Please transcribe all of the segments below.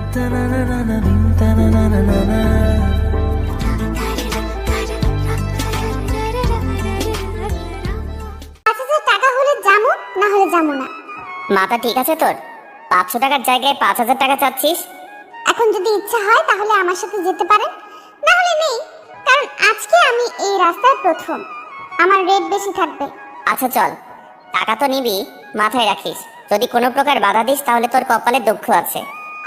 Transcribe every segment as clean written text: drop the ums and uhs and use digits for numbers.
টাকা হলে যাবো, না হলে যাবো না। মাথা ঠিক আছে তোর? 500 টাকার জায়গায় 5000 টাকা চাচ্ছিস? এখন যদি ইচ্ছা হয় তাহলে আমার সাথে যেতে পারেন, না হলে নেই। কারণ আজকে আমি এই রাস্তায় প্রথম, আমার রেট বেশি থাকবে। আচ্ছা চল, টাকা তো নিবি, মাথায় রাখিস যদি কোনো প্রকার বাধা দিস তাহলে তোর কপালে দুঃখ আছে।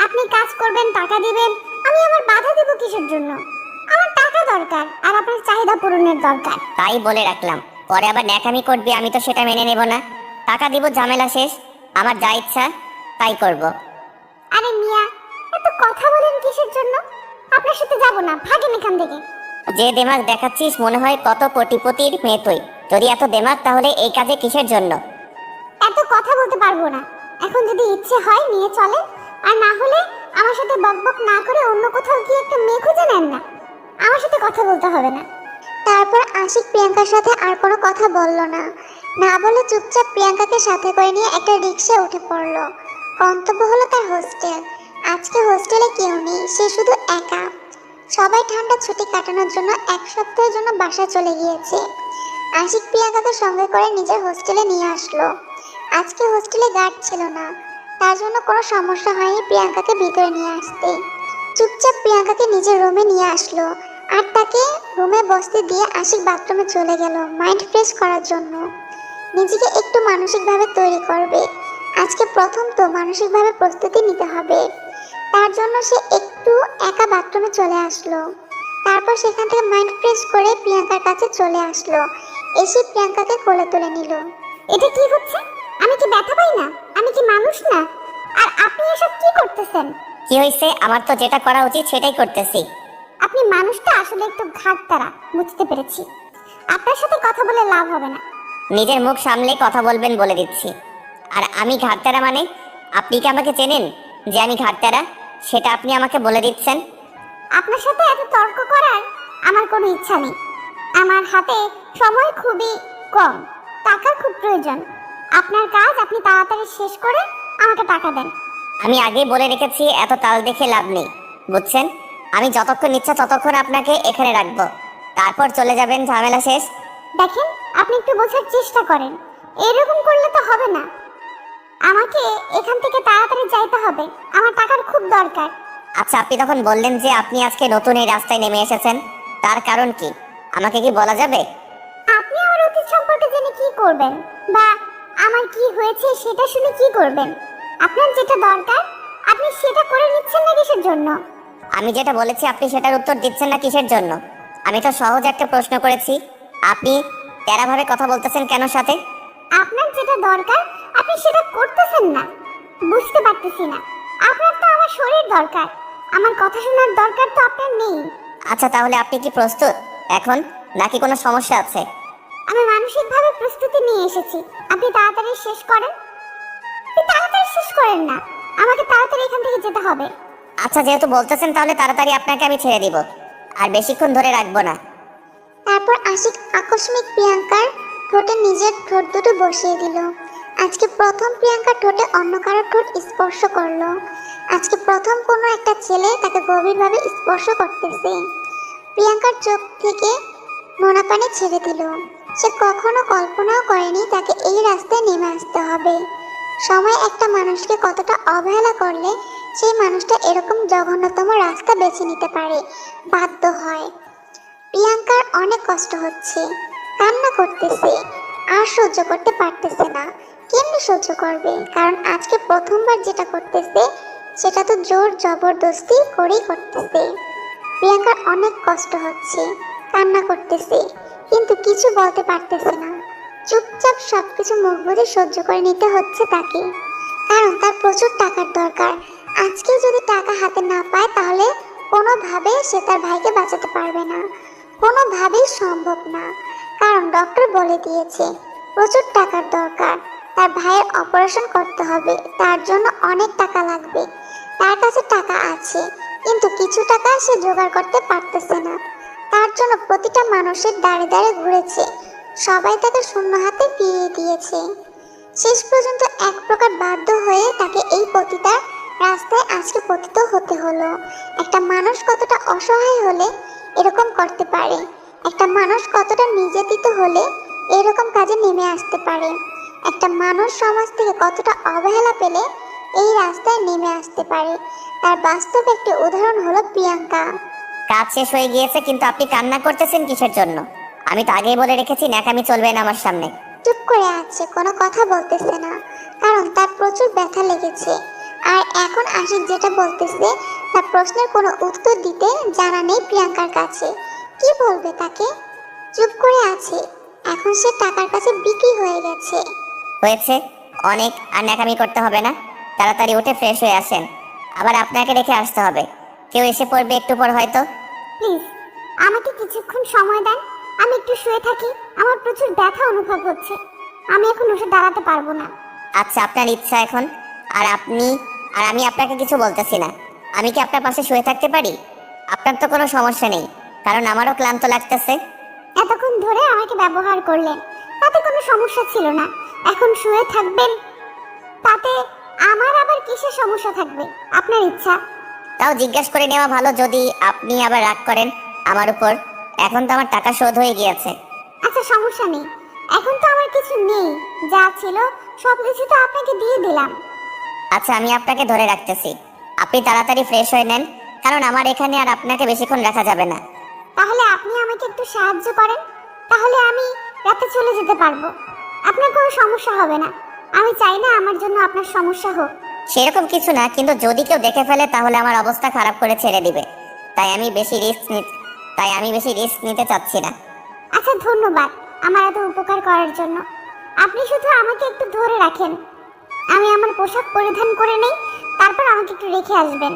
আপনি কাজ করবেন, টাকা দিবেন, আমি আমার বাধা দেব কিসের জন্য? আমার টাকা দরকার আর আপনার চাহিদা পূরণের দরকার। তাই বলে রাখলাম, পরে আবার ন্যাকামি করবি, আমি তো সেটা মেনে নেব না। টাকা দিব, ঝামেলা শেষ, আমার যা ইচ্ছা তাই করব। আরে মিয়া, এত কথা বলেন কিসের জন্য? আপনার সাথে যাব না, ভাগেন এখান থেকে। যে দেমাগ দেখাচ্ছিস মনে হয় কত কোটিপতির মেয়ে তুই। যদি এত দেমাগ তাহলে এই কাজে কিসের জন্য? এত কথা বলতে পারবো না। এখন যদি ইচ্ছে হয় নিয়ে চলেন, আর না হলে আমার সাথে বকবক না করে অন্য কোথাও গিয়ে একটা মেয়ে খুঁজে নেন না, আমার সাথে কথা বলতে হবে না। তারপর আশিক প্রিয়াঙ্কার সাথে আর কোনো কথা বলল না, না বলে চুপচাপ প্রিয়াঙ্কাকে সাথে করে নিয়ে একটা রিক্সায় উঠে পড়ল। গন্তব্য হলো তার হোস্টেল। আজকে হোস্টেলে কেউ নেই, সে শুধু একা। সবাই ঠান্ডা ছুটি কাটানোর জন্য 1 সপ্তাহের জন্য বাসা চলে গিয়েছে। আশিক প্রিয়াঙ্কাকে সঙ্গে করে নিজের হোস্টেলে নিয়ে আসলো। আজকে হোস্টেলে গার্ড ছিল না, তার জন্য কোনো সমস্যা হয়নি প্রিয়াঙ্কাকে ভিতরে নিয়ে আসতে। চুপচাপ প্রিয়াঙ্কাকে নিজের রুমে নিয়ে আসলো, আর তাকে রুমে বসতে দিয়ে আশিক বাথরুমে চলে গেল মাইন্ড ফ্রেশ করার জন্য। নিজেকে একটু মানসিকভাবে তৈরি করবে, আজকে প্রথম তো মানসিকভাবে প্রস্তুতি নিতে হবে। তার জন্য সে একটু একা বাথরুমে চলে আসলো। তারপর সেখান থেকে মাইন্ড ফ্রেশ করে প্রিয়াঙ্কার কাছে চলে আসলো, এসে প্রিয়াঙ্কাকে কোলে তুলে নিল। এটা কি হচ্ছে? আমি কি ব্যথা পাই না? আমি কি মানুষ না? আর আপনি এসব কি করতেছেন? কি হয়েছে? আমার তো যেটা করা উচিত সেটাই করতেছি। আপনি মানুষটা আসলে একটু ঘাটতারা, বুঝতে পেরেছি। আপনার সাথে কথা বলে লাভ হবে না। নিজের মুখ সামলে কথা বলবেন বলে দিচ্ছি। আর আমি ঘাটতারা মানে? আপনি কি আমাকে চেনেন যে আমি ঘাটতারা? সেটা আপনি আমাকে বলে দিচ্ছেন। আপনার সাথে এত তর্ক করার আমার কোনো ইচ্ছা নেই। আমার হাতে সময় খুবই কম, টাকার খুব প্রয়োজন। আপনার কাজ আপনি তাড়াতাড়ি শেষ করে আমাকে টাকা দেন। আমি আগেই বলে রেখেছি, এত তাল দেখে লাভ নেই, বুঝছেন? আমি যতক্ষণ ইচ্ছা ততক্ষণ আপনাকে এখানে রাখবো, তারপর চলে যাবেন, ঝামেলা শেষ। দেখেন, আপনি একটু বোঝার চেষ্টা করেন, এরকম করলে তো হবে না। আমাকে এখান থেকে তাড়াতাড়ি যাইতে হবে, আমার টাকার খুব দরকার। আচ্ছা, আপনি তখন বললেন যে আপনি আজকে নতুন এই রাস্তায় নেমে এসেছেন, তার কারণ কি আমাকে কি বলা যাবে? আপনি আমার অতীত সম্পর্কে জেনে কি করবেন, বা আমার কি হয়েছে সেটা শুনে কি করবেন? আপনার যেটা দরকার আপনি সেটা করে নিচ্ছেন না কিসের জন্য? আমি যেটা বলেছি আপনি সেটার উত্তর দিচ্ছেন না কিসের জন্য? আমি তো সহজ একটা প্রশ্ন করেছি, আপনি তেরাভাবে কথা বলতেছেন কেন সাথে? আপনার যেটা দরকার আপনি সেটা করতেছেন না, বুঝতে পারতেছি না। আপনার তো আমার শরীর দরকার, আমার কথা শোনার দরকার তো আপনার নেই। আচ্ছা, তাহলে আপনি কি প্রস্তুত এখন, নাকি কোনো সমস্যা আছে? আমি মানসিকভাবে প্রস্তুতি নিয়ে এসেছি, আপনি তাড়াতাড়ি শেষ করেন। আপনি তাড়াতাড়ি শেষ করেন না, আমাকে তাড়াতাড়ি এখান থেকে যেতে হবে। আচ্ছা, যেহেতু বলতেছেন তাহলে তাড়াতাড়ি আপনাকে আমি ছেড়ে দিব, আর বেশিক্ষণ ধরে রাখবো না। তারপর আশিক আকস্মিক প্রিয়াঙ্কার ঠোঁটে নিজের ঠোঁট দুটো বসিয়ে দিল। আজকে প্রথম প্রিয়াঙ্কার ঠোঁটে অন্য কারোর ঠোঁট স্পর্শ করলো। আজকে প্রথম কোনো একটা ছেলে তাকে গভীরভাবে স্পর্শ করতেছে। প্রিয়াঙ্কার চোখ থেকে নোনা পানি ছেড়ে দিল। সে কখনো কল্পনাও করেনি তাকে এই রাস্তায় নেমে আসতে হবে। সময় একটা মানুষকে কতটা অবহেলা করলে সেই মানুষটা এরকম জঘন্যতম রাস্তা বেছে নিতে পারে, বাধ্য হয়। প্রিয়াঙ্কার অনেক কষ্ট হচ্ছে, কান্না করতেছে, আর সহ্য করতে পারতেছে না। কেমনি সহ্য করবে? কারণ আজকে প্রথমবার যেটা করতেছে সেটা তো জোর জবরদস্তি করেই করতেছে। প্রিয়াঙ্কার অনেক কষ্ট হচ্ছে, কান্না করতেছে, কিন্তু কিছু বলতে পারতেছে না। চুপচাপ সবকিছু মুখ বুজে সহ্য করে নিতে হচ্ছে তাকে, কারণ তার প্রচুর টাকার দরকার। আজকে যদি টাকা হাতে না পায় তাহলে কোনোভাবে সে তার ভাইকে বাঁচাতে পারবে না, কোনোভাবেই সম্ভব না। কারণ ডক্টর বলে দিয়েছে প্রচুর টাকার দরকার, তার ভাইয়ের অপারেশন করতে হবে, তার জন্য অনেক টাকা লাগবে। তার কাছে টাকা আছে, কিন্তু কিছু টাকা সে জোগাড় করতে পারতেছে না। তার জন্য প্রতিটা মানুষের দাঁড়ে দাঁড়ে ঘুরেছে, সবাই তাকে শূন্য হাতে ফিরিয়ে দিয়েছে। শেষ পর্যন্ত এক প্রকার বাধ্য হয়ে তাকে এই পতিতার রাস্তায় আজকে পতিত হতে হলো। একটা মানুষ কতটা অসহায় হলে এরকম করতে পারে, একটা মানুষ কতটা নির্যাতিত হলে এরকম কাজে নেমে আসতে পারে, একটা মানুষ সমাজ থেকে কতটা অবহেলা পেলে এই রাস্তায় নেমে আসতে পারে, তার বাস্তব একটি উদাহরণ হলো প্রিয়াঙ্কা। কাজ শেষ হয়ে গিয়েছে, কিন্তু আপনি কান্না করতেছেন কিসের জন্য? আমি তো আগেই বলে রেখেছি ন্যাকামি চলবে না আমার সামনে। চুপ করে আছে, কোনো কথা বলতেছে না, কারণ তার প্রচুর ব্যথা লেগেছে। আর এখন আশিক যেটা বলতেছে তার প্রশ্নের কোনো উত্তর দিতে জানা নেই প্রিয়াঙ্কার কাছে। কি বলবে তাকে? চুপ করে আছে, এখন সে টাকার কাছে বিক্রি হয়ে গেছে। হয়েছে, অনেক আর ন্যাকামি করতে হবে না। তাড়াতাড়ি উঠে ফ্রেশ হয়ে আসেন, আবার আপনাকে রেখে আসতে হবে। কেউ এসে পড়বে একটু পর হয়তো। প্লিজ আমাকে কিছুক্ষণ সময় দেন, আমি একটু শুয়ে থাকি, আমার প্রচুর ব্যথা অনুভব হচ্ছে, আমি এখন উঠে দাঁড়াতে পারবো না। আচ্ছা, আপনার ইচ্ছা এখন। আর আমি আপনাকে কিছু বলতেছি না। আমি কি আপনার পাশে শুয়ে থাকতে পারি? আপনার তো কোনো সমস্যা নেই, কারণ আমারও ক্লান্ত লাগতেছে। এতক্ষণ ধরে আমাকে ব্যবহার করলেন, তাতে কোনো সমস্যা ছিল না, এখন শুয়ে থাকবেন, তাতে আমার আবার কিসের সমস্যা থাকবে? আপনার ইচ্ছা। তাও জিজ্ঞেস করে নেওয়া ভালো, যদি আপনি আবার রাগ করেন আমার উপর। এখন তো আমার টাকা শোধ হয়ে গিয়েছে। আচ্ছা সমস্যা নেই, এখন তো আমার কিছু নেই, যা ছিল সব কিছু তো আপনাকে দিয়ে দিলাম। আচ্ছা, আমি আপনাকে ধরে রাখতেছি, আপনি তাড়াতাড়ি ফ্রেশ হয়ে নেন, কারণ আমার এখানে আর আপনাকে বেশিক্ষণ রাখা যাবে না। তাহলে আপনি আমাকে একটু সাহায্য করেন, তাহলে আমি রাতে চলে যেতে পারবো, আপনার কোনো সমস্যা হবে না। আমি চাই না আমার জন্য আপনার সমস্যা হোক। সেরকম কিছু না, কিন্তু যদি কেউ দেখে ফেলে তাহলে আমার অবস্থা খারাপ করে ছেড়ে দিবে, তাই আমি বেশি রিস্ক নিতে চাচ্ছি না। আচ্ছা ধন্যবাদ আমার এত উপকার করার জন্য। আপনি শুধু আমাকে একটু ধরে রাখেন, আমি আমার পোশাক পরিধান করে নেই, তারপর আমাকে একটু রেখে আসবেন।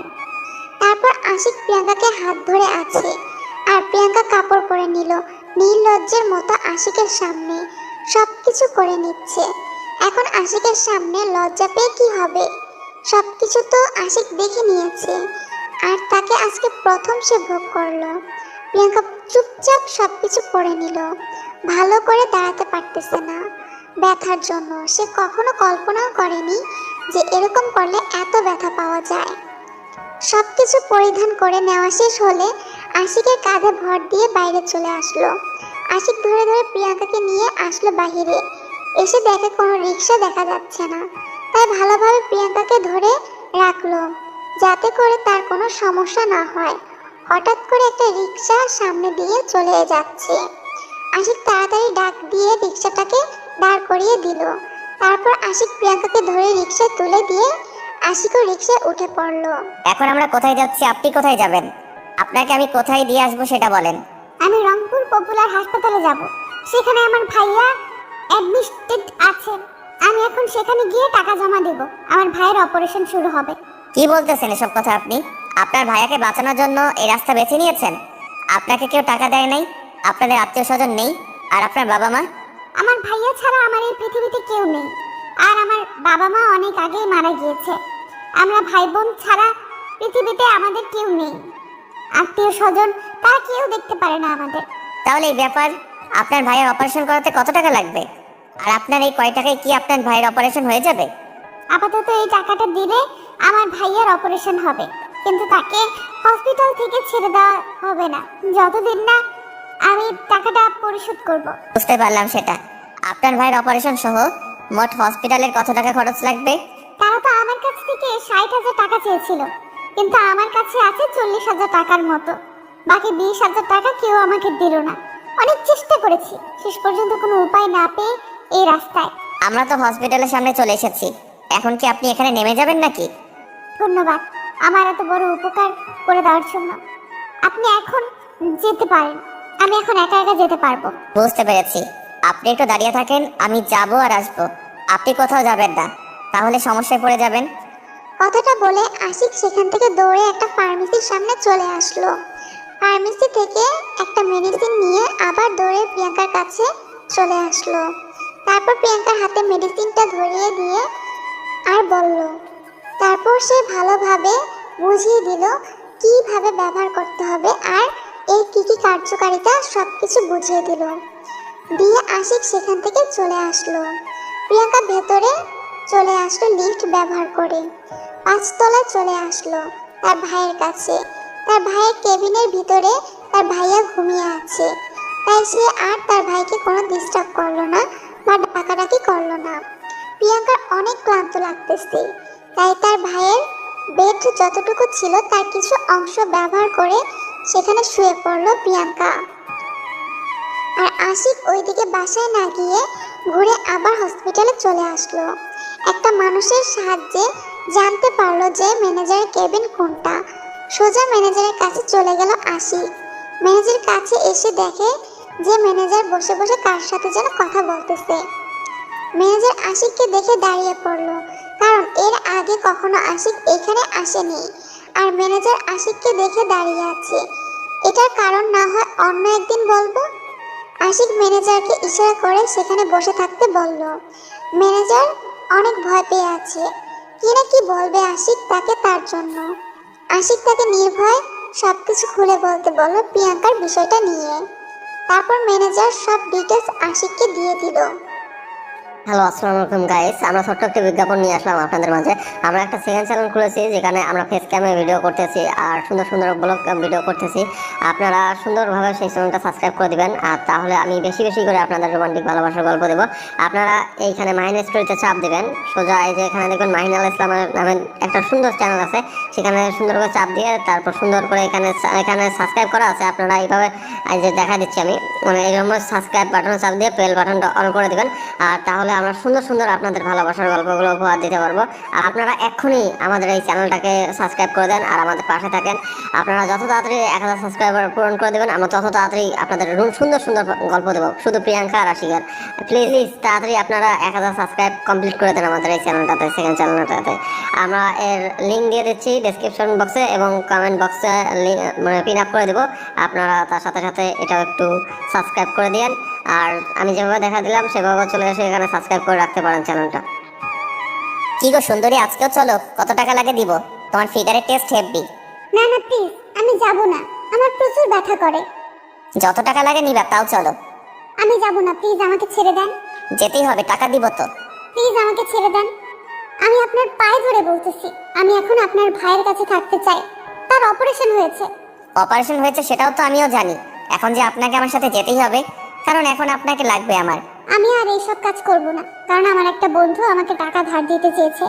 তারপর আশিক প্রিয়াঙ্কাকে হাত ধরে আছে, আর প্রিয়াঙ্কা কাপড় পরে নিল, নির্লজ্জের মতো আশিকের সামনে সবকিছু করে নিচ্ছে। এখন আশিকের সামনে লজ্জা পেয়ে কি হবে? সবকিছু তো আশিক দেখে নিয়েছে, আর তাকে আজকে প্রথম সে ভোগ করলো। প্রিয়াঙ্কা চুপচাপ সবকিছু করে নিল, ভালো করে দাঁড়াতে পারতেছে না ব্যথার জন্য। সে কখনো কল্পনাও করেনি যে এরকম করলে এত ব্যথা পাওয়া যায়। সবকিছু পরিধান করে নেওয়া শেষ হলে আশিকের কাঁধে ভর দিয়ে বাইরে চলে আসলো। আশিক ধরে ধরে প্রিয়াঙ্কাকে নিয়ে আসলো বাহিরে, এসে দেখে কোনো রিক্সা দেখা যাচ্ছে না, তাই ভালোভাবে প্রিয়াঙ্কাকে ধরে রাখলো যাতে করে তার কোনো সমস্যা না হয়। হঠাৎ করে একটা রিক্সা সামনে দিয়ে চলে যাচ্ছে। আশিক তাড়াতাড়ি ডাক দিয়ে রিক্সাটাকে দাঁড় করিয়ে দিল। তারপর আশিক প্রিয়াঙ্কাকে ধরে রিক্সায় তুলে দিয়ে আশিকও রিক্সায় উঠে পড়লো। এখন আমরা কোথায় যাচ্ছি, আপনি কোথায় যাবেন? আপনাকে আমি কোথায় দিয়ে আসবো সেটা বলেন। আমি রংপুর পপুলার হাসপাতালে যাব, সেখানে আমার ভাইয়া অ্যাডমিটেড আছে। আমি এখন সেখানে গিয়ে টাকা জমা দেব, আমার ভাইয়ের অপারেশন শুরু হবে। কি বলতেছেন এসব কথা আপনি? আপনার ভাইয়াকে বাঁচানোর জন্য এই রাস্তা বেছে নিয়েছেন? আপনাকে কেউ টাকা দেয় নাই? আপনাদের আত্মীয় স্বজন নেই? আর আপনার বাবা মা? আমার ভাইয়া ছাড়া আমার এই পৃথিবীতে কেউ নেই, আর আমার বাবা মা অনেক আগেই মারা গিয়েছে। আমরা ভাই বোন ছাড়া পৃথিবীতে আমাদের কেউ নেই, আত্মীয় স্বজন তারা কেউ দেখতে পারে না আমাদের। তাহলে এই ব্যাপার, আপনার ভাইয়ের অপারেশন করাতে কত টাকা লাগবে? আর আপনার এই কয় টাকায় কি আপনার ভাইয়ের অপারেশন হয়ে যাবে? আপাতত এই টাকাটা দিলে আমার ভাইয়ার অপারেশন হবে, কিন্তু তাকে হসপিটাল থেকে ছেড়ে দেওয়া হবে না যতদিন না আমি টাকাটা পরিশোধ করব। বুঝতে পারলাম সেটা। আপনার ভাইয়ের অপারেশন সহ মোট হসপিটালের কত টাকা খরচ লাগবে? তারা তো আমার কাছ থেকে 60,000 টাকা চেয়েছিল, কিন্তু আমার কাছে আছে 40,000 টাকার মতো। বাকি 20,000 টাকা কেউ আমাকে দিল না। অনেক চেষ্টা করেছি, শেষ পর্যন্ত কোনো উপায় না পেয়ে এই রাস্তায়। আমরা তো হসপিটালের সামনে চলে এসেছি, এখন কি আপনি এখানে নেমে যাবেন নাকি? ধন্যবাদ আমার এত বড় উপকার করে দেওয়ার জন্য। আপনি এখন যেতে পারেন, আমি এখন একা একা যেতে পারবো। বুঝতে পেরেছি, আপনি একটু দাঁড়িয়ে থাকেন, আমি যাবো আর আসবো। আপনি কোথাও যাবেন না, তাহলে সমস্যায় পড়ে যাবেন। কথাটা বলে আশিক সেখান থেকে দৌড়ে একটা ফার্মেসির সামনে চলে আসলো। ফার্মেসি থেকে একটা মেডিসিন নিয়ে আবার দৌড়ে প্রিয়াঙ্কার কাছে চলে আসলো। তারপর প্রিয়াঙ্কার হাতে মেডিসিনটা ধরিয়ে দিয়ে আর বলল, তারপর সে ভালোভাবে বুঝিয়ে দিল কিভাবে ব্যবহার করতে হবে আর এই কি কি কার্যকারিতা সবকিছু বুঝিয়ে দিল দিয়ে আশিক সেখান থেকে চলে আসলো। প্রিয়াঙ্কা ভেতরে চলে আসলো লিফট ব্যবহার করে। 5 তলায় চলে আসলো তার ভাইয়ের কাছে। তার ভাইয়ের কেবিনের ভিতরে তার ভাইয়া ঘুমিয়ে আছে, তাই সে আর তার ভাইকে কোনো ডিস্টার্ব করলো না বা ডাকাডাকি করলো না। প্রিয়াঙ্কার অনেক ক্লান্ত লাগতেছে, তাই তার ভাইয়ের বেড যতটুকু ছিল তার কিছু অংশ ব্যবহার করে সেখানে শুয়ে পড়লো প্রিয়াঙ্কা। আর আশিক ওইদিকে বাসায় না গিয়ে ঘুরে আবার হসপিটালে চলে আসলো। একটা মানুষের সাহায্যে জানতে পারলো যে ম্যানেজারের কেবিন কোনটা। সোজা ম্যানেজারের কাছে চলে গেল আশিক। ম্যানেজারের কাছে এসে দেখে যে ম্যানেজার বসে বসে কার সাথে যেন কথা বলতেছে। ম্যানেজার আশিককে দেখে দাঁড়িয়ে পড়লো, কারণ এর আগে কখনো আশিক এখানে আসেনি। আর ম্যানেজার আশিককে দেখে দাঁড়িয়ে আছে, এটার কারণ না হয় অন্য একদিন বলবো। আশিক ম্যানেজারকে ইশারা করে সেখানে বসে থাকতে বলল। ম্যানেজার অনেক ভয় পেয়ে আছে, কি না কি বলবে আশিক তাকে তার জন্য। আশিক তাকে নির্ভয় সবকিছু খুলে বলতে বলল প্রিয়াঙ্কার বিষয়টা নিয়ে। তারপর ম্যানেজার সব ডিটেলস আশিককে দিয়ে দিল। হ্যালো, আসসালামু আলাইকুম গাইস। আমরা ছোট্ট একটি বিজ্ঞাপন নিয়ে আসলাম আপনাদের মাঝে। আমরা একটা সেকেন্ড চ্যানেল খুলেছি যেখানে আমরা ফেস ক্যামে ভিডিও করতেছি আর সুন্দর সুন্দর ব্লগ ভিডিও করতেছি। আপনারা সুন্দরভাবে সেই চ্যানেলটা সাবস্ক্রাইব করে দিবেন, আর তাহলে আমি বেশি বেশি করে আপনাদের রোমান্টিক ভালোবাসার গল্প দেবো। আপনারা এইখানে মাহিন স্টোরিতে চাপ দিবেন, সোজা এই যে এখানে দেখবেন মাহিন আল ইসলামের নামের একটা সুন্দর চ্যানেল আছে, সেখানে সুন্দর করে চাপ দিয়ে তারপর সুন্দর করে এখানে সাবস্ক্রাইব করা আছে। আপনারা এইভাবে এই যে দেখা দিচ্ছি আমি, মানে এইরকম সাবস্ক্রাইব বাটনে চাপ দিয়ে বেল বাটনটা অন করে দেবেন, আর তাহলে আমরা সুন্দর সুন্দর আপনাদের ভালোবাসার গল্পগুলো উপহার দিতে পারবো। আর আপনারা এক্ষুনি আমাদের এই চ্যানেলটাকে সাবস্ক্রাইব করে দেন আর আমাদের পাশে থাকেন। আপনারা যত তাড়াতাড়ি 1000 সাবস্ক্রাইবার পূরণ করে দেবেন, আমরা তত তাড়াতাড়ি আপনাদের সুন্দর সুন্দর গল্প দেবো, শুধু প্রিয়াঙ্কা আর আশিকের। প্লিজ তাড়াতাড়ি আপনারা 1000 সাবস্ক্রাইব কমপ্লিট করে দেন আমাদের এই চ্যানেলটাতে, সেকেন্ড চ্যানেলটাতে। আমরা এর লিঙ্ক দিয়ে দিচ্ছি ডেসক্রিপশন বক্সে এবং কমেন্ট বক্সে, মানে পিন আপ করে দেবো। আপনারা তার সাথে সাথে এটাও একটু সাবস্ক্রাইব করে দিন, আর আমি যেভাবে দেখা দিলাম সেভাবে চলে এসে এখানে সাবস্ক্রাইব করে রাখতে পারেন চ্যানেলটা। কি গো সুন্দরী, আজকেও চলো? কত টাকা লাগে দিব? তোমার ফিগারের টেস্ট হেভি। না না প্লিজ, আমি যাব না, আমার প্রচুর ব্যথা করে। যত টাকা লাগে নিবা, তাও চলো। আমি যাব না, প্লিজ আমাকে ছেড়ে দেন। যেতেই হবে, টাকা দিব তো। প্লিজ আমাকে ছেড়ে দেন, আমি আপনার পায়ে ধরে বলতেছি। আমি এখন আপনার ভাইয়ের কাছে থাকতে চাই, তার অপারেশন হয়েছে। অপারেশন হয়েছে সেটাও তো আমিও জানি, এখন যে আপনাকে আমার সাথে যেতেই হবে, কারণ এখন আপনাকে লাগবে আমার। আমি আর এইসব কাজ করব না, কারণ আমার একটা বন্ধু আমাকে টাকা ধার দিতে চেয়েছে।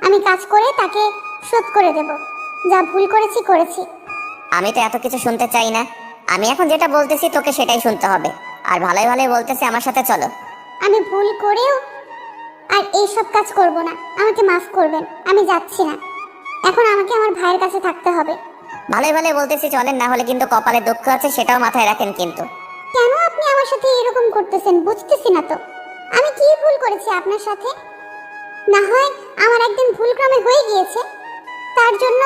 আমি কাজ করে তাকে শোধ করে দেব, যা ভুল করেছি করেছি। আমি তো এত কিছু শুনতে চাই না, আমি এখন যেটা বলতেছি তোকে সেটাই শুনতে হবে। আর ভালোই ভালোই বলতেছি, আমার সাথে চলো। আমি ভুল করেও আর এইসব কাজ করব না, আমাকে মাফ করবেন। আমি যাচ্ছি না, এখন আমাকে আমার ভাইয়ের কাছে থাকতে হবে। ভালোই ভালোই বলতেছি চলেন, না হলে কিন্তু কপালে দুঃখ আছে, সেটাও মাথায় রাখেন কিন্তু। কেন আপনি আমার সাথে এরকম করতেছেন বুঝতেছি না তো। আমি কি ভুল করেছি আপনার সাথে? না হয় আমার একদিন ভুলক্রমে হয়ে গিয়েছে, তার জন্য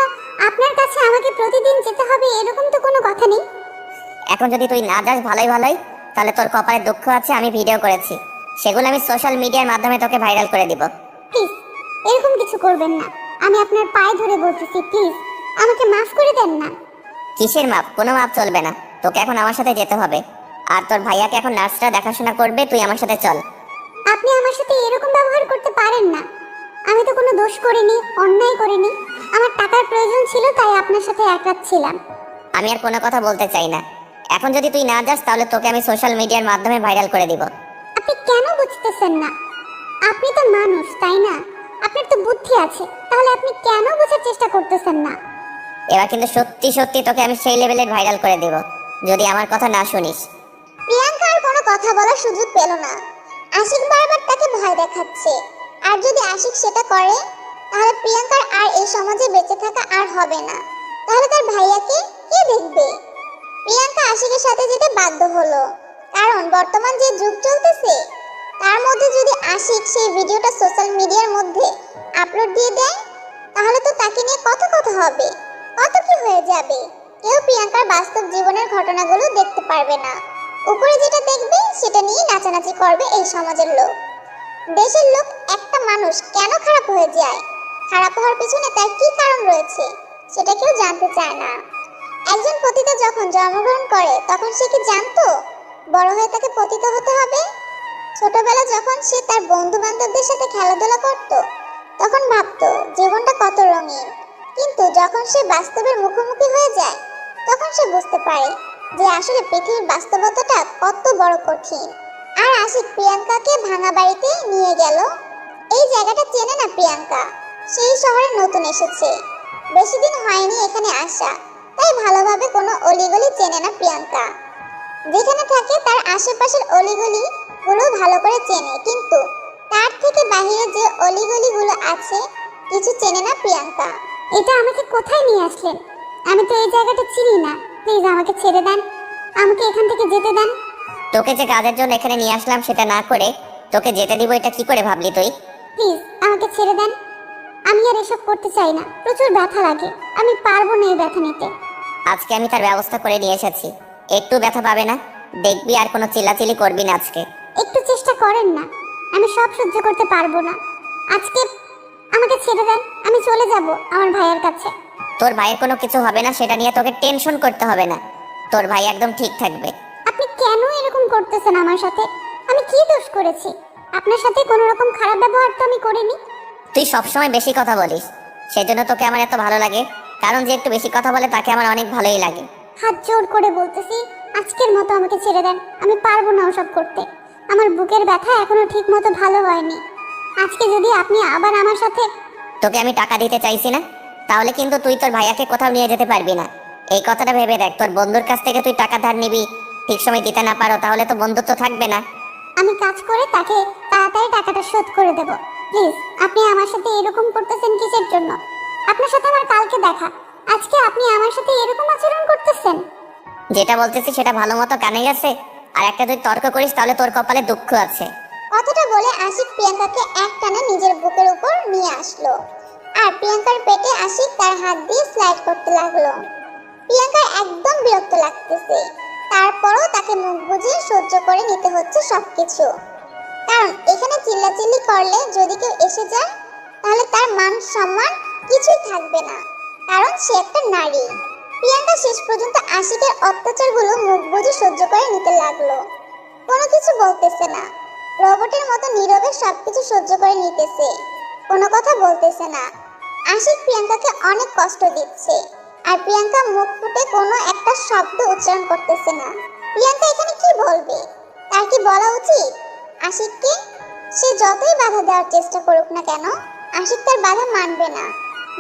আপনার কাছে আমাকে প্রতিদিন যেতে হবে এরকম তো কোনো কথা নেই। এখন যদি তুই না যাস ভালোই ভালোই, তাহলে তোর কপালে দুঃখ আছে, আমি ভিডিও করেছি, সেগুলো আমি সোশ্যাল মিডিয়ার মাধ্যমে তোকে ভাইরাল করে দিব। প্লিজ এরকম কিছু করবেন না, আমি আপনার পায়ে ধরে বলতেছি, প্লিজ আমাকে মাফ করে দেন না। কিসের মাপ? কোনো মাপ চলবে না, তোকে এখন আমার সাথে যেতে হবে। আর তোর ভাইয়াকে এখন নার্সরা দেখাশোনা করবে, তুই আমার সাথে চল। আপনি আমার সাথে এরকম ব্যবহার করতে পারেন না, আমি তো কোনো দোষ করিনি, অন্যায় করিনি। আমার টাকার প্রয়োজন ছিল, তাই আপনার সাথে এক রাত ছিলাম। আমি আর কোনো কথা বলতে চাই না, এখন যদি তুই না যাস তাহলে তোকে আমি সোশ্যাল মিডিয়ার মাধ্যমে ভাইরাল করে দিব। আপনি কেন বুঝতেছেন না? আপনি তো মানুষ, তাই না? আপনার তো বুদ্ধি আছে, তাহলে আপনি কেন বোঝার চেষ্টা করতেছেন না? এবার কিন্তু সত্যি সত্যি তোকে আমি সেই লেভেলের ভাইরাল করে দেব যদি আমার কথা না শুনিস। প্রিয়াঙ্কা আর কোনো কথা বলার সুযোগ পেল না। আশিক বারবার তাকে ভয় দেখাচ্ছে, আর যদি আশিক সেটা করে তাহলে প্রিয়াঙ্কার আর এই সমাজে বেঁচে থাকা আর হবে না। তাহলে তার ভাইয়াকে কে দেখবে? প্রিয়াঙ্কা আশিকের সাথে যেতে বাধ্য হলো, কারণ বর্তমান যে যুগ চলতেছে তার মধ্যে যদি আশিক সেই ভিডিওটা সোশ্যাল মিডিয়ার মধ্যে আপলোড দিয়ে দেয়, তাহলে তো তাকে নিয়ে কত কথা হবে, কত কি হয়ে যাবে। কেউ প্রিয়াঙ্কার বাস্তব জীবনের ঘটনাগুলো দেখতে পারবে না, উপরে যেটা দেখবে সেটা নিয়ে নাচানাচি করবে এই সমাজের লোক। দেশের লোক একটা মানুষ কেন খারাপ হয়ে যায়, খারাপ হওয়ার পিছনে তার কি কারণ রয়েছে সেটা কেউ জানতে চায় না। একজন পতিত যখন জন্মগ্রহণ করে তখন সে কি জানতো বড় হয়ে তাকে পতিত হতে হবে? ছোটবেলা যখন সে তার বন্ধু বান্ধবদের সাথে খেলাধুলা করত তখন ভাবতো জীবনটা কত রঙিন, কিন্তু যখন সে বাস্তবের মুখোমুখি হয়ে যায় তখন সে বুঝতে পারে যে আসলে পৃথিবীর বাস্তবতাটা কত বড় কঠিন। আর আশিক প্রিয়াঙ্কাকে ভাঙা বাড়িতে নিয়ে গেল। এই জায়গাটা চেনে না প্রিয়াঙ্কা, সেই শহরে নতুন এসেছে, বেশি দিন হয়নি এখানে আসা, তাই ভালোভাবে কোনো অলিগলি চেনে না প্রিয়াঙ্কা। যেখানে থাকে তার আশেপাশের অলিগলি গুলো ভালো করে চেনে, কিন্তু তার থেকে বাইরে যে অলিগলিগুলো আছে কিছু চেনে না প্রিয়াঙ্কা। এটা আমাকে কোথায় নিয়ে আসলেন? আমি তো এই জায়গাটা চিনি না, প্লিজ আমাকে ছেড়ে দেন, আমাকে এখান থেকে যেতে দেন। তোকে যে কাজের জন্য এখানে নিয়ে আসলাম সেটা না করে তোকে যেতে দিব এটা কি করে ভাবলি তুই? প্লিজ আমাকে ছেড়ে দেন, আমি আর এসব করতে চাই না, প্রচুর ব্যথা লাগে, আমি পারবো না এই ব্যথা নিতে। আজকে আমি তার ব্যবস্থা করে নিয়ে এসেছি, একটু ব্যথা পাবে না, দেখবি আর কোনো চিল্লাচিল্লি করবি না আজকে। একটু চেষ্টা করেন না, আমি সব সহ্য করতে পারবো না, আজকে আমাকে ছেড়ে দেন, আমি চলে যাব আমার ভাইয়ের কাছে। তোর ভাইয়ের কোনো কিছু হবে না, সেটা নিয়ে তোকে টেনশন করতে হবে না, তোর ভাই একদম ঠিক থাকবে। আপনি কেন এরকম করতেছেন আমার সাথে? আমি কি দোষ করেছি? আপনার সাথে কোনো রকম খারাপ ব্যবহার তো আমি করিনি। তুই সবসময় বেশি কথা বলিস, সেজন্য তোকে আমার এত ভালো লাগে, কারণ যে একটু বেশি কথা বলে তাকে আমার অনেক ভালোই লাগে। হাত জোর করে বলতেছি, আজকের মতো আমাকে ছেড়ে দেন, আমি পারবো না ওসব করতে, আমার বুকের ব্যথা এখনো ঠিক মতো ভালো হয়নি। আজকে যদি আপনি আবার আমার সাথে... তোকে আমি টাকা দিতে চাইছি না, তাহলে কিন্তু তুই তোর ভাইয়াকে কোথাও নিয়ে যেতে পারবি না। এই কথাটা ভেবে দেখ, তোর বন্ধুর কাছ থেকে তুই টাকা ধার নিবি, ঠিক সময় দিতে না পারো, তাহলে তো বন্ধুত্ব থাকবে না। আমি কাজ করে তাকে তাড়াতাড়ি টাকাটা শোধ করে দেব। প্লিজ আপনি আমার সাথে এরকম করতেছেন কিসের জন্য? আপনার সাথে আমার কালকে দেখা, আজকে আপনি আমার সাথে এরকম আচরণ করতেছেন? যেটা বলতেছি সেটা ভালো মতো কানে গেছে, আর একটা তুই তর্ক করিস তাহলে তোর কপালে দুঃখ আছে। কথাটা বলে আশিক প্রিয়াঙ্কাকে একটানে নিজের বুকের উপর নিয়ে আসলো, আর প্রিয়াঙ্কার পেটে আশিক তার হাত দিয়ে স্লাইড করতে লাগলো। প্রিয়াঙ্কার একদম বিরক্ত লাগতেছে, তারপরও তাকে মুখ বুজে সহ্য করে নিতে হচ্ছে সবকিছু, কারণ এখানে চিল্লাচিল্লি করলে যদি কেউ এসে যায় তাহলে তার মান সম্মান কিছুই থাকবে না, কারণ সে একটা নারী। প্রিয়াঙ্কা শেষ পর্যন্ত আশিকের অত্যাচারগুলো মুখ বুজে সহ্য করে নিতে লাগলো, কোনো কিছু বলতেছে না, রোবটের মতো নীরবে সবকিছু সহ্য করে নিতেছে, কোনো কথা বলতেছে না। আশিক প্রিয়াঙ্কাকে অনেক কষ্ট দিচ্ছে, আর প্রিয়াঙ্কা মুখ ফুটে কোনো একটা শব্দ উচ্চারণ করতেছে না। প্রিয়াঙ্কা এখানে কি বলবে? তার কি বলা উচিত আশিককে? সে যতই বাধা দেওয়ার চেষ্টা করুক না কেন, আশিক তার বাধা মানবে না,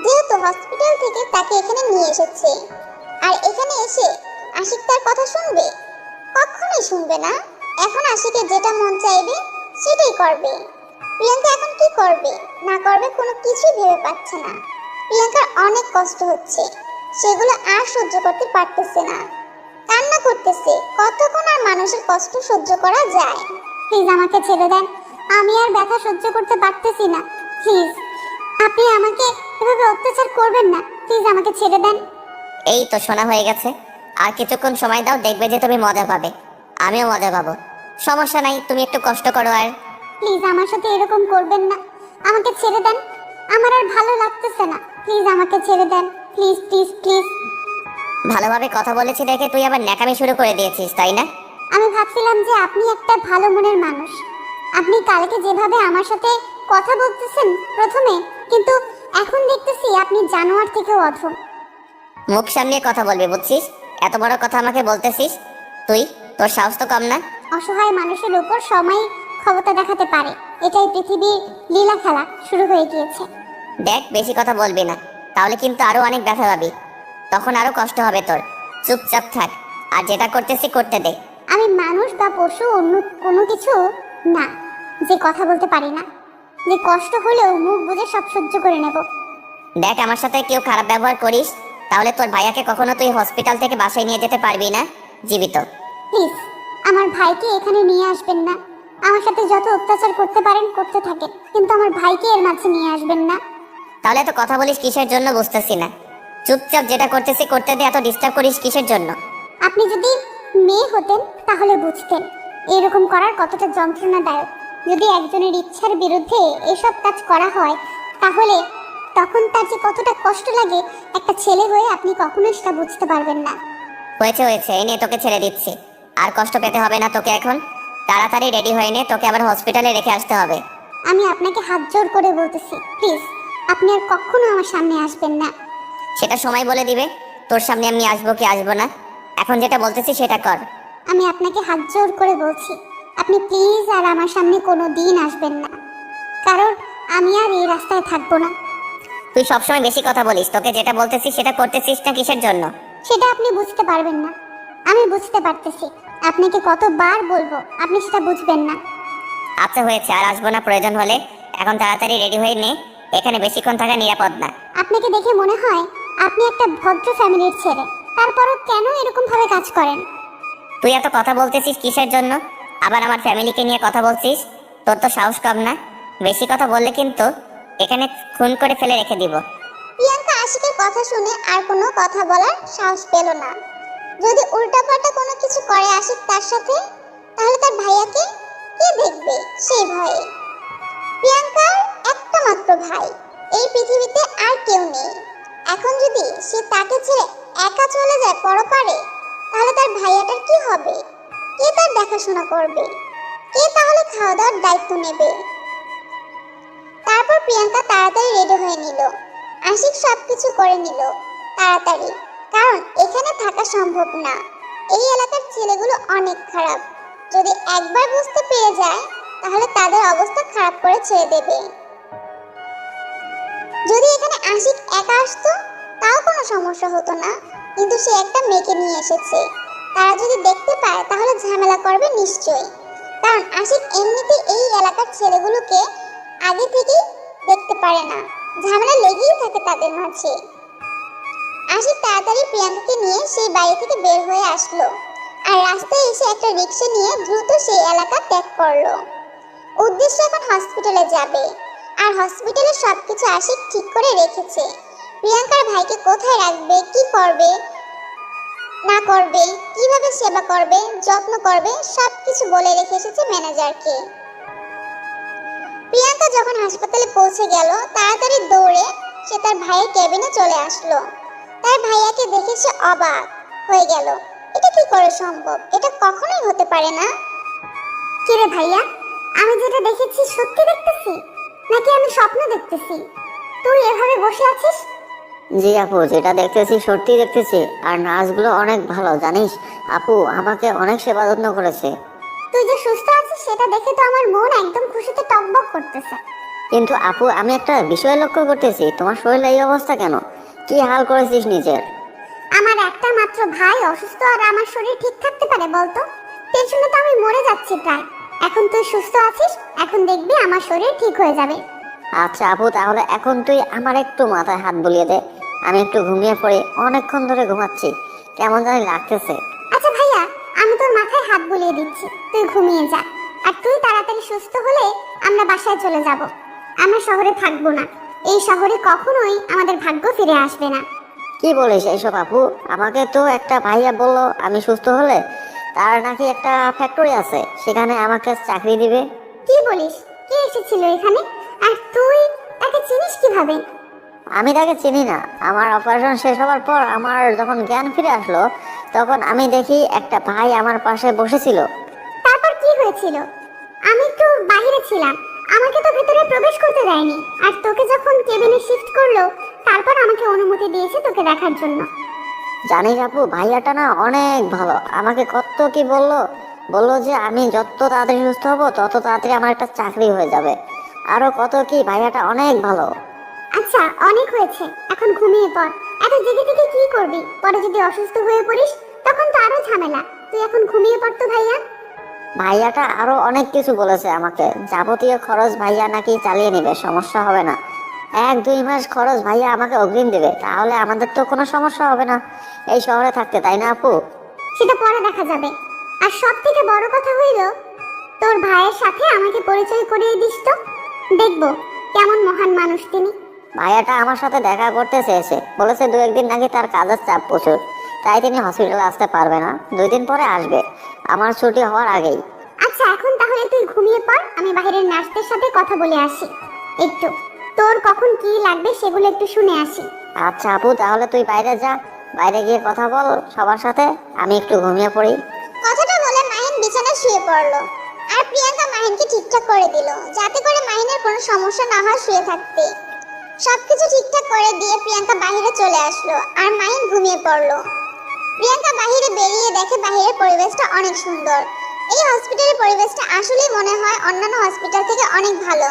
যেহেতু হসপিটাল থেকে তাকে এখানে নিয়ে এসেছে। আর এখানে এসে আশিক তার কথা শুনবে? কখনোই শুনবে না। এখন আশিকের যেটা মন চাইবে সেটাই করবে। প্রিয়াঙ্কা এখন কি করবে না করবে কোনো কিছুই ভেবে পাচ্ছে না। প্রিয়াঙ্কার অনেক কষ্ট হচ্ছে, সেগুলো আর সহ্য করতে পারতেছে না, কান্না করতেছে। কতক্ষণ আর মানুষের কষ্ট সহ্য করা যায়? প্লিজ আমাকে ছেড়ে দেন, আমি আর ব্যথা সহ্য করতে পারতেছি না, প্লিজ আপনি আমাকে এভাবে অত্যাচার করবেন না, প্লিজ আমাকে ছেড়ে দেন। এই তো শোনা হয়ে গেছে, আর কিছুক্ষণ সময় দাও, দেখবে যে তুমি মজা পাবে, আমিও মজা পাবো। সমস্যা নাই, তুমি একটু কষ্ট করো। আর প্লিজ আমার সাথে এরকম করবেন না, আমাকে ছেড়ে দেন, আমার আর ভালো লাগতেছে না, প্লিজ আমাকে ছেড়ে দেন, প্লিজ প্লিজ প্লিজ। ভালোভাবে কথা বলেছি দেখে তুই আবার ন্যাকামি শুরু করে দিয়েছিস, তাই না? আমি ভাবছিলাম যে আপনি একটা ভালো মনের মানুষ, আপনি কালকে যেভাবে আমার সাথে কথা বলতেছেন প্রথমে, কিন্তু এখন দেখতেছি আপনি জানোয়ার থেকেও অধম। মুখ সামলিয়ে কথা বলবি, বুঝছিস? এত বড় কথা আমাকে বলতেছিস তুই, তোর সাহস তো কম না। অসহায় মানুষের উপর সময় ক্ষমতা দেখাতে পারে, এটাই পৃথিবীর লীলা খেলা শুরু হয়ে গিয়েছে। দেখ, বেশি কথা বলবি না, তাহলে কিন্তু আরো অনেক ব্যথা পাবি, তখন আরো কষ্ট হবে তোর। চুপচাপ থাক, আর যেটা করতেছি করতে দে। আমি মানুষ বা পশু অন্য কোনো কিছু না যে কথা বলতে পারি না, যে কষ্ট হলেও মুখ বুজে সব সহ্য করে নেব। দেখ, আমার সাথে কেউ খারাপ ব্যবহার করিস তাহলে তোর ভাইয়াকে কখনো তুই হসপিটাল থেকে বাসায় নিয়ে যেতে পারবি না জীবিত। প্লিজ আমার ভাইকে এখানে নিয়ে আসবেন না, আমার সাথে যত অত্যাচার করতে পারেন করতে থাকেন, কিন্তু আমার ভাইকে এর মাঝে নিয়ে আসবেন না। তাহলে তো কথা বলিস কিসের জন্য বুঝতেছি না, চুপচাপ যেটা করতেছি করতে দে, এত ডিস্টার্ব করিস কিসের জন্য? আপনি যদি মেয়ে হতেন তাহলে বুঝতেন এরকম করার কতটা যন্ত্রণাদায়ক। যদি একজনের ইচ্ছার বিরুদ্ধে এসব কাজ করা হয় তাহলে তখন তার যে কতটা কষ্ট লাগে, একটা ছেলে হয়ে আপনি কখনোই সেটা বুঝতে পারবেন না। হয়েছে হয়েছে, এই নিয়ে তোকে ছেড়ে দিচ্ছি, আর কষ্ট পেতে হবে না তোকে এখন। তাড়াতাড়ি রেডি হয়ে নে, তোকে আবার হসপিটালে রেখে আসতে হবে। আমি আপনাকে হাত জোর করে বলতেছি, প্লিজ আপনি আর কখনো আমার সামনে আসবেন না। সেটা সময় বলে দিবে তোর সামনে আমি আসবো কি আসবো না। এখন যেটা বলতেছি সেটা কর। আমি আপনাকে হাত জোর করে বলছি, আপনি প্লিজ আর আমার সামনে কোনো দিন আসবেন না, কারণ আমি আর এই রাস্তায় থাকবো না। তুই সবসময় বেশি কথা বলিস, তোকে যেটা বলতেছি সেটা করতেছিস না কিসের জন্য? সেটা আপনি বুঝতে পারবেন না, আমি বুঝতে পারতেছি। আপনাকে কতবার বলবো, আপনি সেটা বুঝবেন না। আচ্ছা হয়েছে, আর আসবো না প্রয়োজন হলে। এখন তাড়াতাড়ি রেডি হয়ে নে, এখানে বেশিক্ষণ থাকা নিরাপদ না। আপনাকে দেখে মনে হয় আপনি একটা ভদ্র ফ্যামিলির ছেলে, তারপরও কেন এরকম ভাবে কাজ করেন? তুই এত কথা বলতেছিস কিসের জন্য? আবার আমার ফ্যামিলিকে নিয়ে কথা বলছিস? তোর তো সাহস কম না? বেশি কথা বললে কিন্তু এখানে খুন করে ফেলে রেখে দিব। প্রিয়াঙ্কা আশিকের কথা শুনে আর কোনো কথা বলার সাহস পেল না। যদি উল্টাপাল্টা কোনো কিছু করে আশিক তার সাথে, তাহলে তার ভাইয়াকে কে দেখবে সেই ভয়ে। প্রিয়াঙ্কার একটা মাত্র ভাই, এই পৃথিবীতে আর কেউ নেই। এখন যদি সে তাকে ছেড়ে একা চলে যায় পরপারে, তাহলে তার ভাইয়াটার কি হবে? কে তার দেখাশোনা করবে? কে তাহলে খাওয়া দাওয়ার দায়িত্ব নেবে? তারপর প্রিয়াঙ্কা তাড়াতাড়ি রেডি হয়ে নিল। আশিক সবকিছু করে নিল তাড়াতাড়ি, কারণ এখানে থাকা সম্ভব না। এই এলাকার ছেলেগুলো অনেক খারাপ, যদি একবার বুঝতে পেরে যায় তাহলে তাদের অবস্থা খারাপ করে ছেড়ে দেবে। যদি এখানে আশিক একা আসতো তাও কোনো সমস্যা হতো না, কিন্তু সে একটা মেয়েকে নিয়ে এসেছে। তারা যদি দেখতে পায় তাহলে ঝামেলা করবে নিশ্চয়ই, কারণ আশিক এমনিতেই এই এলাকার ছেলেগুলোকে আগে থেকেই দেখতে পারে না, ঝামেলা লেগেই থাকে তাদের মাঝে। আশিক তাড়াতাড়ি প্রিয়াঙ্কাকে নিয়ে সেই বাড়ি থেকে বের হয়ে আসলো, আর রাস্তায় এসে একটা রিক্সা নিয়ে দ্রুত সেই এলাকা ত্যাগ করলো। উদ্দেশ্য এখন হসপিটালে যাবে, আর হসপিটালে সবকিছু আশিক ঠিক করে রেখেছে। প্রিয়াঙ্কার ভাইকে কোথায় রাখবে, কি করবে না করবে, কিভাবে সেবা করবে, যত্ন করবে, সবকিছু বলে রেখে এসেছে ম্যানেজারকে। প্রিয়াঙ্কা যখন হাসপাতালে পৌঁছে গেল, তাড়াতাড়ি দৌড়ে সে তার ভাইয়ের কেবিনে চলে আসলো। তার ভাইয়াকে দেখে সে অবাক হয়ে গেল। এটা কি করে সম্ভব? এটা কখনোই হতে পারে না। কিরে ভাইয়া, আমি যেটা দেখেছি সত্যি দেখতেছি নাকি আমি স্বপ্ন দেখতেছি? তুই এভাবে বসে আছিস? জি আপু, যেটা দেখতেছি সত্যি দেখতেছি। আর নার্সগুলো অনেক ভালো, জানিস আপু, আমাকে অনেক সেবা যত্ন করেছে। তুই যে সুস্থ আছিস সেটা দেখে তো আমার মন একদম খুশিতে টকবক করতেছে। কিন্তু আপু, আমি একটা বিষয় লক্ষ্য করতেছি, তোমার শরীরে এই অবস্থা কেন? কি হাল করেছিস নিজের? আমার একটা মাত্র ভাই অসুস্থ আর আমার শরীর ঠিক থাকতে পারে বলতো? টেনশনে তো আমি মরে যাচ্ছি প্রায়। এখন তুই সুস্থ আছিস, এখন দেখবি আমার শরীর ঠিক হয়ে যাবে। আচ্ছা আপু, তাহলে এখন তুই আমার একটু মাথায় হাত বুলিয়ে দে, আমি একটু ঘুমিয়ে পড়ি। অনেকক্ষণ ধরে ঘুমাচ্ছি, কেমন জানি লাগতেছে। আচ্ছা ভাইয়া, আমি তোর মাথায় হাত বুলিয়ে দিচ্ছি, তুই ঘুমিয়ে যা। আর তুই তাড়াতাড়ি সুস্থ হলে আমরা বাসায় চলে যাব। আমরা শহরে থাকবো না, এই শহরে কখনোই আমাদের ভাগ্য ফিরে আসবে না। কি বলিস এইসব আপু? আমাকে তো একটা ভাইয়া বললো আমি সুস্থ হলে তার নাকি একটা ফ্যাক্টরি আছে, সেখানে আমাকে চাকরি দিবে। কি বলিস? কে এসেছিল এখানে? আর তুই তাকে চিনিস কিভাবে? আমি তাকে চিনি না। আমার অপারেশন শেষ হওয়ার পর আমার যখন জ্ঞান ফিরে আসলো, তখন আমি দেখি একটা ভাই আমার পাশে বসেছিল। তারপর কি হয়েছিল? আমি তো বাইরে ছিলাম, আমাকে তো ভেতরে প্রবেশ করতে দেয়নি। আর তোকে যখন কেবিনে শিফট করলো, তারপর আমাকে অনুমতি দিয়েছে তোকে দেখার জন্য। জানিস আপু, ভাইয়াটা না অনেক ভালো। আমাকে কত কি বললো, বললো যে আমি যত তাড়াতাড়ি সুস্থ হবো তত তাড়াতাড়ি আমার একটা চাকরি হয়ে যাবে। আরো কত কি, ভাইয়াটা অনেক ভালো। আচ্ছা অনেক হয়েছে, এখন ঘুমিয়ে পড়। এত জেগে থেকে কি করবি? পরে যদি অসুস্থ হয়ে পড়িস তখন তো আরো ঝামেলা। তুই এখন ঘুমিয়ে পড় তো ভাইয়া। ভাইয়াটা আরো অনেক কিছু বলেছে আমাকে, যাবতীয় খরচ ভাইয়া নাকি চালিয়ে নেবে, সমস্যা হবে না। 1-2 মাস খরচ ভাইয়া আমাকে অগ্রিম দেবে, তাহলে আমাদের তো কোনো সমস্যা হবে না এই শহরে থাকতে, তাই না আপু? সেটা পরে দেখা যাবে। আর সব থেকে বড় কথা হইল, তোর ভাইয়ের সাথে আমাকে পরিচয় করিয়ে দিস তো, দেখবো কেমন মহান মানুষ তিনি। ভাইয়াটা আমার সাথে দেখা করতে চেয়েছে, বলেছে 2-1 দিন নাকি তার কাজের চাপ প্রচুর, তাই তিনি হসপিটালে আসতে পারবে না, 2 দিন পরে আসবে, আমার ছুটি হওয়ার আগেই। আচ্ছা এখন তাহলে তুই ঘুমিয়ে পড়, আমি বাইরের নার্সদের সাথে কথা বলে আসি একটু। তোর কখন কি লাগবে সেগুলো একটু শুনে আসি। আচ্ছা আপু, তাহলে তুই বাইরে যা, বাইরে গিয়ে কথা বল সবার সাথে, আমি একটু ঘুমিয়ে পড়ি। কথাটা বলে মাহিন বিছানায় শুয়ে পড়লো। আর প্রিয়াঙ্কা মাহিনকে ঠিকঠাক করে দিল, যাতে করে মাহিনের কোনো সমস্যা না হয় শুয়ে থাকতে। সবকিছু ঠিকঠাক করে দিয়ে প্রিয়াঙ্কা বাইরে চলে আসলো আর মাহিন ঘুমিয়ে পড়লো। প্রিয়াঙ্কা বাইরে বেরিয়ে দেখে বাইরের পরিবেশটা অনেক সুন্দর। এই হসপিটালের পরিবেশটা আসলেই মনে হয় অন্যান্য হসপিটাল থেকে অনেক ভালো।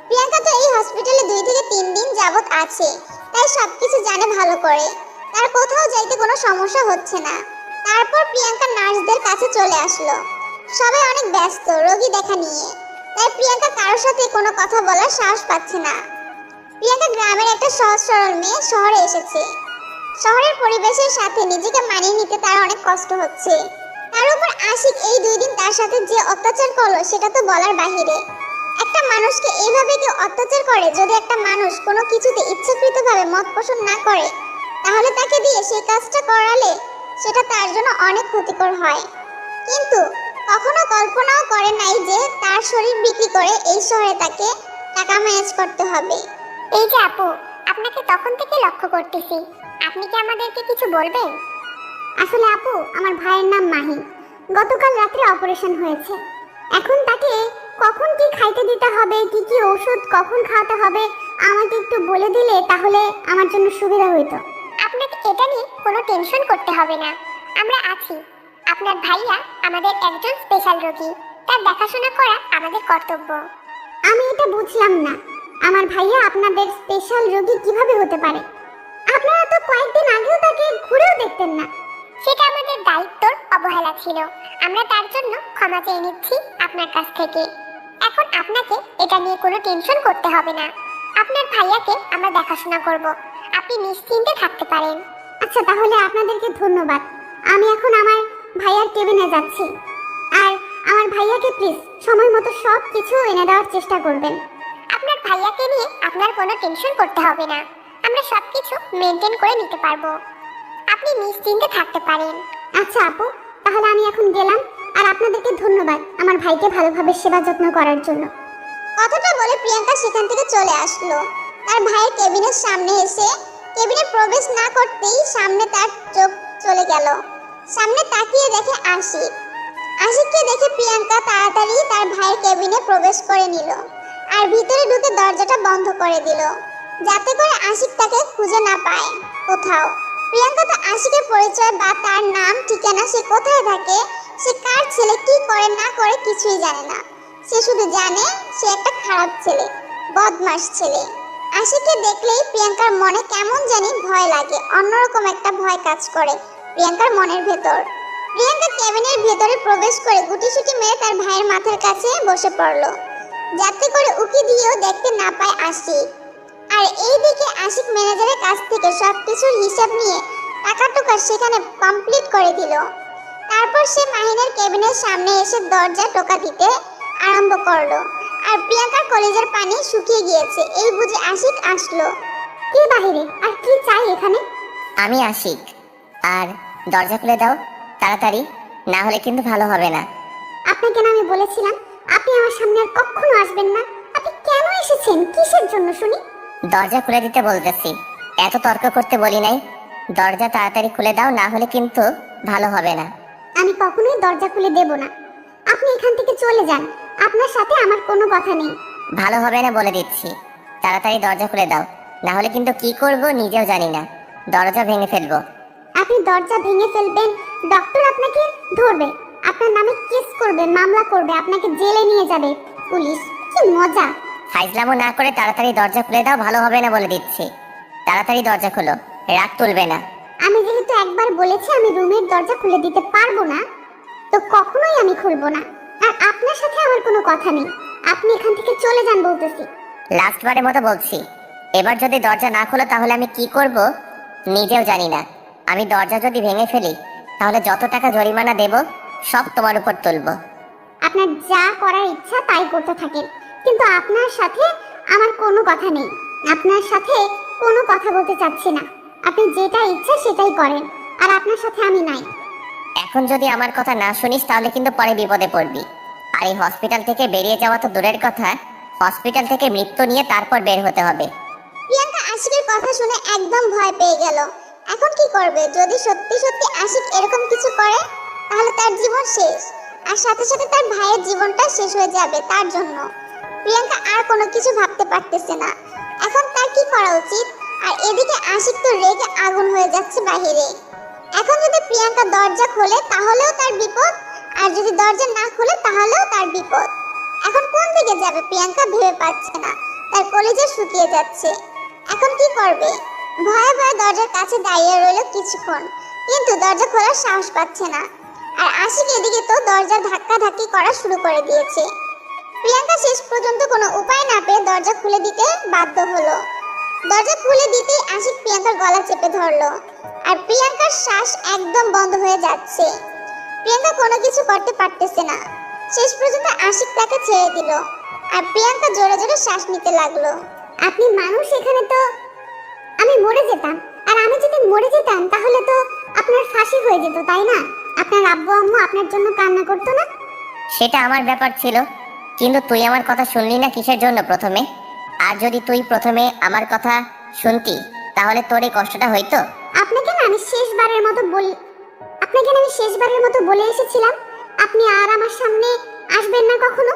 প্রিয়াঙ্কা তো এই হসপিটালে 2 থেকে 3 দিন যাবত আছে, তাই সবকিছু জানে ভালো করে। তার কোথাও যাইতে কোনো সমস্যা হচ্ছে না। তারপর প্রিয়াঙ্কা নার্সদের কাছে চলে আসলো। সবাই অনেক ব্যস্ত রোগী দেখা নিয়ে, তাই প্রিয়াঙ্কা কারোর সাথে কোনো কথা বলার সাহস পাচ্ছে না। প্রিয়াঙ্কা গ্রামের একটা সহজ সরল মেয়ে, শহরে এসেছে। শহরের পরিবেশের সাথে নিজেকে মানিয়ে নিতে তার অনেক কষ্ট হচ্ছে। তার উপর আশিক এই 2 দিন তার সাথে যে অত্যাচার করলো সেটা তো বলার বাহিরে। একটা মানুষকে এইভাবে কেউ অত্যাচার করে, যদি একটা মানুষ কোনো কিছুতে ইচ্ছাকৃতভাবে মত পোষণ না করে, তাহলে তাকে দিয়ে সেই কাজটা করালে সেটা তার জন্য অনেক ক্ষতিকর হয়। কিন্তু কখনো কল্পনাও করে নাই যে তার শরীর বিক্রি করে এই শহরে তাকে টাকা ম্যানেজ করতে হবে। এই যে আপু, আপনাকে তখন থেকে লক্ষ্য করতেছি, আপনি কি আমাদেরকে কিছু বলবেন? আসলে আপু, আমার ভাইয়ের নাম মাহি। গতকাল রাতে অপারেশন হয়েছে। এখন তাকে কখন কি খাইতে দিতে হবে, কি কি ওষুধ কখন খাওয়াতে হবে আমাকে একটু বলে দিলে তাহলে আমার জন্য সুবিধা হইতো। আপনাকে এটা নিয়ে কোনো টেনশন করতে হবে না, আমরা আছি। আপনার ভাইয়া আমাদের একজন স্পেশাল রোগী, তার দেখাশোনা করা আমাদের কর্তব্য। আমি এটা বুঝলাম না, আমার ভাইয়া আপনাদের স্পেশাল রোগী কিভাবে হতে পারে? আপনারা তো কয়েকদিন আগেও তাকে ঘুরেও দেখতেন না। সেটা আমাদের দায়িত্বর অবহেলা ছিল, আমরা তার জন্য ক্ষমা চেয়ে নিচ্ছি আপনার কাছ থেকে। এখন আপনাকে এটা নিয়ে কোনো টেনশন করতে হবে না, আপনার ভাইয়াকে আমরা দেখাশোনা করব, আপনি নিশ্চিন্তে থাকতে পারেন। আচ্ছা, তাহলে আপনাদেরকে ধন্যবাদ। আমি এখন আমার ভাইয়ার কেবিনে যাচ্ছি। আর আমার ভাইয়াকে প্লিজ সময় মতো সব কিছু এনে দেওয়ার চেষ্টা করবেন। আপনার ভাইয়াকে নিয়ে আপনার কোনো টেনশন করতে হবে না, আমরা সবকিছু মেনটেন করে নিতে পারবো, আপনি নিশ্চিন্তে থাকতে পারেন। আচ্ছা আপু, তাহলে আমি এখন গেলাম। আর আপনাদেরকে ধন্যবাদ আমার ভাইকে ভালোভাবে সেবা যত্ন করার জন্য। কথাটা বলে প্রিয়াঙ্কা সেখান থেকে চলে আসলো। তার ভাইয়ের কেবিনের সামনে এসে কেবিনে প্রবেশ না করতেই সামনে তার চোখ চলে গেল। সামনে তাকিয়ে দেখে আশিক। আশিককে দেখে প্রিয়াঙ্কা তাড়াতাড়ি তার ভাইয়ের কেবিনে প্রবেশ করে নিল আর ভিতরে ঢুকে দরজাটা বন্ধ করে দিল, যাতে করে আশিক তাকে খুঁজে না পায় কোথাও। প্রিয়াঙ্কা তো আশিকের পরিচয় বা তার নাম ঠিকানা, সে কোথায় থাকে, সে কার ছেলে, কি করে না করে কিছুই জানে না। সে শুধু জানে সে একটা খারাপ ছেলে, বদমাশ ছেলে। আশিককে দেখলেই প্রিয়াঙ্কার মনে কেমন জানি ভয় লাগে, অন্যরকম একটা ভয় কাজ করে প্রিয়াঙ্কার মনের ভেতর। প্রিয়াঙ্কা কেবিনের ভেতরে প্রবেশ করে গুটিসুটি মেরে তার ভাইয়ের মাথার কাছে বসে পড়লো, যাতে করে উকি দিয়েও দেখতে না পায় আশিক। আর এইদিকে আশিক ম্যানেজারের কাছ থেকে সবকিছুর হিসাব নিয়ে টাকা টুকা সেখানে কমপ্লিট করে দিল। তারপর সে মাহিনের কেবিনের সামনে এসে দরজা টোকা দিতে আরম্ভ করলো। আর প্রিয়াঙ্কার কলেজের পানি শুকিয়ে গিয়েছে, এই বুঝে আশিক আসলো। কি বাহিরে, আর কি চাই এখানে? আমি আশিক, আর দরজা খুলে দাও তাড়াতাড়ি, না হলে কিন্তু ভালো হবে না। আপনাকে না আমি বলেছিলাম আপনি আমার সামনে আর কখনো আসবেন না। আপনি কেন এসেছেন, কিসের জন্য শুনি? দরজা খুলে দিতে বলতেছি, এত তর্ক করতে বলি নাই। দরজা তাড়াতাড়ি খুলে দাও, না হলে কিন্তু ভালো হবে না। আমি কখনোই দরজা খুলে দেব না। আপনি এখান থেকে চলে যান, আপনার সাথে আমার কোনো কথা নেই। ভালো হবে না বলে দিচ্ছি, তাড়াতাড়ি দরজা খুলে দাও, না হলে কিন্তু কি করব নিজেও জানি না, দরজা ভেঙে ফেলবো। আপনি দরজা ভেঙে ফেলবেন, ডক্টর আপনাকে ধরবে, আপনার নামে কেস করবে, মামলা করবে, আপনাকে জেলে নিয়ে যাবে পুলিশ। কি মজা! ফাইজলামো না করে তাড়াতাড়ি দরজা খুলে দাও, ভালো হবে না বলে দিচ্ছি। তাড়াতাড়ি দরজা খোলো, রাগ তুলবে না। আমি যেহেতু একবার বলেছি আমি রুমের দরজা খুলে দিতে পারবো না, তো কখনোই আমি খুলবো না। আর আপনার সাথে আমার কোনো কথা নেই, আপনি এখান থেকে চলে যান বলতেছি। লাস্টবারের মতো বলছি, এবার যদি দরজা না খোলো তাহলে আমি কি করব নিজেও জানি না। আমি দরজা যদি ভেঙে ফেলি তাহলে যত টাকা জরিমানা দেব সব তোমার উপর তুলবো। আপনার যা করার ইচ্ছা তাই করতে থাকেন, কিন্তু আপনার সাথে আমার কোনো কথা নেই। আপনার সাথে কোনো কথা বলতে চাচ্ছি না, আপনি যেটা ইচ্ছা সেটাই করেন, আর আপনার সাথে আমি নাই। এখন যদি আমার কথা না শুনিস তাহলে কিন্তু পরে বিপদে পড়বি। আর এই হসপিটাল থেকে বেরিয়ে যাওয়া তো দূরের কথা, হসপিটাল থেকে মৃত্যু নিয়ে তারপর বের হতে হবে। প্রিয়াঙ্কা আশিকের কথা শুনে একদম ভয় পেয়ে গেল। এখন কি করবে? যদি সত্যি সত্যি আশিক এরকম কিছু করে তাহলে তার জীবন শেষ। আর সাথে সাথে তার ভাইয়ের জীবনটা শেষ হয়ে যাবে তার জন্য। প্রিয়াঙ্কা আর কোনো কিছু ভাবতে পারতেছে না এখন তার কি করা উচিত। আর এদিকে আশিক তো রেগে আগুন হয়ে যাচ্ছে বাহিরে। এখন যদি প্রিয়াঙ্কা দরজা খোলে তাহলেও তার বিপদ, আর যদি দরজা না খোলে তাহলেও তার বিপদ। এখন কোন দিকে যাবে প্রিয়াঙ্কা ভেবে পাচ্ছে না, তার কলিজা শুকিয়ে যাচ্ছে। এখন কি করবে? ভয়ে ভয়ে দরজার কাছে দাঁড়িয়ে রইল কিছুক্ষণ, কিন্তু দরজা খোলার সাহস পাচ্ছে না। আর আশিক এদিকে তো দরজা ধাক্কাধাক্কি করা শুরু করে দিয়েছে। প্রিয়াঙ্কা শেষ পর্যন্ত কোনো উপায় না পেয়ে দরজা খুলে দিতে বাধ্য হলো। দরজা খুলে দিতেই আশিক প্রিয়াঙ্কার গলা চেপে ধরলো, আর প্রিয়াঙ্কার শ্বাস একদম বন্ধ হয়ে যাচ্ছে। প্রিয়াঙ্কা কোনো কিছু করতে পারতেছে না। শেষ পর্যন্ত আশিক তাকে ছেড়ে দিল, আর প্রিয়াঙ্কা জোরে জোরে শ্বাস নিতে লাগলো। আপনি মানুষ, এখানে তো আমি মরে যেতাম, আর আমি যদি মরে যেতাম তাহলে তো আপনার ফাঁসি হয়ে যেত, তাই না? আপনার আব্বু আম্মু আপনার জন্য কান্না করতো না? সেটা আমার ব্যাপার ছিল, কিন্তু তুই আমার কথা শুনলি না কিসের জন্য প্রথমে? আর যদি তুই প্রথমে আমার কথা শুনতি তাহলে তোর এই কষ্টটা হইতো? আপনাকে না আমি শেষবারের মতো বলে এসেছিলাম আপনি আর আমার সামনে আসবেন না কখনো।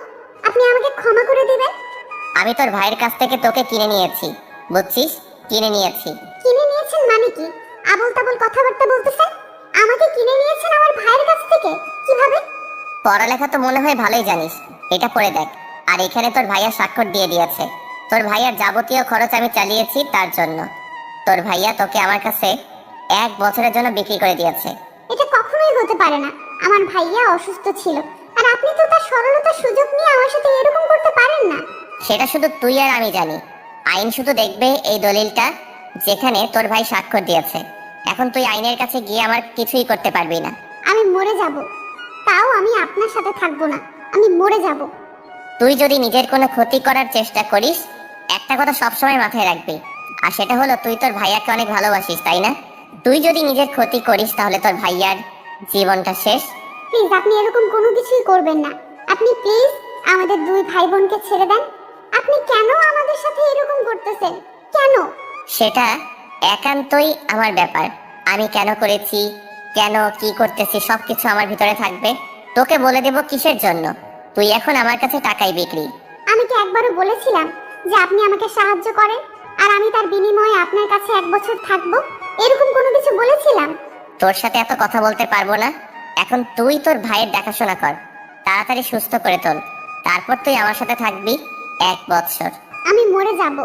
আপনি আমাকে ক্ষমা করে দিবেন। আমি তোর ভাইয়ের কাছ থেকে তোকে কিনে নিয়েছি, বুঝছিস? কিনে নিয়েছি। কিনে নিয়েছেন মানে কি? আবল তাবল কথাবার্তা বলতেছেন। আমাকে কিনে নিয়েছেন আমার ভাইয়ের কাছ থেকে? কিভাবে? পড়ালেখা তো মনে হয় ভালোই জানিস, এটা পড়ে দেখ। আর এখানে তোর ভাইয়া স্বাক্ষর দিয়ে দিয়েছে। তোর ভাইয়ার যাবতীয় খরচ আমি চালিয়েছি তার জন্য। তোর ভাইয়া তোকে আমার কাছে 1 বছরের জন্য বিক্রি করে দিয়েছে। এটা কখনোই হতে পারে না। আমার ভাইয়া অসুস্থ ছিল, আর আপনি তো তার সরলতার সুযোগ নিয়ে আমার সাথে এরকম করতে পারেন না। সেটা শুধু তুই আর আমি জানি। আইন শুধু দেখবে এই দলিলটা যেখানে তোর ভাই স্বাক্ষর দিয়েছে। এখন তুই আইনের কাছে গিয়ে আমার কিছুই করতে পারবি না। আমি মরে যাব, তাও আমি আপনার সাথে থাকবো না। আমি মরে যাব। তুই যদি নিজের কোনো ক্ষতি করার চেষ্টা করিস, একটা কথা সবসময় মাথায় রাখবি, আর সেটা হলো তুই তোর ভাইয়াকে অনেক ভালোবাসিস, তাই না? তুই যদি নিজের ক্ষতি করিস তাহলে তোর ভাইয়ার জীবনটা শেষ। প্লিজ আপনি এরকম কোনো কিছুই করবেন না। আপনি প্লিজ আমাদের 2 ভাই বোনকে ছেড়ে দেন। আপনি কেন আমাদের সাথে এরকম করতেছেন? কেন? সেটা একান্তই আমার ব্যাপার। আমি কেন করেছি, কেন কি করতেছি সবকিছু আমার ভিতরে থাকবে। তোকে বলে দেব কিসের জন্য? তুই এখন আমার কাছে টাকাই বিক্রি। আমি কি একবারও বলেছিলাম যে আপনি আমাকে সাহায্য করেন আর আমি তার বিনিময়ে আপনার কাছে 1 বছর থাকবো? এরকম কোনো কিছু বলেছিলাম? তোর সাথে এত কথা বলতে পারবো না। এখন তুই তোর ভাইয়ের দেখাশোনা কর, তাড়াতাড়ি সুস্থ করে তোল, তারপর তুই আমার সাথে থাকবি 1 বছর। আমি মরে যাব,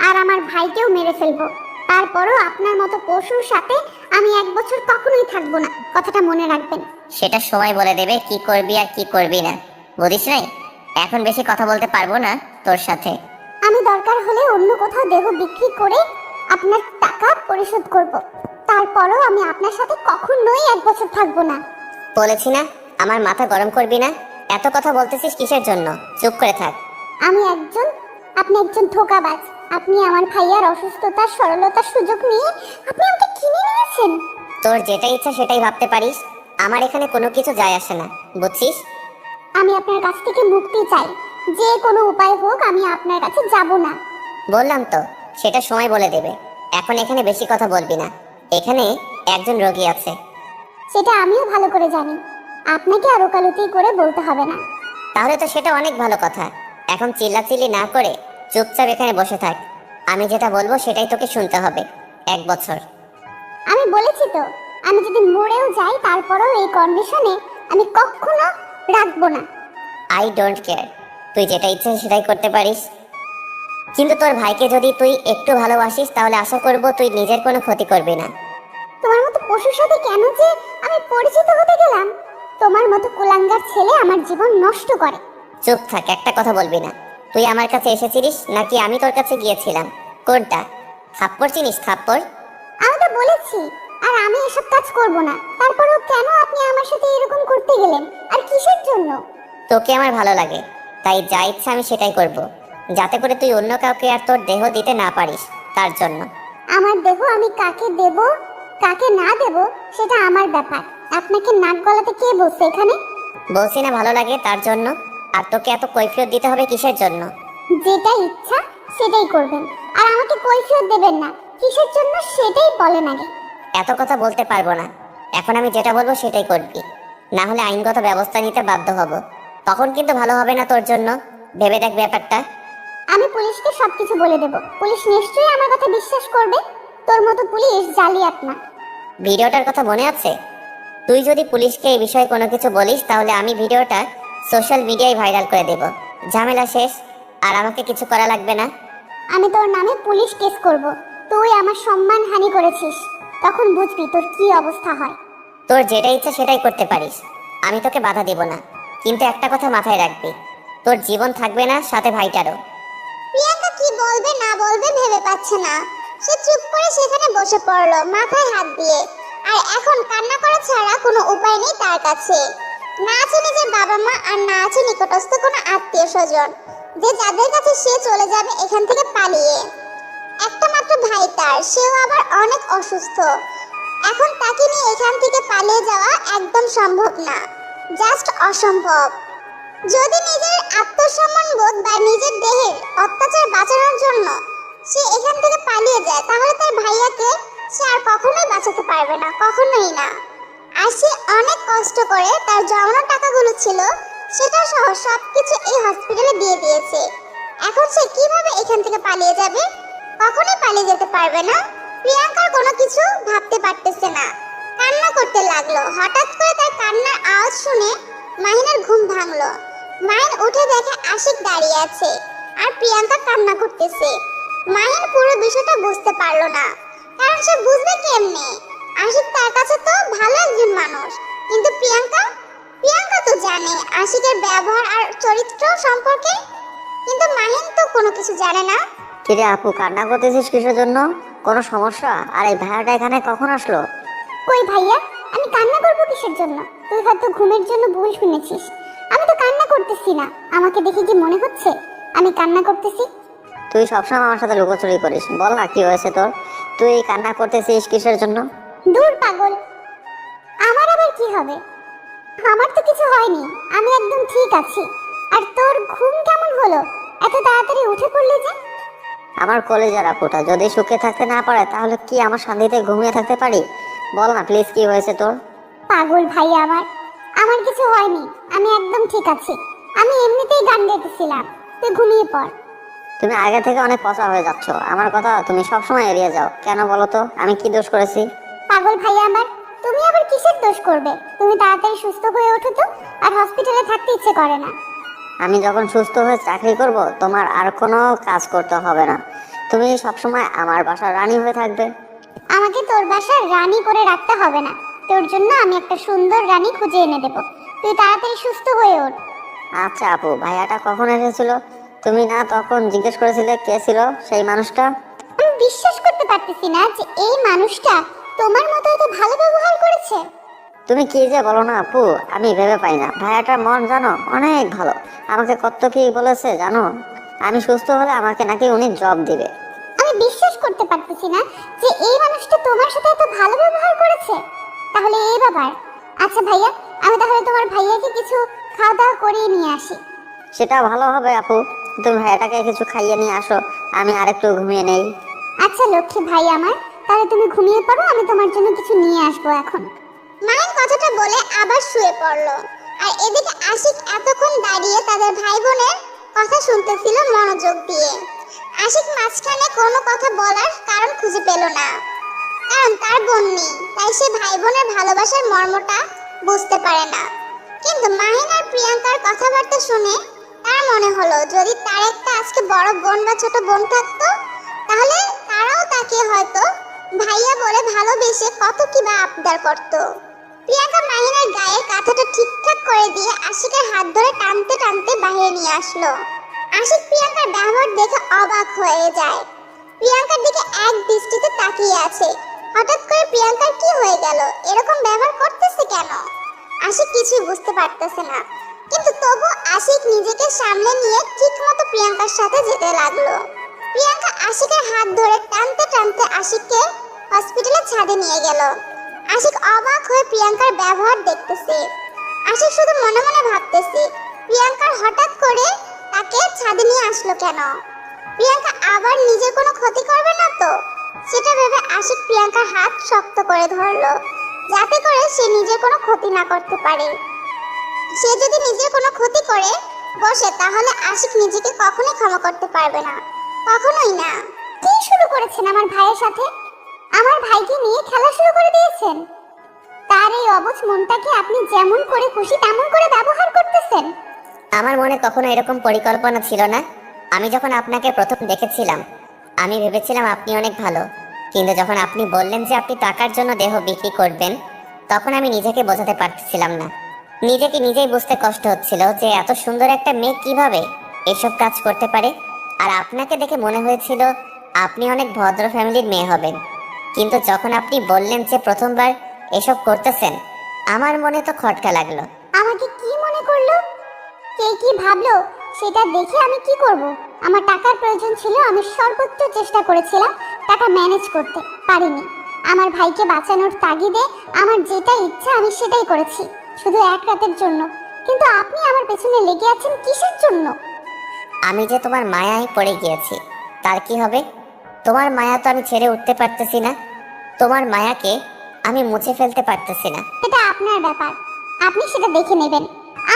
আর আমার ভাইকেও মেরে ফেলবো। তারপরও আপনার মতো পশুর সাথে আমি 1 বছর কখনোই থাকবো না। কথাটা মনে রাখবেন। সেটা সময় বলে দেবে কি করবি আর কি করবি না, বুঝিস নাই? এখন বেশি কথা বলতে পারবো না তোর সাথে। আমি দরকার হলে অন্য কোথাও দেহ বিক্রি করে আপনার টাকা পরিশোধ করব। তারপরও আমি আপনার সাথে কখনোই 1 বছর থাকবো না। বলেছি না আমার মাথা গরম করবি না। এত কথা বলতেছিস কিসের জন্য? চুপ করে থাক। আপনি একজন ধোঁকাবাজ। আপনি আমার ভাইয়ার অসুস্থতার সরলতার সুযোগ নিয়ে আপনি আমাকে কিনে নিয়েছেন। তোর যেটা ইচ্ছা সেটাই ভাবতে পারিস, আমার এখানে কোনো কিছু যায় আসে না, বুঝছিস? আমি আপনার কাছ থেকে মুক্তি চাই। যে কোনো উপায় হোক আমি আপনার কাছে যাব না। বললাম তো সেটা সময় বলে দেবে। এখন এখানে বেশি কথা বলবি না। এখানে একজন রোগী আছে। সেটা আমিও ভালো করে জানি। আপনাকে আর ওকালতি করে বলতে হবে না। তাহলে তো সেটা অনেক ভালো কথা। এখন চিল্লাচিল্লি না করে চুপচাপ এখানে বসে থাক। আমি যেটা বলবো সেটাই তোকে শুনতে হবে। 1 বছর। আমি বলেছি তো, আমি যদি মরেও যাই তারপরেও এই কন্ডিশনে আমি কখনো রাখবো না। I don't care. তুই যেটা ইচ্ছে সেটাই করতে পারিস, কিন্তু তোর ভাইকে যদি তুই একটু ভালোবাসিস তাহলে আশা করব তুই নিজের কোনো ক্ষতি করবি না। তোমার মতো পশুর সাথে কেন যে আমি পরিচিত হতে গেলাম? তোমার মতো কুলাঙ্গার ছেলে আমার জীবন নষ্ট করে। চুপ থাক, একটা কথা বলবি না। তুই আমার কাছে এসেছিলিস নাকি আমি তোর কাছে গিয়েছিলাম? কোনটা? থাপ্পড় চিনিস? থাপ্পড়। আমি তো বলেছি আর আমি এসব কাজ করব না। তারপরেও কেন আপনি আমার সাথে এরকম করতে গেলেন? আর কিসের জন্য? তোকে আমার ভালো লাগে, তাই যা ইচ্ছা আমি সেটাই করব, যাতে করে তুই অন্য কাউকে আর তোর দেহ দিতে না পারিস, তার জন্য। আমার দেহ আমি কাকে দেব কাকে না দেব সেটা আমার ব্যাপার। আপনাকে নাক গলাতে কে বলছে এখানে? বলছি না ভালো লাগে তার জন্য। আর তোকে এত কৈফিয়ত দিতে হবে কিসের জন্য? যেটা ইচ্ছা সেটাই করবেন, আর আমাকে কৈফিয়ত দেবেন না। কিসের জন্য সেটাই বলেন আগে। এত কথা বলতে পারবো না। এখন আমি যেটা বলবো সেটাই করবি। না হলে আইনগত ব্যবস্থা নিতে বাধ্য হব। তখন কিন্তু ভালো হবে না তোর জন্য। ভেবে দেখ ব্যাপারটা। আমি পুলিশকে সবকিছু বলে দেব, পুলিশ নিশ্চয়ই আমার কথা বিশ্বাস করবে। তোর মতো পুলিশ জালিয়াত না। ভিডিওটার কথা মনে আছে? তুই যদি পুলিশকে এই বিষয়ে কোনো কিছু বলিস তাহলে আমি ভিডিওটা সোশ্যাল মিডিয়ায় ভাইরাল করে দেব। ঝামেলা শেষ, আর আমাকে কিছু করা লাগবে না। আমি তোর নামে পুলিশ কেস করব। তুই আমার সম্মান হানি করেছিস, তখন বুঝবি তোর কি অবস্থা হয়। তোর যেটা ইচ্ছা সেটাই করতে পারিস, আমি তোকে বাধা দেব না। কিন্তু একটা কথা মাথায় রাখবি, তোর জীবন থাকবে না, সাথে ভাইটারও। প্রিয়াঙ্কা কি বলবে না বলবে ভেবে পাচ্ছে না। সে চুপ করে সেখানে বসে পড়লো মাথায় হাত দিয়ে। আর এখন কান্না করা ছাড়া কোনো উপায় নেই তার কাছে। না আছে নিজের বাবা মা, আর না আছে নিকটস্থ কোনো আত্মীয় স্বজন, যে যাদের কাছে সে চলে যাবে এখান থেকে পালিয়ে। একটা মাত্র ভাই তার, সেও আবার অনেক অসুস্থ। এখন তাকে নিয়ে এখান থেকে পালিয়ে যাওয়া একদম সম্ভব না, জাস্ট অসম্ভব। যদি নিজের আত্মসম্মান বোধ বা নিজের দেহের অত্যাচার বাঁচানোর জন্য সে এখান থেকে পালিয়ে যায়, তাহলে তার ভাইয়াকে সে আর কখনোই বাঁচাতে পারবে না, কখনোই না। আর সে অনেক কষ্ট করে তার জমানো টাকাগুলো ছিল সেটা সহ সবকিছু এই হসপিটালে দিয়ে দিয়েছে। এখন সে কিভাবে এখান থেকে পালিয়ে যাবে? কখনোই পালিয়ে যেতে পারবে না। প্রিয়াঙ্কার কোনো কিছু ভাবতে পারতেছে না, কান্না করতে লাগলো। হঠাৎ করে তার কান্নার আওয়াজ শুনে মাহিনের ঘুম ভাঙলো। মাহিন উঠে দেখে আশিক দাঁড়িয়ে আছে আর প্রিয়াঙ্কা কান্না করতেছে। মাহিন পুরো বিষয়টা বুঝতে পারলো না, কারণ সে বুঝবে কেমনে? আশিক তার কাছে তো ভালো একজন মানুষ, কিন্তু প্রিয়াঙ্কা প্রিয়াঙ্কা তো জানে আশিকের ব্যবহার আর চরিত্র সম্পর্কে, কিন্তু মাহিন তো কোনো কিছু জানে না। কিরে আপু, কান্না করতেছিস কিসের জন্য? কোনো সমস্যা? আর এই ভাইয়াটা এখানে কখন আসলো? কই ভাইয়া, আমি কান্না করবো কিসের জন্য? তুই হয়তো ঘুমের জন্য ভুল শুনেছিস। আমি তো কান্না করতেছি না। আমাকে দেখে কি মনে হচ্ছে আমি কান্না করতেছি? তুই সবসময় আমার সাথে লুকোচুরি করিস। বল না কি হয়েছে তোর? তুই কান্না করতেছিস কিসের জন্য? দূর পাগল, আমার আবার কি হবে? আমার তো কিছু হয়নি, আমি একদম ঠিক আছি। আর তোর ঘুম কেমন হলো? এত তাড়াতাড়ি উঠে পড়লি যে? আমার কলেজের আপুটা যদি সুখে থাকতে না পারে তাহলে কি আমার শান্তিতে ঘুমিয়ে থাকতে পারি? বল না প্লিজ, কি হয়েছে তোর? পাগল ভাইয়া, আমার কিছু হয়নি, আমি একদম ঠিক আছি। আমি এমনিতেই গান গাইতেছিলাম, তুই ঘুমিয়ে পড়। তুমি আগে থেকে অনেক পচা হয়ে যাচ্ছ। আমার কথা তুমি সবসময় এড়িয়ে যাও কেন বলো তো? আমি কি দোষ করেছি? পাগল ভাইয়া তুমি আবার কিসের দোষ করবে? তুমি তাড়াতাড়ি সুস্থ হয়ে ওঠো তো, আর হসপিটালে থাকতে ইচ্ছে করে না। আমি যখন সুস্থ হয়ে চাকরি করব তোমার আর কোনো কাজ করতে হবে না। তুমি সবসময় আমার বাসার রানী হয়ে থাকবে। আমাকে তোর বাসার রানী করে রাখতে হবে না। তোর জন্য আমি একটা সুন্দর রানী খুঁজে এনে দেব। তুই তাড়াতাড়ি সুস্থ হয়ে ওঠ। আচ্ছা আপু, ভাইয়াটা কখন এসেছিল? তুমি না তখন জিজ্ঞেস করেছিলে কে ছিল সেই মানুষটা? আমি বিশ্বাস করতে পারতেছি না যে এই মানুষটা তোমার মতো এত ভালো ব্যবহার করেছে। তুমি কি যে বলো না আপু, আমি ভেবে পাই না। ভাইয়াটার মন জানো অনেক ভালো। আমাকে কত কি বলেছে জানো? আমি সুস্থ হলে আমাকে নাকি উনি জব দিবে। আমি বিশ্বাস করতে পারতেছি না যে এই মানুষটা তোমার সাথে এত ভালো ব্যবহার করেছে। তাহলে এই ব্যাপার। আচ্ছা ভাইয়া, আমি তাহলে তোমার ভাইয়াকে কিছু খাওয়া দাওয়া করিয়ে নিয়ে আসি। সেটা ভালো হবে আপু। তুমি ভাইয়াটাকে কিছু খাইয়ে নিয়ে আসো, আমি আরেকটু ঘুমিয়ে নেই। আচ্ছা লক্ষ্মী ভাই আমার, তাহলে তুমি ঘুমিয়ে পড়ো, আমি তোমার জন্য কিছু নিয়ে আসবো এখন। মাহিন কথাটা বলে আবার শুয়ে পড়লো। আর এদিকে আশিক এতক্ষণ দাঁড়িয়ে তাদের ভাই বোনের কথা শুনতেছিল মনোযোগ দিয়ে। আশিক মাঝখানে কোনো কথা বলার কারণ খুঁজে পেল না, কারণ তার বোন নেই, তাই সে ভাই বোনের ভালোবাসার মর্মটা বুঝতে পারে না। কিন্তু মাহিন আর প্রিয়াঙ্কার কথাবার্তা শুনে তার মনে হলো যদি তার একটা আজকে বড় বোন বা ছোট বোন থাকতো, তাহলে তারাও তাকে হয়তো ভাইয়া বলে ভালোবেসে কত কি বা আবদার করতো। প্রিয়াঙ্কা মাহিনের গায়ের কাঁথাটা ঠিকঠাক করে দিয়ে আশিকের হাত ধরে টানতে টানতে বাইরে নিয়ে আসলো। আশিক প্রিয়াঙ্কার ব্যবহার দেখে অবাক হয়ে যায়। প্রিয়াঙ্কার দিকে এক দৃষ্টিতে তাকিয়ে আছে। হঠাৎ করে প্রিয়াঙ্কার কি হয়ে গেল? এরকম ব্যবহার করতেছে কেন? আশিক কিছুই বুঝতে পারতেছে না, কিন্তু তবু আশিক নিজেকে সামলে নিয়ে ঠিকমতো প্রিয়াঙ্কার সাথে যেতে লাগলো। প্রিয়াঙ্কা আশিকের হাত ধরে টানতে টানতে আশিককে হসপিটালের ছাদে নিয়ে গেল। আশিক অবাক হয়ে প্রিয়াঙ্কার ব্যবহার দেখতেছে। আশিক শুধু মনে মনে ভাবতেছে প্রিয়াঙ্কার হঠাৎ করে তাকে ছাদে নিয়ে আসলো কেন? প্রিয়াঙ্কা আবার নিজের কোনো ক্ষতি করবে না তো? সেটা ভেবে আশিক প্রিয়াঙ্কার হাত শক্ত করে ধরলো, যাতে করে সে নিজের কোনো ক্ষতি না করতে পারে। সে যদি নিজের কোনো ক্ষতি করে বসে তাহলে আশিক নিজেকে কখনোই ক্ষমা করতে পারবে না, কখনোই না। কি শুরু করেছেন আমার ভাইয়ের সাথে? আমার ভাইকে নিয়ে খেলা শুরু করে দিয়েছেন। তার এই অবুঝ মনটাকে আপনি যেমন করে খুশি তেমন করে ব্যবহার করতেছেন। আমার মনে কখনো এরকম পরিকল্পনা ছিল না। আমি যখন আপনাকে প্রথম দেখেছিলাম আমি ভেবেছিলাম আপনি অনেক ভালো, কিন্তু যখন আপনি বললেন যে আপনি টাকার জন্য দেহ বিক্রি করবেন, তখন আমি নিজেকে বোঝাতে পারছিলাম না। নিজেকে নিজেই বুঝতে কষ্ট হচ্ছিল যে এত সুন্দর একটা মেয়ে কিভাবে এসব কাজ করতে পারে। আর আপনাকে দেখে মনে হয়েছিল আপনি অনেক ভদ্র ফ্যামিলির মেয়ে হবেন, কিন্তু যখন আপনি বললেন যে প্রথমবার এসব করতেছেন, আমার মনে তো খটকা লাগলো। আমাকে কি মনে করলো, কে কি ভাবলো সেটা দেখে আমি কি করব? আমার টাকার প্রয়োজন ছিল, আমি সর্বোচ্চ চেষ্টা করেছিলাম টাকা ম্যানেজ করতে, পারিনি। আমার ভাইকে বাঁচানোর তাগিদে আমার যেটা ইচ্ছা আমি সেটাই করেছি, শুধু এক রাতের জন্য। কিন্তু আপনি আমার পেছনে লেগে আছেন কিসের জন্য? আমি যে তোমার মায়ায় পড়ে গিয়েছি, তার কি হবে? তোমার মায়া তো আমি ছেড়ে উঠতে পারতেছি না, তোমার মায়াকে আমি মুছে ফেলতে পারতেছি না। এটা আপনার ব্যাপার, আপনি সেটা দেখে নেবেন।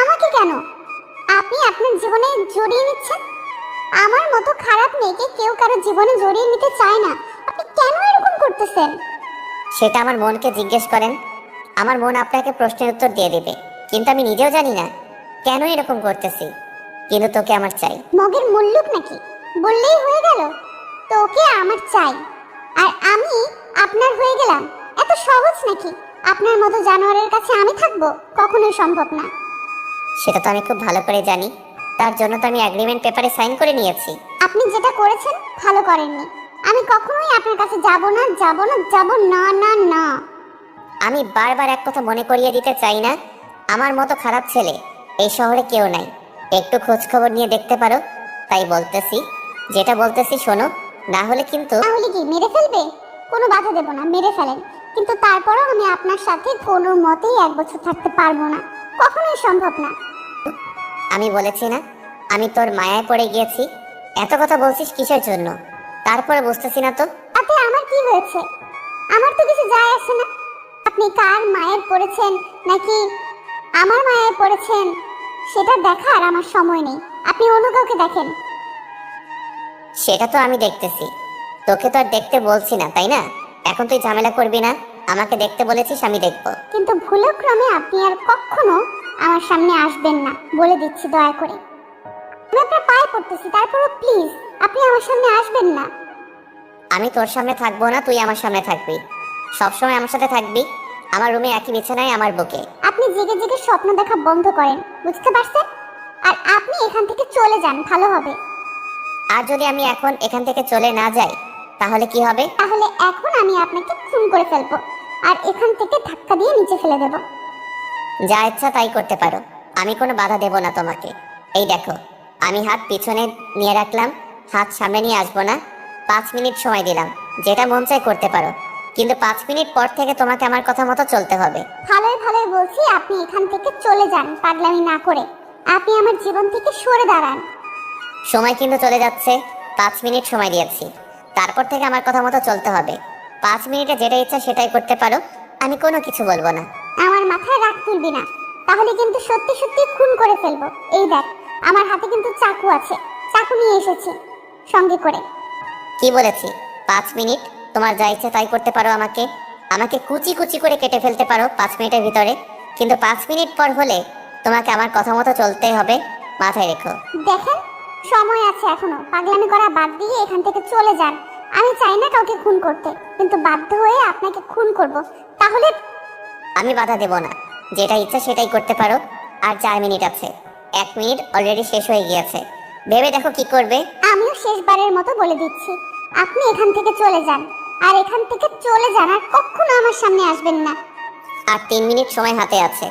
আমাকে কেন আপনি আপনার জীবনে জড়িয়ে নিচ্ছেন? আমার মতো খারাপ মেয়েকে কেউ কারো জীবনে জড়িয়ে নিতে চায় না। আপনি কেন এরকম করতেছেন? সেটা আমার মনকে জিজ্ঞেস করেন, আমার মন আপনাকে প্রশ্নের উত্তর দিয়ে দেবে। কিন্তু আমি নিজেও জানি না কেন এরকম করতেছি, কিন্তু তোকে আমার চাই। মগের মুল্লুক নাকি, বললেই হয়ে গেল? তোকে আমার চাই আর আমি আপনার হয়ে গেলাম, এত সহজ নাকি? আপনার মতো জানোয়ারের কাছে আমি থাকবো? কখনোই সম্ভব না। সেটা তো আমি খুব ভালো করে জানি, তার জন্য তো আমি এগ্রিমেন্ট পেপারে সাইন করে নিয়েছি। আপনি যেটা করেছেন ভালো করেননি। আমি কখনোই আপনার কাছে যাব না, যাব না, যাব না, না, না। আমি বারবার এক কথা মনে করিয়ে দিতে চাই না, আমার মতো খারাপ ছেলে এই শহরে কেউ নাই। একটু খোঁজ খবর নিয়ে দেখতে পারো। তাই বলতেছি, যেটা বলতেছি শোনো, না হলে কিন্তু। তাহলে কি মেরে ফেলবে? কোনো বাধা দেব না, মেরে ফেলেন। কিন্তু তারপরও আমি আপনার সাথে কোনো মতেই 1 বছর থাকতে পারবো না, কখনোই সম্ভব না। আমি বলেছি না আমি তোর মায়ায় পড়ে গিয়েছি? এত কথা বলছিস কিসের জন্য? তারপরে বুঝতেছি না তো। তাতে আমার কি হয়েছে? আমার তো কিছু যায় আসে না। আপনি কার মায়ের পড়েছেন নাকি আমার মায়ের পড়েছেন সেটা দেখার আমার সময় নেই। আপনি অন্য কাউকে দেখেন। সেটা তো আমি দেখতেছি, তোকে তো আর দেখতে বলছি না, তাই না? এখন তুই ঝামেলা করবি না, আমাকে দেখতে বলেছিস, আমি দেখবো। কিন্তু ভুলক্রমে আপনি আর কখনো আমার সামনে আসবেন না, বলে দিচ্ছি দয়া করে। আমি আপনার পায়ে পড়তেছি, তারপরও প্লিজ আপনি আমার সামনে আসবেন না। আমি তোর সামনে থাকবো না, তুই আমার সামনে থাকবি, সবসময় আমার সাথে থাকবি, আমার রুমে একই বিছানায় আমার বুকে। আপনি জেগে জেগে স্বপ্ন দেখা বন্ধ করেন, বুঝতে পারছেন? আর আপনি এখান থেকে চলে যান, ভালো হবে। আর যদি আমি এখন এখান থেকে চলে না যাই তাহলে কি হবে? তাহলে এখন আমি আপনাকে খুন করে ফেলবো আর এখান থেকে ধাক্কা দিয়ে নিচে ফেলে দেব। যা ইচ্ছা তাই করতে পারো, আমি কোনো বাধা দেব না তোমাকে। এই দেখো, আমি হাত পিছনে নিয়ে রাখলাম, হাত সামনে নিয়ে আসবো না। 5 মিনিট সময় দিলাম, যেটা মন চাই করতে পারো, কিন্তু 5 মিনিট পর থেকে তোমাকে আমার কথা মতো চলতে হবে। ভালোই ভালোই বলছি, আপনি এখান থেকে চলে যান, পাগলামি না করে। আপনি আমার জীবন থেকে সরে দাঁড়ান। সময় কিন্তু চলে যাচ্ছে, 5 মিনিট সময় দিয়েছি, তারপর থেকে আমার কথা মতো চলতে হবে। 5 মিনিটে যেটা ইচ্ছা সেটাই করতে পারো, আমি কোনো কিছু বলবো না। আমার মাথায় রাগ তুলবি না, তাহলে কিন্তু সত্যি সত্যি খুন করে ফেলবো। এই দেখ, আমার হাতে কিন্তু চাকু আছে, চাকু নিয়ে এসেছি সঙ্গে করে। কি বলেছি? 5 মিনিট, তোমার যা ইচ্ছা তাই করতে পারো, আমাকে আমাকে কুচি কুচি করে কেটে ফেলতে পারো 5 মিনিটের ভিতরে, কিন্তু 5 মিনিট পর হলে তোমাকে আমার কথা মতো চলতে হবে, মাথায় রেখো। দেখেন, সময় আছে এখনো, পাগলামি করা বাদ দিয়ে এখান থেকে চলে যান। আমি চাই না কাউকে খুন করতে, কিন্তু বাধ্য হয়ে আপনাকে খুন করব। তাহলে আমি বাধা দেব না, যেটা ইচ্ছা সেটাই করতে পারো। আর 4 মিনিট আছে, 1 মিনিট অলরেডি শেষ হয়ে গিয়েছে, ভেবে দেখো কি করবে। আমিও শেষবারের মতো বলে দিচ্ছি, আপনি এখান থেকে চলে যান, আর এখান থেকে চলে যান, আর কখনো আমার সামনে আসবেন না। আর 3 মিনিট সময় হাতে আছে,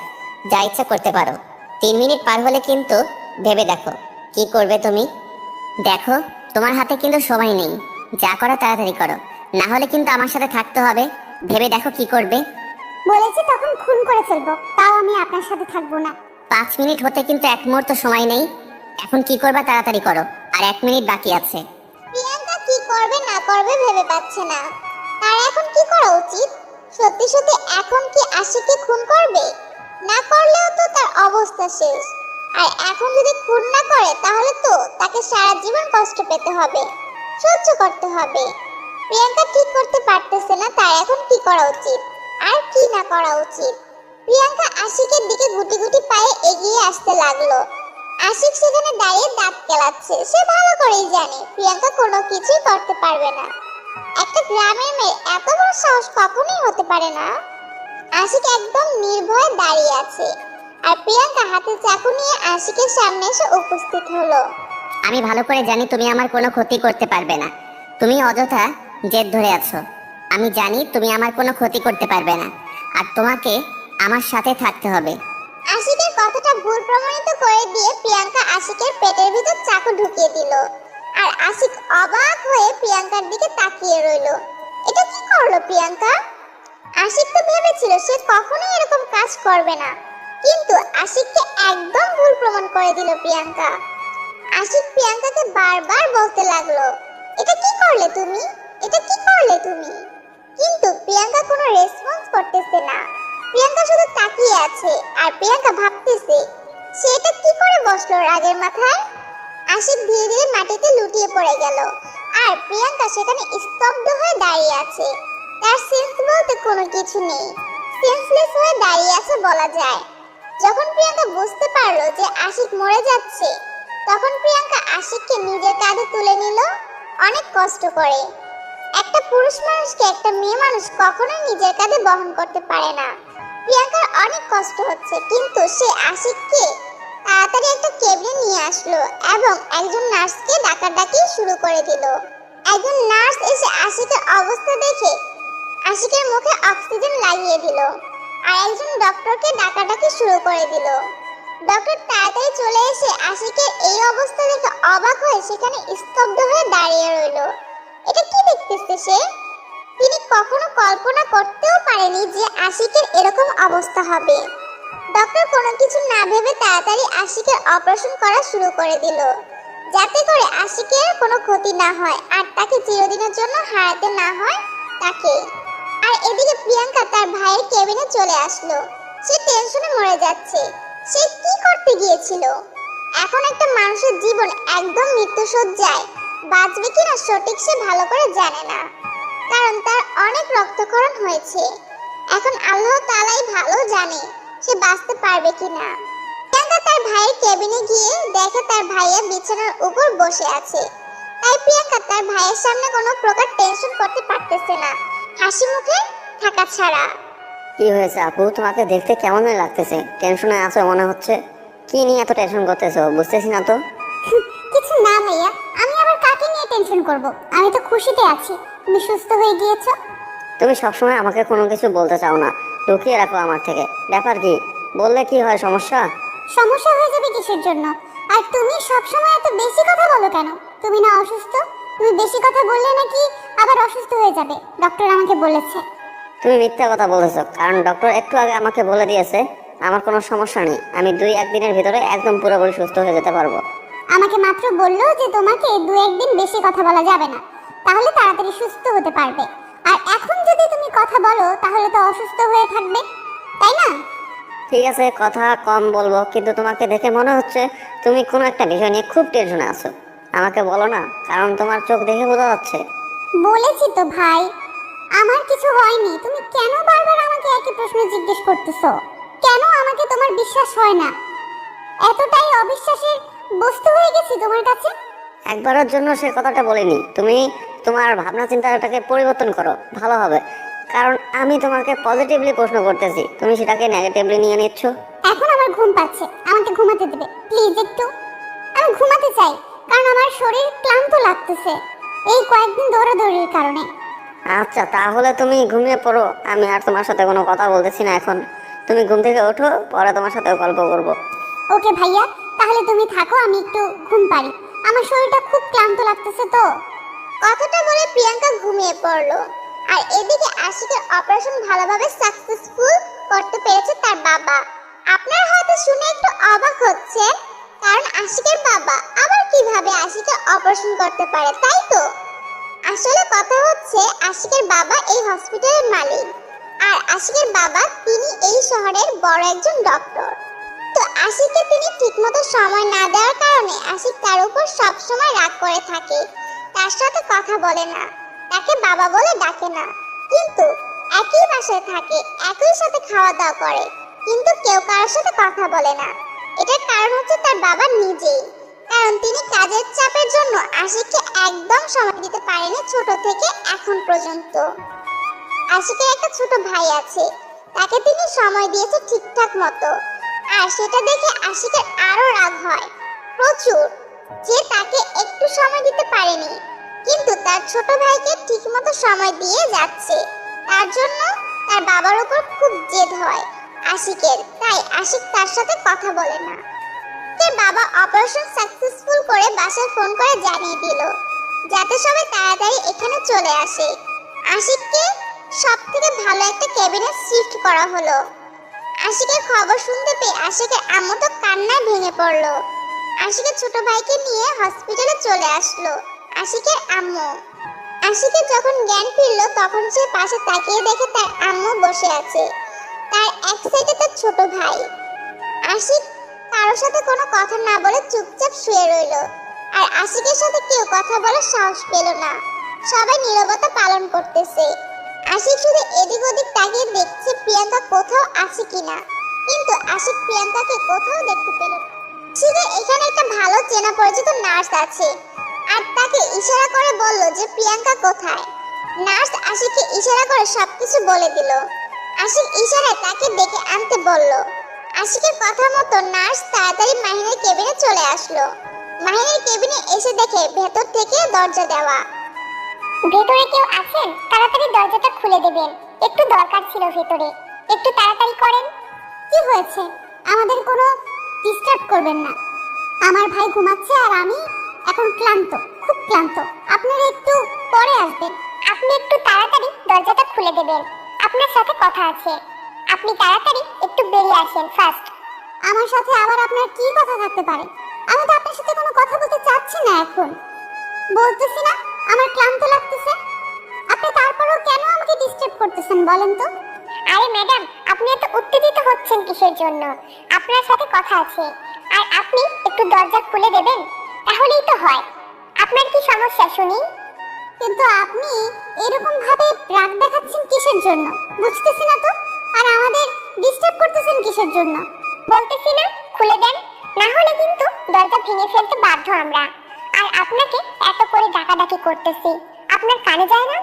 যা ইচ্ছা করতে পারো। 3 মিনিট পার হলে কিন্তু ভেবে দেখো কি করবে তুমি। দেখো, তোমার হাতে কিন্তু সময় নেই, যা করো তাড়াতাড়ি করো, না হলে কিন্তু আমার সাথে থাকতে হবে। ভেবে দেখো কি করবে। বলেছি তখন খুন করে ফেলবো, তাও আমি আপনার সাথে থাকবো না। 5 মিনিট হতে কিন্তু 1 মুহূর্ত সময় নেই, এখন কি করবা তাড়াতাড়ি করো, আর 1 মিনিট বাকি আছে। প্রিয়াঙ্কা কি করবে না করবে ভেবে পাচ্ছে না, তার এখন কি করা উচিত সত্যি সত্যি এখন কি আশিককে খুন করবে? না করলেও তো তার অবস্থা শেষ। আর এখন যদি খুন না করে তাহলে তো তাকে সারা জীবন কষ্ট পেতে হবে, সহ্য করতে হবে। প্রিয়াঙ্কা ঠিক করতে পারতেছে না তার এখন কি করা উচিত আর কি না করা উচিত। প্রিয়াঙ্কা আশিকের দিকে গুটি গুটি পায়ে এগিয়ে আসতে লাগলো। আশিক সেখানে দাঁড়িয়ে দাঁত কেলাচ্ছে। সে ভালো করেই জানে প্রিয়াঙ্কা কোনো কিছুই করতে পারবে না। একটা গ্রামের মেয়ে এত বড় সাহস কখনোই হতে পারে না। আশিক একদম নির্ভয়ে দাঁড়িয়ে আছে আর প্রিয়াঙ্কা হাতে চাকু নিয়ে আশিকের সামনে এসে উপস্থিত হলো। আমি ভালো করে জানি তুমি আমার কোনো ক্ষতি করতে পারবে না। তুমি অযথা জেদ ধরে আছো। আমি জানি তুমি আমার কোনো ক্ষতি করতে পারবে না, আর তোমাকে আমার সাথে থাকতে হবে। আশিকের কথাটা ভুল প্রমাণিত করে দিয়ে প্রিয়াঙ্কা আশিকের পেটের ভিতর চাকু ঢুকিয়ে দিল। আর আশিক অবাক হয়ে প্রিয়াঙ্কার দিকে তাকিয়ে রইল। এটা কি করলো প্রিয়াঙ্কা? আশিক তো ভেবেছিল সে কখনোই এরকম কাজ করবে না, কিন্তু আশিককে একদম ভুল প্রমাণ করে দিল প্রিয়াঙ্কা। আশিক প্রিয়াঙ্কাকে বারবার বলতে লাগলো, এটা কি করলে তুমি, এটা কি করলে তুমি? কিন্তু প্রিয়াঙ্কা কোনো রেসপন্স করতেছে না। প্রিয়াঙ্কা শুধু তাকিয়ে আছে আর প্রিয়াঙ্কা ভাবতেছে সে এটা কি করে বসলো রাগের মাথায়। আশিক ধীরে ধীরে মাটিতে লুটিয়ে পড়ে গেল আর প্রিয়াঙ্কা সেখানে স্তব্ধ হয়ে দাঁড়িয়ে আছে। তার সেন্স বলতে কোনো কিছু নেই, সেন্সলেস হয়ে দাঁড়িয়ে আছে বলা যায়। যখন প্রিয়াঙ্কা বুঝতে পারলো যে আশিক মরে যাচ্ছে, তখন প্রিয়াঙ্কা আশিককে নিজের কাঁধে তুলে নিল অনেক কষ্ট করে। একটা পুরুষ মানুষকে একটা মেয়ে মানুষ কখনোই নিজের কাঁধে বহন করতে পারে না। প্রিয়াঙ্কার অনেক কষ্ট হচ্ছে, কিন্তু সে আশিককে তাড়াতাড়ি একটা কেবিনে নিয়ে আসলো এবং একজন নার্সকে ডাকাডাকি শুরু করে দিল। একজন নার্স এসে আশিকের অবস্থা দেখে আশিকের মুখে অক্সিজেন লাগিয়ে দিল আর একজন ডক্টরকে ডাকাডাকি শুরু করে দিল। ডক্টর তাড়াতাড়ি চলে এসে আশিকের এই অবস্থা দেখে অবাক হয়ে সেখানে স্তব্ধ হয়ে দাঁড়িয়ে রইল। এটা কি দেখতেছে সে? তিনি কখনো কল্পনা করতেও পারেনি যে আশিকের এরকম অবস্থা হবে। ডক্টর কোনো কিছু না ভেবে তাড়াতাড়ি আশিকের অপারেশন করা শুরু করে দিল, যাতে করে আশিকের কোনো ক্ষতি না হয় আর তাকে চিরদিনের জন্য হারাতে না হয় তাকে। আর এদিকে প্রিয়াঙ্কা তার ভাইয়ের কেবিনে চলে আসলো। সে টেনশনে মরে যাচ্ছে। সে কি করতে গিয়েছিল? এখন একটা মানুষের জীবন একদম মৃত্যুশয্যায়, বাঁচবে কিনা সঠিক সে ভালো করে জানে না, কারণ তার অনেক রক্তক্ষরণ হয়েছে। এখন আল্লাহ তাআলাই ভালো জানে সে বাঁচতে পারবে কিনা। প্রিয়াঙ্কা তার ভাইয়ের কেবিনে গিয়ে দেখে তার ভাইয়া বিছানার উপর বসে আছে। তাই প্রিয়াঙ্কা তার ভাইয়ের সামনে কোনো প্রকার টেনশন করতে পারতেছে না, হাসি মুখে থাকা ছাড়া। কি হয়েছে আপু, তোমাকে দেখতে কেমন লাগতেছে? টেনশনে আছো মনে হচ্ছে। কি নিয়ে এত টেনশন করতেছো বুঝতেছি না তো। কিছু না ভাইয়া, আমি আবার কাকে নিয়ে টেনশন করব? আমি তো খুশিতে আছি তুমি সুস্থ হয়ে গিয়েছো। তুমি সবসময় আমাকে কোনো কিছু বলতে চাও না, লুকিয়ে রাখো আমার থেকে। ব্যাপার কি? বললে কি হয় সমস্যা? সমস্যা হয়ে যাবে কিসের জন্য? আর তুমি সবসময় এত বেশি কথা বলো কেন? তুমি না অসুস্থ? তুমি বেশি কথা বললে নাকি আবার অসুস্থ হয়ে যাবে, ডক্টর আমাকে বলেছে। তুমি মিথ্যা কথা বলেছো, কারণ ডক্টর একটু আগে আমাকে বলে দিয়েছে আমার কোনো সমস্যা নেই, আমি 2-1 দিনের ভিতরে একদম পুরোপুরি সুস্থ হয়ে যেতে পারবো। আমাকে মাত্র বললো যে তোমাকে 2-1 দিন বেশি কথা বলা যাবে না, তাহলে তাড়াতাড়ি সুস্থ হতে পারবে। আর এখন যদি তুমি কথা বলো তাহলে তো অসুস্থ হয়ে থাকবে, তাই না? ঠিক আছে, কথা কম বলবো, কিন্তু তোমাকে দেখে মনে হচ্ছে তুমি কোনো একটা বিষয় নিয়ে খুব টেনশনে আছো। আমাকে বলো না, কারণ তোমার চোখ দেখে বোঝা যাচ্ছে। বলেছি তো ভাই, আমার কিছু হয়নি। তুমি কেন বারবার আমাকে একই প্রশ্ন জিজ্ঞেস করতেছো? কেন আমাকে তোমার বিশ্বাস হয় না? এতটাই অবিশ্বাসের বস্তু হয়ে গেছি তোমার কাছে? একবারের জন্য সে কথাটা বলিনি। তুমি তোমার ভাবনা চিন্তাটাকে পরিবর্তন করো, ভালো হবে। কারণ আমি তোমাকে পজিটিভলি প্রশ্ন করতেছি, তুমি সেটাকে নেগেটিভলি নিয়ে নিচ্ছ। এখন আমার ঘুম পাচ্ছে, আমাকে ঘুমাতে দেবে প্লিজ একটু। আমি ঘুমাতে চাই, কারণ আমার শরীর ক্লান্ত লাগতেছে এই কয়েকদিন দৌড়াদৌড়ির কারণে। আচ্ছা, তাহলে তুমি ঘুমিয়ে পড়ো। আমি আর তোমার সাথে কোনো কথা বলতেছি না এখন। তুমি ঘুম থেকে ওঠো, পরে তোমার সাথে গল্প করবো। ওকে ভাইয়া, তাহলে তুমি থাকো, আমি একটু ঘুম পারি, আমার শরীরটা খুব ক্লান্ত লাগতেছে তো। কথাটা বলে প্রিয়াঙ্কা ঘুমিয়ে পড়লো। আর এদিকে আশিকের অপারেশন ভালোভাবে সাকসেসফুল করতে পেরেছে তার বাবা। আপনার হয়তো শুনে একটু অবাক হচ্ছে, কারণ আশিকের বাবা আবার কিভাবে আশিকের অপারেশন করতে পারে, তাই তো? আসলে কথা হচ্ছে আশিকের বাবা এই হসপিটালের মালিক, আর আর আশিকের বাবা তিনি এই শহরের বড় একজন ডক্টর। তো আশিককে তিনি ঠিকমতো সময় না দেওয়ার কারণে আশিক তার উপর সবসময় রাগ করে থাকে, তার সাথে কথা বলে না, তাকে বাবা বলে ডাকে না। কিন্তু একই বাসায় থাকে, একই সাথে খাওয়া দাওয়া করে, কিন্তু কেউ কারোর সাথে কথা বলে না। এটার কারণ হচ্ছে তার বাবা নিজেই, কারণ তিনি কাজের চাপের জন্য আশিককে একদম সময় দিতে পারেনি ছোট থেকে এখন পর্যন্ত। আশিকের একটা ছোট ভাই আছে, তাকে তিনি সময় দিয়েছে ঠিকঠাক মতো, আর সেটা দেখে আশিকের আরো রাগ হয় প্রচুর, যে তাকে একটু সময় দিতে পারেনি, কিন্তু তার ছোট ভাইকে ঠিকমতো সময় দিয়ে যাচ্ছে। তার জন্য তার বাবার উপর খুব জেদ হয় আশিকের, তাই আশিক তার সাথে কথা বলে না। তার বাবা অপারেশন সাকসেসফুল করে বাসায় ফোন করে জানিয়ে দিল, যাতে সবাই তাড়াতাড়ি এখানে চলে আসে। আশিককে সব থেকে ভালো একটা ক্যাবিনে শিফট করা হলো। আশিকের খবর শুনতে পেয়ে আশিকের আম্মু তো কান্নায় ভেঙে পড়লো। আশিকের ছোট ভাইকে নিয়ে হসপিটালে চলে আসলো আশিকের আম্মু। আশিকের যখন জ্ঞান ফিরলো তখন সে পাশে তাকিয়ে দেখে তার আম্মু বসে আছে, তার এক সাইডে তার ছোট ভাই। আশিক কারোর সাথে কোনো কথা না বলে চুপচাপ শুয়ে রইলো, আর আশিকের সাথে কেউ কথা বলার সাহস পেল না। সবাই নীরবতা পালন করতেছে। আশিক শুধু এদিক ওদিক তাকিয়ে দেখছে প্রিয়াঙ্কা কোথাও আছে কিনা, কিন্তু আশিক প্রিয়াঙ্কাকে কোথাও দেখতে পেল না। আশিকের এখানে একটা ভালো চেনা পরিচিত নার্স আছে, আর তাকে ইশারা করে বলল যে প্রিয়াঙ্কা কোথায়। নার্স আশিককে ইশারা করে সবকিছু বলে দিল। আশিক ইশারায় তাকে ডেকে আনতে বলল। আশিকের কথা মতো নার্স তাড়াতাড়ি মাহিনের কেবিনে চলে আসলো। মাহিনের কেবিনে এসে দেখে ভেতর থেকে দরজা দেওয়া। ভেতরে কেউ আছেন? তাড়াতাড়ি দরজাটা খুলে দেবেন, একটু দরকার ছিল ভেতরে, একটু তাড়াতাড়ি করেন। কি হয়েছে? আমাদের কোনো ডিস্টার্ব করবেন না, আমার ভাই ঘুমাচ্ছে আর আমি এখন ক্লান্ত, খুব ক্লান্ত। আপনারা একটু পরে আসবেন। আপনি একটু তাড়াতাড়ি দরজাটা খুলে দেবেন, আপনার সাথে কথা আছে। আপনি তাড়াতাড়ি একটু বেরিয়ে আসেন ফার্স্ট। আমার সাথে আবার আপনার কি কথা থাকতে পারে? আমি তো আপনার সাথে কোনো কথা বলতে চাচ্ছি না এখন। বলতেছি না আমার ক্লান্ত লাগতেছে, আপনি তারপরেও কেন আমাকে ডিস্টার্ব করতেছেন বলেন তো? আরে ম্যাডাম, আপনি এত উত্তেজিত হচ্ছেন কিসের জন্য? আপনার সাথে কথা আছে, আর আপনি একটু দরজা খুলে দেবেন, তাহলেই তো হয়। আপনার কি সমস্যা শুনি? কিন্তু আপনি এরকম ভাবে রাগ দেখাচ্ছেন কিসের জন্য বুঝতেছি না তো, আর আমাদের ডিস্টার্ব করতেছেন কিসের জন্য? বলতেছি না খুলে দেন, না হলে কিন্তু দরজা ভেঙে ফেলতে বাধ্য আমরা। আর আপনাকে এত করে ডাকাডাকি করতেছি, আপনার কানে যায় না?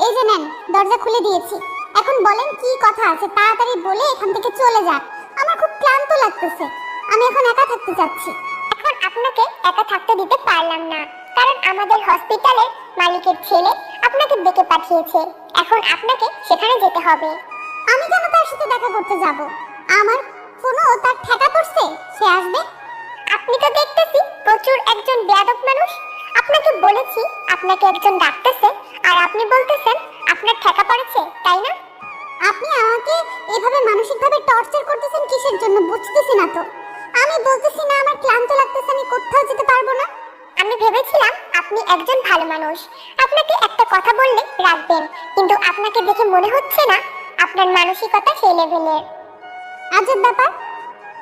এই যে নেন, দরজা খুলে দিয়েছি, এখন বলেন কি কথা আছে, তাড়াতাড়ি বলে এখান থেকে চলে যান। আমার খুব ক্লান্ত লাগতেছে, আমি এখন একা থাকতে চাচ্ছি। এখন আপনাকে একা থাকতে দিতে পারলাম না, কারণ আমাদের হসপিটালের মালিকের ছেলে আপনাকে ডেকে পাঠিয়েছে। এখন আপনাকে সেখানে যেতে হবে। আমি কেন তার সাথে দেখা করতে যাব? আমার কোনো তার ঠেকা পড়ছে সে আসবে? আপনি তো দেখতেছি প্রচুর একজন বেয়াদব মানুষ। আপনাকে বলেছি আপনাকে একজন ডাকতেছে, আর আপনি বলতেছেন আপনার ঠেকা পড়েছে, তাই না? আপনি আমাকে এভাবে মানসিকভাবে টর্চার করতেছেন কিসের জন্য বুঝতেছি না তো। আমি বলতেছি না আমার ক্লান্ত লাগতেছে, আমি কোথাও যেতে পারবো না। আমি ভেবেছিলাম আপনি একজন ভালো মানুষ, আপনাকে একটা কথা বললে রাখবেন, কিন্তু আপনাকে দেখে মনে হচ্ছে না আপনার মানসিকতা সেই লেভেলের। আজব ব্যাপার,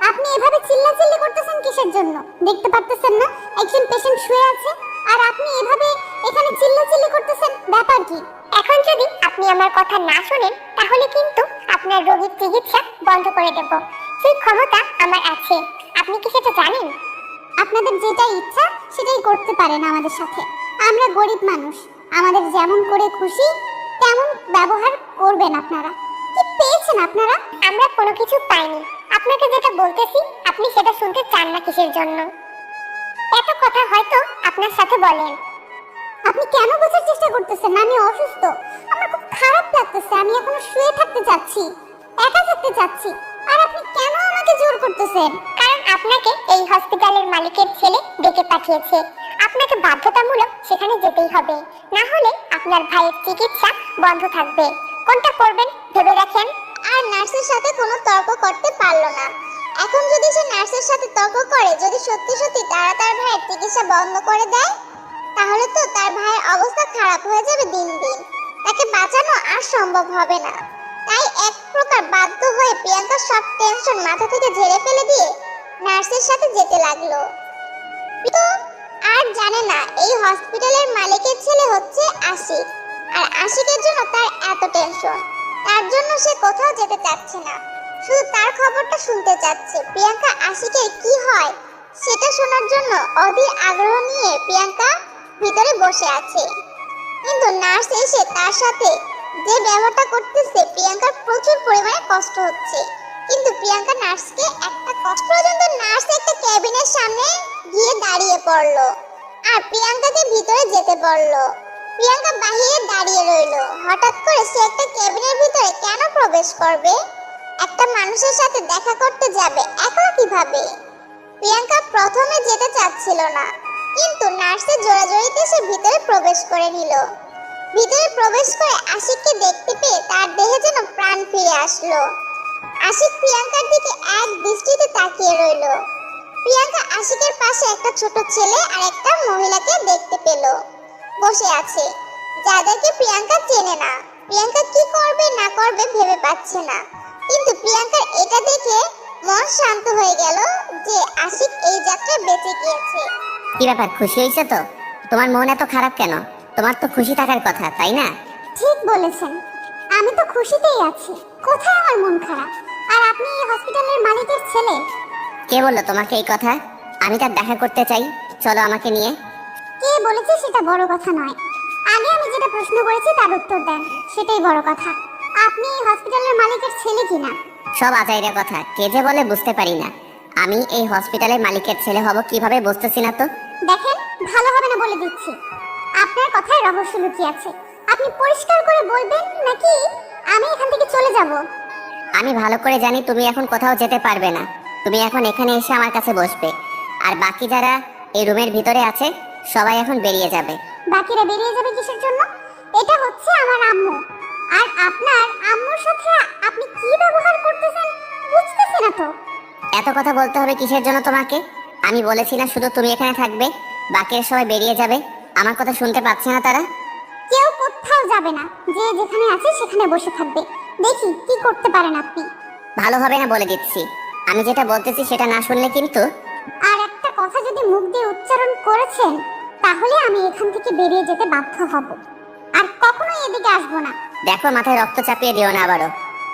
আপনি এভাবে চিল্লাচিল্লি করতেছেন কিসের জন্য? দেখতে পারতেছেন না একজন পেশেন্ট শুয়ে আছে, আর আপনি এভাবে এখানে চিল্লাচিল্লি করতেছেন, ব্যাপার কি? এখন যদি আপনি আমার কথা না শোনেন, তাহলে কিন্তু আপনার রোগীর চিকিৎসা বন্ধ করে দেব। সেই ক্ষমতা আমার আছে, আপনি কি সেটা জানেন? আপনাদের যেটা ইচ্ছা সেটাই করতে পারেন আমাদের সাথে। আমরা গরিব মানুষ, আমাদের যেমন করে খুশি তেমন ব্যবহার করবেন আপনারা। কি পেয়েছেন আপনারা? আমরা কোনো কিছু পাইনি। আপনাকে যেটা বলতেছি আপনি সেটা শুনতে চান না কিসের জন্য? এত কথা হয়তো আপনার সাথে বলেন। আপনি কেন বোঝার চেষ্টা করতেছেন? আমি অসুস্থ, আমার খুব খারাপ লাগতেছে, আমি এখনো শুয়ে থাকতে চাচ্ছি, একা থাকতে চাচ্ছি, আর আপনি কেন আমাকে জোর করতেছেন? কারণ আপনাকে এই হসপিটালের মালিকের ছেলে ডেকে পাঠিয়েছে। আপনাকে বাধ্যতামূলক সেখানে যেতেই হবে, না হলে আপনার ভাইয়ের চিকিৎসা বন্ধ থাকবে। কোনটা করবেন ভেবে রাখেন। আর নার্সের সাথে কোনো তর্ক করতে পারলো না। এখন যদি সে নার্সের সাথে তর্ক করে, যদি সত্যি সত্যি তারা তার ভাইয়ের চিকিৎসা বন্ধ করে দেয়, তাহলে তো তার ভাইয়ের অবস্থা খারাপ হয়ে যাবে দিন দিন, তাকে বাঁচানো আর সম্ভব হবে না। তাই এক প্রকার বাধ্য হয়ে প্রিয়াঙ্কা সব টেনশন মাথা থেকে ঝেড়ে ফেলে দিয়ে নার্সের সাথে যেতে লাগলো। তো আর জানে না এই হসপিটালের মালিকের ছেলে হচ্ছে আশিক, আর আশিকের জন্য তার এত টেনশন। তার জন্য সে কোথাও যেতে চাচ্ছে না, শুধু তার খবরটা শুনতে চাচ্ছে। প্রিয়াঙ্কা আশিকের কি হয় সেটা শোনার জন্য অধীর আগ্রহ নিয়ে প্রিয়াঙ্কা ভিতরে বসে আছে। কিন্তু নার্স এসে তার সাথে যে ব্যবহারটা করতেছে প্রিয়াঙ্কার প্রচুর পরিমাণে কষ্ট হচ্ছে। কিন্তু প্রিয়াঙ্কা নার্সকে একটা কষ্ট পর্যন্ত নার্স একটা ক্যাবিনের সামনে গিয়ে দাঁড়িয়ে পড়লো আর প্রিয়াঙ্কাকে ভিতরে যেতে বলল। প্রিয়াঙ্কা বাহিরে দাঁড়িয়ে রইল। হঠাৎ করে সে একটা ক্যাবিনের ভিতরে কেন প্রবেশ করবে? একটা মানুষের সাথে দেখা করতে যাবে, একলা কিভাবে? প্রিয়াঙ্কা প্রথমে যেতে চাচ্ছিল না, কিন্তু নার্সের জোরাজোরিতে সে ভিতরে প্রবেশ করে নিল। ভিতরে প্রবেশ করে আশিককে দেখতে পেয়ে তার দেহে যেন প্রাণ ফিরে আসলো। আশিক প্রিয়াঙ্কার দিকে এক দৃষ্টিতে তাকিয়ে রইল। প্রিয়াঙ্কা আশিকের পাশে একটা ছোট ছেলে আর একটা মহিলাকে দেখতে পেল বসে আছে, যাদেরকে প্রিয়াঙ্কা চেনে না। প্রিয়াঙ্কা কি করবে না করবে ভেবে পাচ্ছে না, কিন্তু প্রিয়াঙ্কার এটা দেখে মন শান্ত হয়ে গেল যে আশিক এই যাত্রায় বেঁচে গিয়েছে। কি ব্যাপার, খুশি হয়েছে তো? তোমার মন এত খারাপ কেন? তোমার তো খুশি থাকার কথা, তাই না? ঠিক বলেছেন, আমি তো খুশিতেই আছি। কোথায় আমার মন খারাপ? আর আপনি এই হসপিটালের মালিকের ছেলে। কে বললো তোমাকে এই কথা? আমি তার দেখা করতে চাই, চলো আমাকে নিয়ে। কে বলেছে সেটা বড় কথা নয়, আগে আমি যেটা প্রশ্ন করেছি তার উত্তর দেন, সেটাই বড় কথা। আপনি এই হসপিটালের মালিকের ছেলে কিনা? সব আজাইরা কথা, কে যে বলে বুঝতে পারি না। আমি এই হসপিটালের মালিকের ছেলে হব কিভাবে বুঝতেছি না তো। দেখেন, ভালো হবে না বলে দিচ্ছি। আপনার কথায় রহস্য লুকিয়ে আছে। আপনি পরিষ্কার করে বলবেন নাকি আমি এখান থেকে চলে যাব? আমি ভালো করে জানি তুমি এখন কোথাও যেতে পারবে না। তুমি এখন এখানে এসে আমার কাছে বসবে, আর বাকি যারা এই রুমের ভিতরে আছে সবাই এখন বেরিয়ে যাবে। বাকিরা বেরিয়ে যাবে কিসের জন্য? এটা হচ্ছে আমার আম্মু, আর আপনার আম্মুর সাথে আপনি কি ব্যবহার করতেছেন বুঝতেছেন না তো। এত কথা বলতে হবে কিসের জন্য তোমাকে? আমি বলেছি না শুধু তুমি এখানে থাকবে, বাকিরা সবাই বেরিয়ে যাবে। আমার কথা শুনতে পাচ্ছে না তারা? কেউ কোথাও যাবে না, যে যেখানে আছে সেখানে বসে থাকবে। দেখি কি করতে পারেন আপনি। ভালো হবে না বলে দিচ্ছি। আমি যেটা বলতেছি সেটা না শুনলে কিন্তু। আর একটা কথা যদি মুখ দিয়ে উচ্চারণ করেছেন তাহলে আমি এখান থেকে বেরিয়ে যেতে বাধ্য হব, আর কখনোই এদিকে আসবো না। দেখো, মাথায় রক্ত চাপিয়ে দিও না আবারও,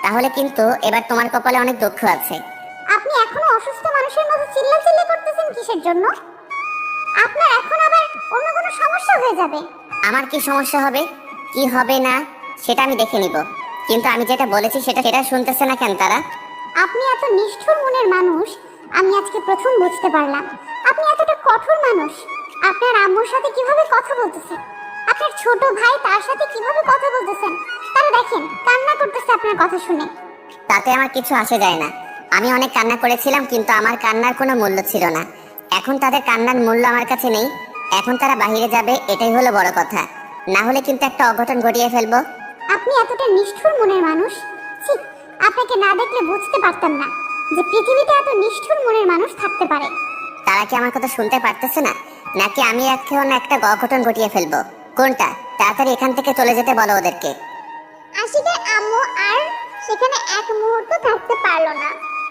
তাহলে কিন্তু এবার তোমার কপালে অনেক দুঃখ আছে। আপনি এখনো অসুস্থ মানুষের মতো চিল্লাচিল্লি করতেছেন কিসের জন্য? আপনার এখন আবার অন্য কোনো সমস্যা হয়ে যাবে। আমার কি সমস্যা হবে কি হবে না সেটা আমি দেখে নিব, কিন্তু আমি যেটা বলেছি সেটা শুনতেছে না কেন তারা? আপনি এত নিষ্ঠুর মনের মানুষ আমি আজকে প্রথম বুঝতে পারলাম। আপনি এতটা কঠোর মানুষ। আপনার আম্মুর সাথে কিভাবে কথা বলতেছেন, আপনার ছোট ভাই তার সাথে কিভাবে কথা বলতেছেন, তারা দেখেন কান্না করতেছে আপনার কথা শুনে। তাতে আমার কিছু আসে যায় না। আমি অনেক কান্না করেছিলাম, কিন্তু আমার কান্নার কোনো মূল্য ছিল না। এখন তাদের কান্নার মূল্য আমার কাছে নেই। এখন তারা বাইরে যাবে, এটাই হলো বড় কথা। না হলে কিন্তু একটা অঘটন ঘটিয়ে ফেলবো। আপনি এতটা নিষ্ঠুর মনের মানুষ, ছি, আপনাকে না দেখলে বুঝতে পারতাম না যে পৃথিবীতে এত নিষ্ঠুর মনের মানুষ থাকতে পারে। তারা কি আমার কথা শুনতে পারতেছে না, নাকি আমি এখন একটা অঘটন ঘটিয়ে ফেলবো? কোনটা? তাড়াতাড়ি এখান থেকে চলে যেতে বলো ওদেরকে। আশিকের আম্মু আর সেখানে এক মুহূর্ত থাকতে পারলো না,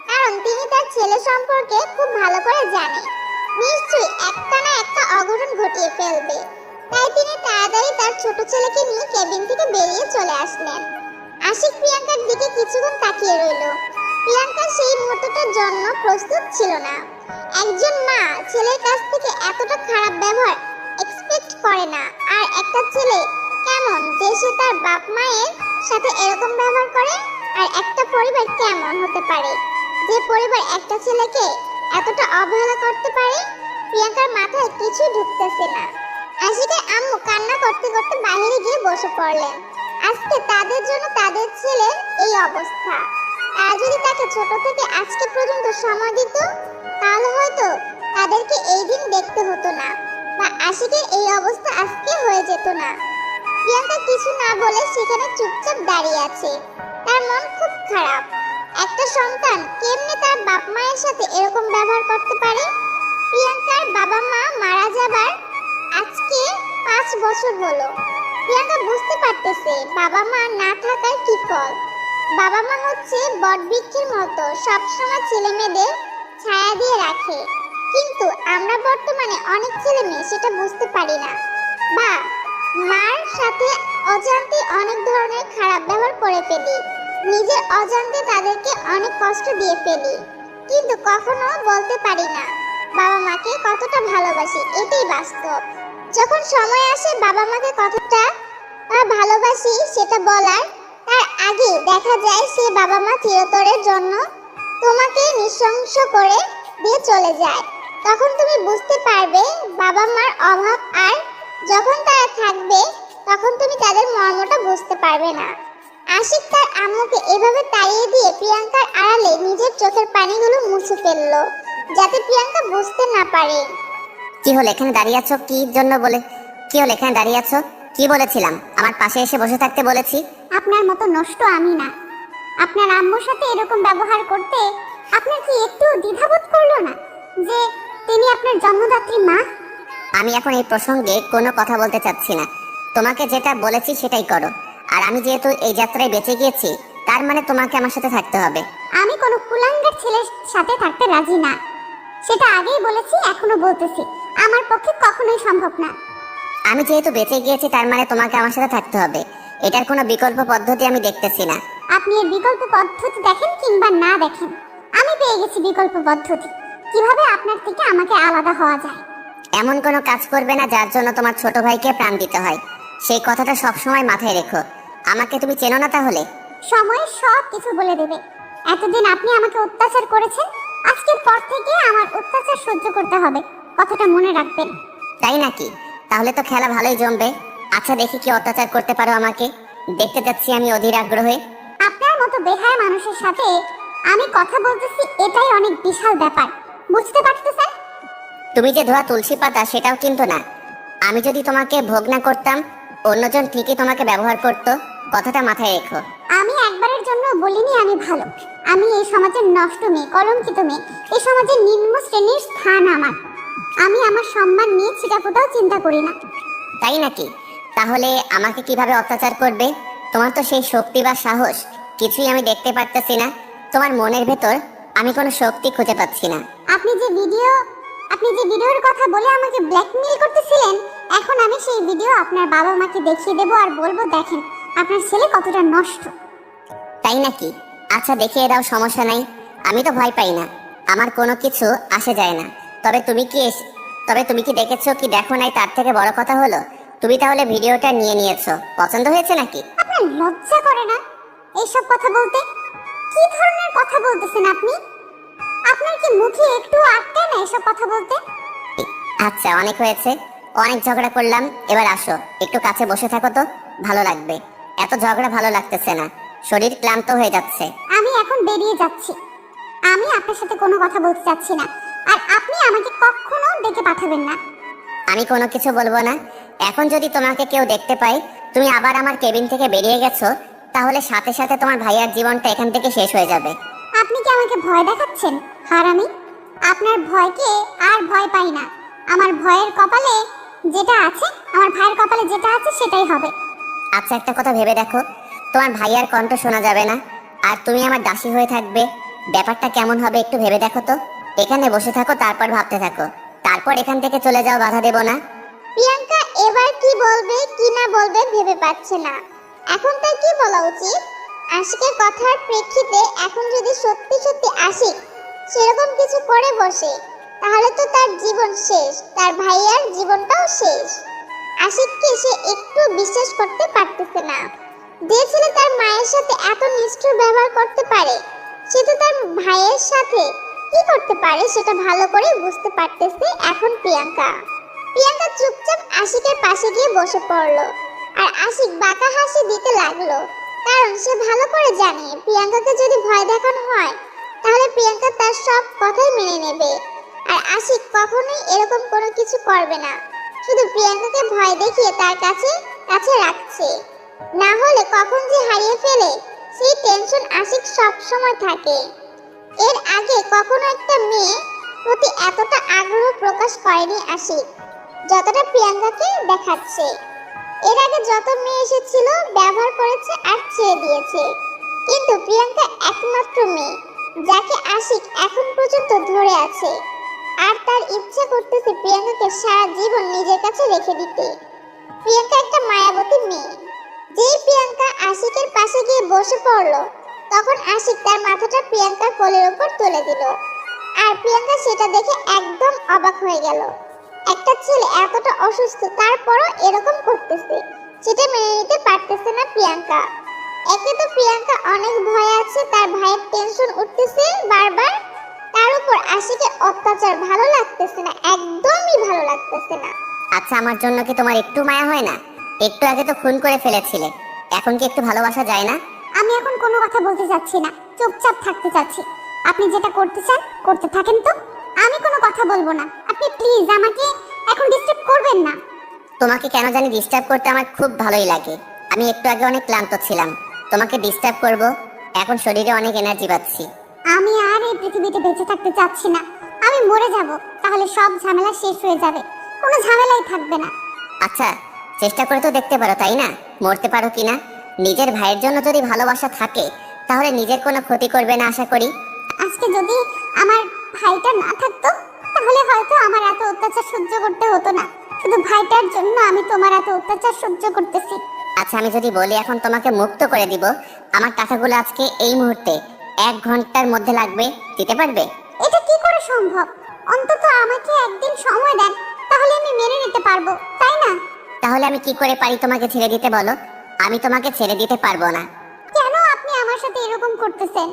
কারণ তিনি তার ছেলে সম্পর্কে খুব ভালো করে জানে নিশ্চয়ই একটা না একটা অঘটন ঘটিয়ে ফেলবে। তাই তিনি তাড়াতাড়ি তার ছোট ছেলেকে নিয়ে কেবিন থেকে বেরিয়ে চলে আসলেন। আশিক প্রিয়াঙ্কার দিকে কিছুক্ষণ তাকিয়ে রইল। প্রিয়াঙ্কা সেই মুহূর্তটার জন্য প্রস্তুত ছিল না। একজন মা ছেলের কাছ থেকে এতটা খারাপ ব্যবহার এক্সপেক্ট করে না। আর একটা ছেলে কেমন যে সে তার বাপ মায়ের সাথে এরকম ব্যবহার করে? আর একটা পরিবার কেমন হতে পারে যে পরিবার একটা ছেলেকে এতটা অবহেলা করতে পারে? প্রিয়াঙ্কার মাথায় কিছুই ঢুকতেছে না। আশিকের আম্মু কান্না করতে করতে বাইরে গিয়ে বসে পড়লেন। আজকে তাদের জন্য তাদের ছেলের এই অবস্থা। তারা যদি তাকে ছোট থেকে আজকে পর্যন্ত সময় দিত তাহলে হয়তো তাদেরকে এই দিন দেখতে হতো না, বা আশিকের এই অবস্থা আজকে হয়ে যেত না। প্রিয়াঙ্কা কিছু না বলে সেখানে চুপচাপ দাঁড়িয়ে আছে। তার মন খুব খারাপ। একটা সন্তান কেমনে তার বাপ মায়ের সাথে এরকম ব্যবহার করতে পারে? প্রিয়াঙ্কার বাবা মা মারা যাবার আজকে 5 বছর হলো। প্রিয়াঙ্কা বুঝতে পারতেছে বাবা মা না থাকার কি ফল। বাবা মা হচ্ছে বটবৃক্ষের মতো সবসময় ছেলে মেয়েদের ছায়া দিয়ে রাখে, কিন্তু আমরা বর্তমানে অনেক ছেলে মেয়ে সেটা বুঝতে পারি না, বা মার সাথে অজান্তে অনেক ধরনের খারাপ ব্যবহার করে ফেলি, নিজের অজান্তে তাদেরকে অনেক কষ্ট দিয়ে ফেলি, কিন্তু কখনো বলতে পারি না বাবা মাকে কতটা ভালোবাসি। এটাই বাস্তব। যখন সময় আসে বাবা মাকে কতটা ভালোবাসি সেটা বলার, তার আগে দেখা যায় সে বাবা মা চিরতরের জন্য তোমাকে নৃশংস করে দিয়ে চলে যায়। তখন তুমি বুঝতে পারবে বাবা মার অভাব, আর যখন তারা থাকবে তখন তুমি তাদের মর্মটা বুঝতে পারবে না। আশিক তার আম্মুকে এভাবে তাড়িয়ে দিয়ে প্রিয়াঙ্কার আড়ালে নিজের চোখের পানিগুলো মুছে ফেললো, যাতে প্রিয়াঙ্কা বুঝতে না পারে। কি হলো এখানে দাঁড়িয়ে আছো? কি জন্য বলে কি হলো এখানে দাঁড়িয়ে আছো? কি বলেছিলাম? আমার পাশে এসে বসে থাকতে বলেছি। আপনার মতো নষ্ট আমি না। আপনার আম্মুর সাথে এরকম ব্যবহার করতে আপনার কি একটু দ্বিধাবোধ করলো না যে তিনি আপনার জন্মদাত্রী মা? আমি এখন এই প্রসঙ্গে কোনো কথা বলতে চাচ্ছি না। তোমাকে যেটা বলেছি সেটাই করো। আর আমি যেহেতু এই যাত্রায় বেঁচে গিয়েছি, তার মানে তোমাকে আমার সাথে থাকতে হবে। আমি কোনো কুলাঙ্গার ছেলের সাথে থাকতে রাজি না, সেটা আগেই বলেছি, এখনো বলতেছি, আমার পক্ষে কখনোই সম্ভব না। আমি যেহেতু বেঁচে গিয়েছি তার মানে তোমাকে আমার সাথে থাকতে হবে। এটার কোনো বিকল্প পদ্ধতি আমি দেখতেছি না। আপনি এর বিকল্প পদ্ধতি দেখেন কিংবা না দেখেন, আমি পেয়ে গেছি বিকল্প পদ্ধতি, কিভাবে আপনার থেকে আমাকে আলাদা হওয়া যায়। এমন কোনো কাজ করবে না যার জন্য তোমার ছোট ভাইকে প্রাণ দিতে হয়। সেই কথাটা সবসময় মাথায় রেখো। আমাকে তুমি চেনো না তাহলে? সময় সব কিছু বলে দেবে। এতদিন আপনি আমাকে অত্যাচার করেছেন, আজকের পর থেকে আমার অত্যাচার সহ্য করতে হবে, কথাটা মনে রাখবেন। তাই নাকি? তাহলে তো খেলা ভালোই জমবে। আচ্ছা, দেখি কি অত্যাচার করতে পারো আমাকে। দেখতে যাচ্ছি আমি অধীর আগ্রহে। আপনার মতো বেহায়া মানুষের সাথে আমি কথা বলতেছি, এটাই অনেক বিশাল ব্যাপার, বুঝতে পারতেছেন? তুমি যে ধোয়া তুলসী পাতা সেটাও কিন্তু না। আমি যদি তোমাকে ভোগ না করতাম, অন্যজন ঠিকই তোমাকে ব্যবহার করতো। কথাটা মাথায় রেখো। আমি একবারের জন্য বলিনি আমি ভালো। আমি এই সমাজের নষ্ট মেয়ে, কলঙ্কিত মেয়ে, এই সমাজের নিম্ন শ্রেণীর স্থান আমার। আমি আমার সম্মান নিয়ে ছিটাফোটাও চিন্তা করি না। তাই নাকি? তাহলে আমাকে কিভাবে অত্যাচার করবে? তোমার তো সেই শক্তি বা সাহস কিছুই আমি দেখতে পারতেছি না। তোমার মনের ভেতর আমি কোনো শক্তি খুঁজে পাচ্ছি না। আপনি যে ভিডিওর কথা বলে আমাকে ব্ল্যাকমেইল করতেছিলেন, এখন আমি সেই ভিডিও আপনার বাবা মাকে দেখিয়ে দেবো আর বলবো, দেখেন আপনার ছেলে কতটা নষ্ট। তাই নাকি? আচ্ছা, দেখিয়ে দাও, সমস্যা নাই। আমি তো ভয় পাই না, আমার কোনো কিছু আসে যায় না। তবে তুমি কি দেখেছো কি দেখো নাই তার থেকে বড় কথা হলো, তুমি তাহলে ভিডিওটা নিয়েছো। পছন্দ হয়েছে নাকি? আপনার লজ্জা করে না এইসব কথা বলতে? কি ধরনের কথা বলতেছেন আপনি? আপনার কি মুখে একটু আটকে না এসব কথা বলতে? আচ্ছা, অনেক হয়েছে, অনেক ঝগড়া করলাম। এবার আসো, একটু কাছে বসে থাকো তো, ভালো লাগবে। এত ঝগড়া ভালো লাগতেছে না, শরীর ক্লান্ত হয়ে যাচ্ছে। আমি এখন বেরিয়ে যাচ্ছি। আমি আপনার সাথে কোনো কথা বলতে চাচ্ছি না, আর আপনি আমাকে কখনো ডেকে পাঠাবেন না। আমি কোনো কিছু বলবো না। এখন যদি তোমাকে কেউ দেখতে পায় তুমি আবার আমার কেবিন থেকে বেরিয়ে গেছো, তাহলে সাথে সাথে তোমার ভাইয়ার জীবনটা এখান থেকে শেষ হয়ে যাবে। আপনি কি আমাকে ভয় দেখাচ্ছেন হারামি? আপনার ভয়কে আর ভয় পাই না। আমার ভাইয়ের কপালে যেটা আছে সেটাই হবে। আচ্ছা, একটা কথা ভেবে দেখো, তোমার ভাইয়ার কণ্ঠ শোনা যাবে না, আর তুমি আমার দাসী হয়ে থাকবে। ব্যাপারটা কেমন হবে একটু ভেবে দেখো তো। এখানে বসে থাকো, তারপর ভাবতে থাকো, তারপর এখান থেকে চলে যাও, বাধা দেব না। প্রিয়াঙ্কা এবার কি বলবে কি না বলবে ভেবে পাচ্ছে না। এখন তার কি বলা উচিত? আশিকের কথার প্রেক্ষিতে এখন যদি সত্যি সত্যি আশিক সেরকম কিছু করে বসে, তাহলে তো তার জীবন শেষ, তার ভাইয়ার জীবনটাও শেষ। আশিককে সে একটু বিশ্বাস করতে পারতেছে না। যে ছেলে তার মায়ের সাথে এত নিষ্ঠুর ব্যবহার করতে পারে, সে তো তার ভাইয়ের সাথে কি করতে পারে সেটা ভালো করে বুঝতে পারতেছে এখন প্রিয়াঙ্কা। প্রিয়াঙ্কা চুপচাপ আশিকের পাশে গিয়ে বসে পড়লো, আর আশিক বাঁকা হাসি দিতে লাগলো, কারণ সে ভালো করে জানে প্রিয়াঙ্কাকে যদি ভয় দেখানো হয় তাহলে প্রিয়াঙ্কা তার সব কথাই মেনে নেবে, আর আশিক কখনোই এরকম কোনো কিছু করবে না, শুধু প্রিয়াঙ্কাকে ভয় দেখিয়ে তার কাছে রাখছে। না হলে কখন যে হারিয়ে ফেলে সেই টেনশন আশিক সব সময় থাকে। এর আগে কখনো একটা মেয়ে প্রতি এতটা আগ্রহ প্রকাশ করেনি আশিক, যতটা প্রিয়াঙ্কাকে দেখাচ্ছে। এর আগে যত মেয়ে এসেছিল ব্যবহার করেছে আর ছেড়ে দিয়েছে, কিন্তু কিন্তু প্রিয়াঙ্কা একমাত্র মেয়ে যাকে আশিক এখন পর্যন্ত ধরে আছে, আর তার ইচ্ছা করতেছে প্রিয়াঙ্কাকে সারা জীবন নিজের কাছে রেখে দিতে। প্রিয়াঙ্কা একটা মায়াবতী মেয়ে। যেই প্রিয়াঙ্কা আশিকের পাশে গিয়ে বসে পড়লো, তখন আশিক তার মাথাটা প্রিয়াঙ্কার কোলের উপর তুলে দিল। আর প্রিয়াঙ্কা সেটা দেখে একদম অবাক হয়ে গেল। একটা ছেলে এতটা অসুস্থ তারপরও এরকম করতেছে, সেটা মেনে নিতে পারতেছে না প্রিয়াঙ্কা। একে তো প্রিয়াঙ্কা অনেক ভয় আছে, তার ভাইয়ের টেনশন উঠতেছে বারবার, তার উপর আশিকের অত্যাচার ভালো লাগতেছে না, একদমই ভালো লাগতেছে না। আচ্ছা, আমার জন্য কি তোমার একটু মায়া হয় না? একটু আগে তো খুন করে ফেলেছিলে, এখন কি একটু ভালোবাসা যায় না? আমি এখন কোনো কথা বলতে চাচ্ছি না, চুপচাপ থাকতে চাচ্ছি। আপনি যেটা করতে চান করতে থাকেন তো, আমি কোনো কথা বলবো না। আপনি প্লিজ আমাকে এখন ডিস্টার্ব করবেন না। তোমাকে কেন জানি ডিস্টার্ব করতে আমার খুব ভালোই লাগে। আমি একটু আগে অনেক ক্লান্ত ছিলাম, তোমাকে ডিস্টার্ব করব, এখন শরীরে অনেক এনার্জি পাচ্ছি। আমি আর এই পৃথিবীতে বেঁচে থাকতে চাচ্ছি না। আমি মরে যাব, তাহলে সব ঝামেলা শেষ হয়ে যাবে, কোনো ঝামেলাই থাকবে না। আচ্ছা, চেষ্টা করে তো দেখতে পারো, তাই না? মরতে পারো কিনা। নিজের ভাইয়ের জন্য যদি ভালোবাসা থাকে তাহলে নিজের কোনো ক্ষতি করবে না আশা করি। আজকে যদি আমার ভাইটা না থাকতো তাহলে হয়তো আমার এত অত্যাচার সহ্য করতে হতো না। শুধু ভাইটার জন্য আমি তোমার এত অত্যাচার সহ্য করতেছি। আচ্ছা, আমি যদি বলি এখন তোমাকে মুক্ত করে দিব, আমার টাকাগুলো আজকে এই মুহূর্তে 1 ঘন্টার মধ্যে লাগবে, দিতে পারবে? এটা কি করে সম্ভব? অন্তত আমাকে একদিন সময় দেন, তাহলে আমি মেনে নিতে পারবো, তাই না? তাহলে আমি কি করে পারি তোমাকে ছেড়ে দিতে বলো? আমি তোমাকে ছেড়ে দিতে পারবো না। কেন আপনি আমার সাথে এরকম করতেছেন?